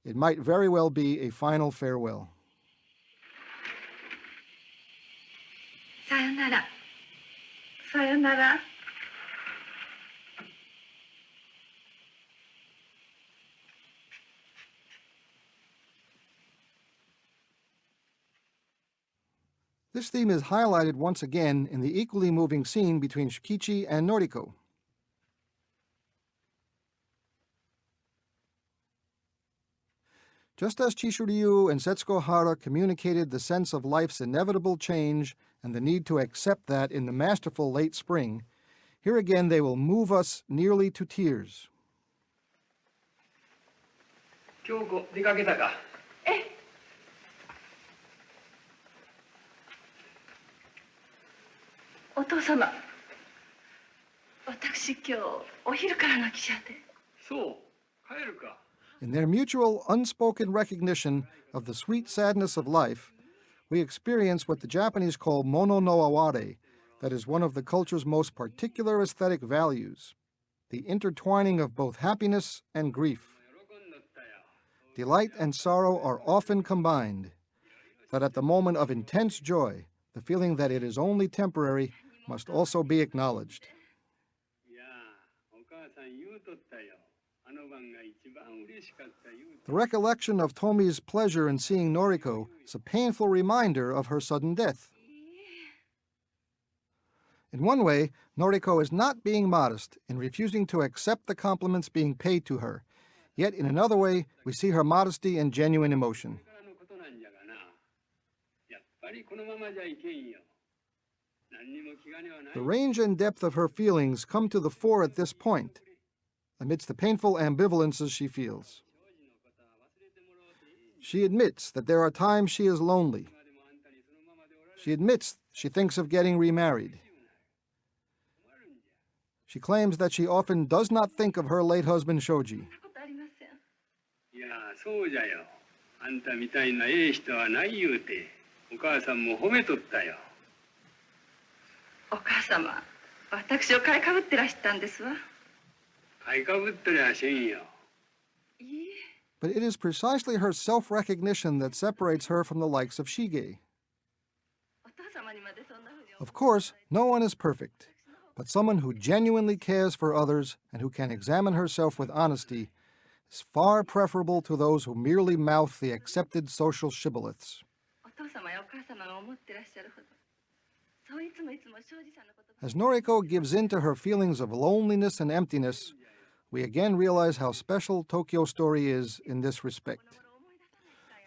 it might very well be a final farewell. Sayonara. Sayonara. This theme is highlighted once again in the equally moving scene between Shukichi and Noriko. Just as Chishuryu and Setsuko Hara communicated the sense of life's inevitable change and the need to accept that in the masterful Late Spring, here again they will move us nearly to tears. 京子出かけたか。お父様、私今日お昼からの汽車で。そう、帰るか。In their mutual, unspoken recognition of the sweet sadness of life, we experience what the Japanese call mono no aware, that is one of the culture's most particular aesthetic values, the intertwining of both happiness and grief. Delight and sorrow are often combined, that at the moment of intense joy, the feeling that it is only temporary must also be acknowledged. The recollection of Tomi's pleasure in seeing Noriko is a painful reminder of her sudden death. In one way, Noriko is not being modest in refusing to accept the compliments being paid to her. Yet in another way, we see her modesty and genuine emotion. The range and depth of her feelings come to the fore at this point, amidst the painful ambivalences she feels. She admits that there are times she is lonely. She admits she thinks of getting remarried. She claims that she often does not think of her late husband Shoji. いや、そうじゃよ。あんたみたいなええ人はない言うて、お母さんも褒めとったよ。お母様、私を買いかぶってらしたんですわ。買いかぶってりゃせんよ。いいえ。But it is precisely her self-recognition that separates her from the likes of Shige. お父様にまでそんなふうに。Of course, no one is perfect, but someone who genuinely cares for others and who can examine herself with honesty is far preferable to those who merely mouth the accepted social shibboleths. お父様やお母様が思ってらっしゃるほど。そういつも庄司さんのこと。As Noriko gives in to her feelings of loneliness and emptiness, we again realize how special Tokyo Story is in this respect.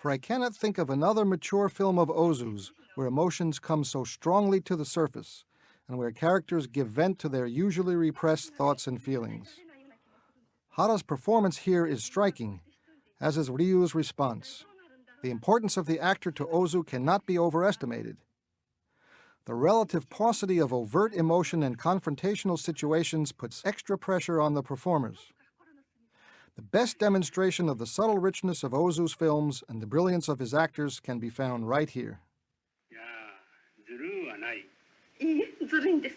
For I cannot think of another mature film of Ozu's where emotions come so strongly to the surface and where characters give vent to their usually repressed thoughts and feelings. Hara's performance here is striking, as is Ryu's response. The importance of the actor to Ozu cannot be overestimated. The relative paucity of overt emotion and confrontational situations puts extra pressure on the performers. The best demonstration of the subtle richness of Ozu's films and the brilliance of his actors can be found right here. いやずるはない。いいえ、ずるいんです。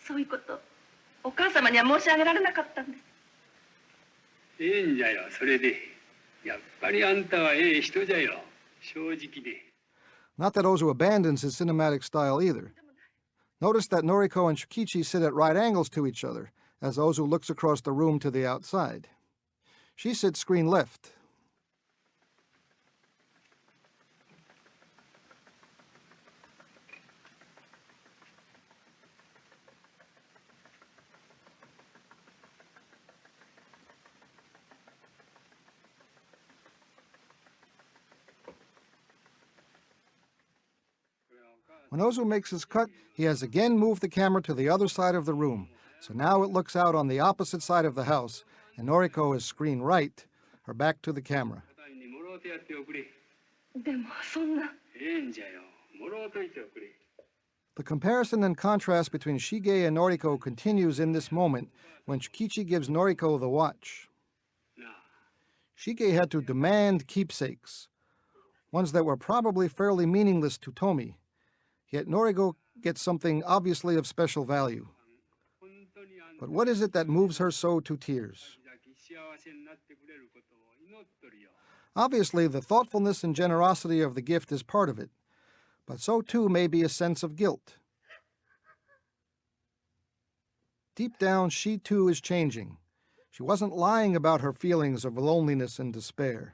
そういうことお母様には申し上げられなかったんです。ええんじゃよ、それで。やっぱりあんたはええ人じゃよ、正直で。Not that Ozu abandons his cinematic style either. Notice that Noriko and Shukichi sit at right angles to each other as Ozu looks across the room to the outside. She sits screen left. When Ozu makes his cut, he has again moved the camera to the other side of the room, so now it looks out on the opposite side of the house, and Noriko is screen right, her back to the camera. でもそんな。ええんじゃよ、もろうといておくれ。 The comparison and contrast between Shige and Noriko continues in this moment when Shukichi gives Noriko the watch. なあ。 Shige had to demand keepsakes, ones that were probably fairly meaningless to Tomi. Yet Noriko gets something obviously of special value. But what is it that moves her so to tears? Obviously, the thoughtfulness and generosity of the gift is part of it, but so too may be a sense of guilt. Deep down, she too is changing. She wasn't lying about her feelings of loneliness and despair.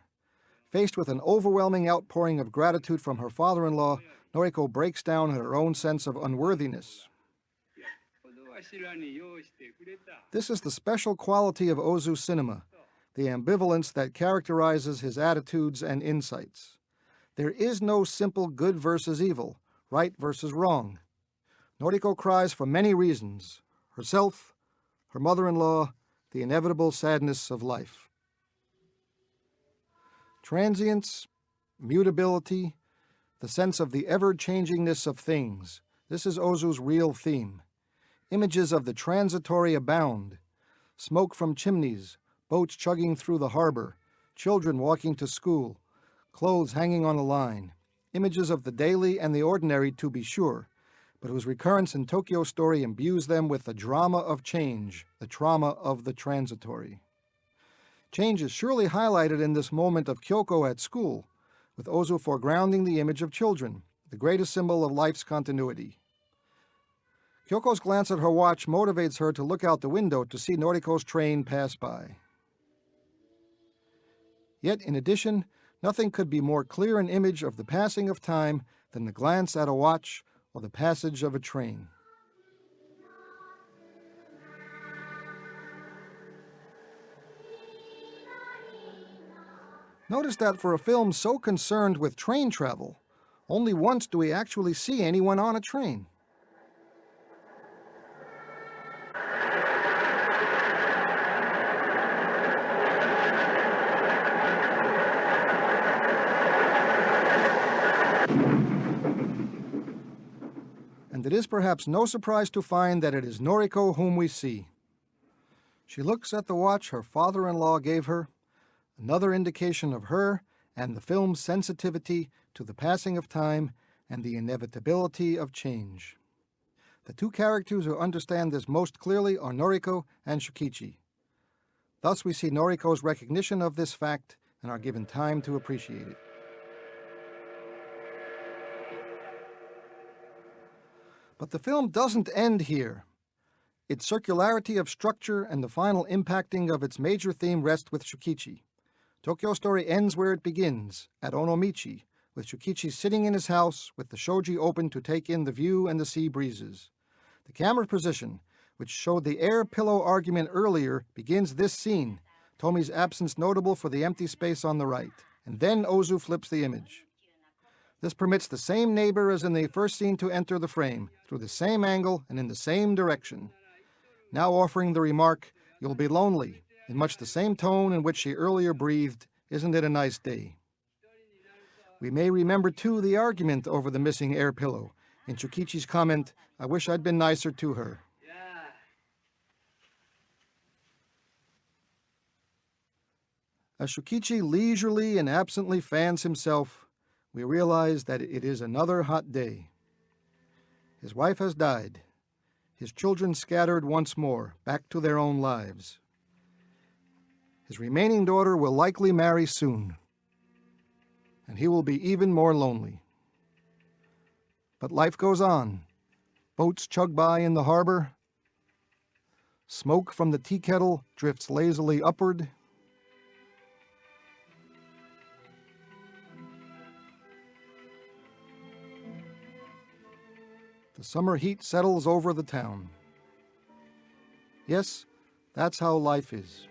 Faced with an overwhelming outpouring of gratitude from her father-in-law, Noriko breaks down in her own sense of unworthiness. This is the special quality of Ozu's cinema, the ambivalence that characterizes his attitudes and insights. There is no simple good versus evil, right versus wrong. Noriko cries for many reasons: herself, her mother-in-law, the inevitable sadness of life. Transience, mutability, the sense of the ever-changingness of things. This is Ozu's real theme. Images of the transitory abound. Smoke from chimneys, boats chugging through the harbor, children walking to school, clothes hanging on a line. Images of the daily and the ordinary, to be sure, but whose recurrence in Tōkyō Story imbues them with the drama of change, the trauma of the transitory. Change is surely highlighted in this moment of Kyoko at school, with Ozu foregrounding the image of children, the greatest symbol of life's continuity. Kyoko's glance at her watch motivates her to look out the window to see Noriko's train pass by. Yet, in addition, nothing could be more clear an image of the passing of time than the glance at a watch or the passage of a train. Notice that for a film so concerned with train travel, only once do we actually see anyone on a train. And it is perhaps no surprise to find that it is Noriko whom we see. She looks at the watch her father-in-law gave her, another indication of her and the film's sensitivity to the passing of time and the inevitability of change. The two characters who understand this most clearly are Noriko and Shukichi. Thus we see Noriko's recognition of this fact and are given time to appreciate it. But the film doesn't end here. Its circularity of structure and the final impacting of its major theme rest with Shukichi. Tōkyō Story ends where it begins, at Onomichi, with Shukichi sitting in his house with the shoji open to take in the view and the sea breezes. The camera position, which showed the air pillow argument earlier, begins this scene, Tomi's absence notable for the empty space on the right, and then Ozu flips the image. This permits the same neighbor as in the first scene to enter the frame, through the same angle and in the same direction. Now offering the remark, "You'll be lonely," in much the same tone in which she earlier breathed, "Isn't it a nice day?" We may remember, too, the argument over the missing air pillow, and Shukichi's comment, "I wish I'd been nicer to her." As Shukichi leisurely and absently fans himself, we realize that it is another hot day. His wife has died. His children scattered once more, back to their own lives. His remaining daughter will likely marry soon, and he will be even more lonely. But life goes on. Boats chug by in the harbor. Smoke from the tea kettle drifts lazily upward. The summer heat settles over the town. Yes, that's how life is.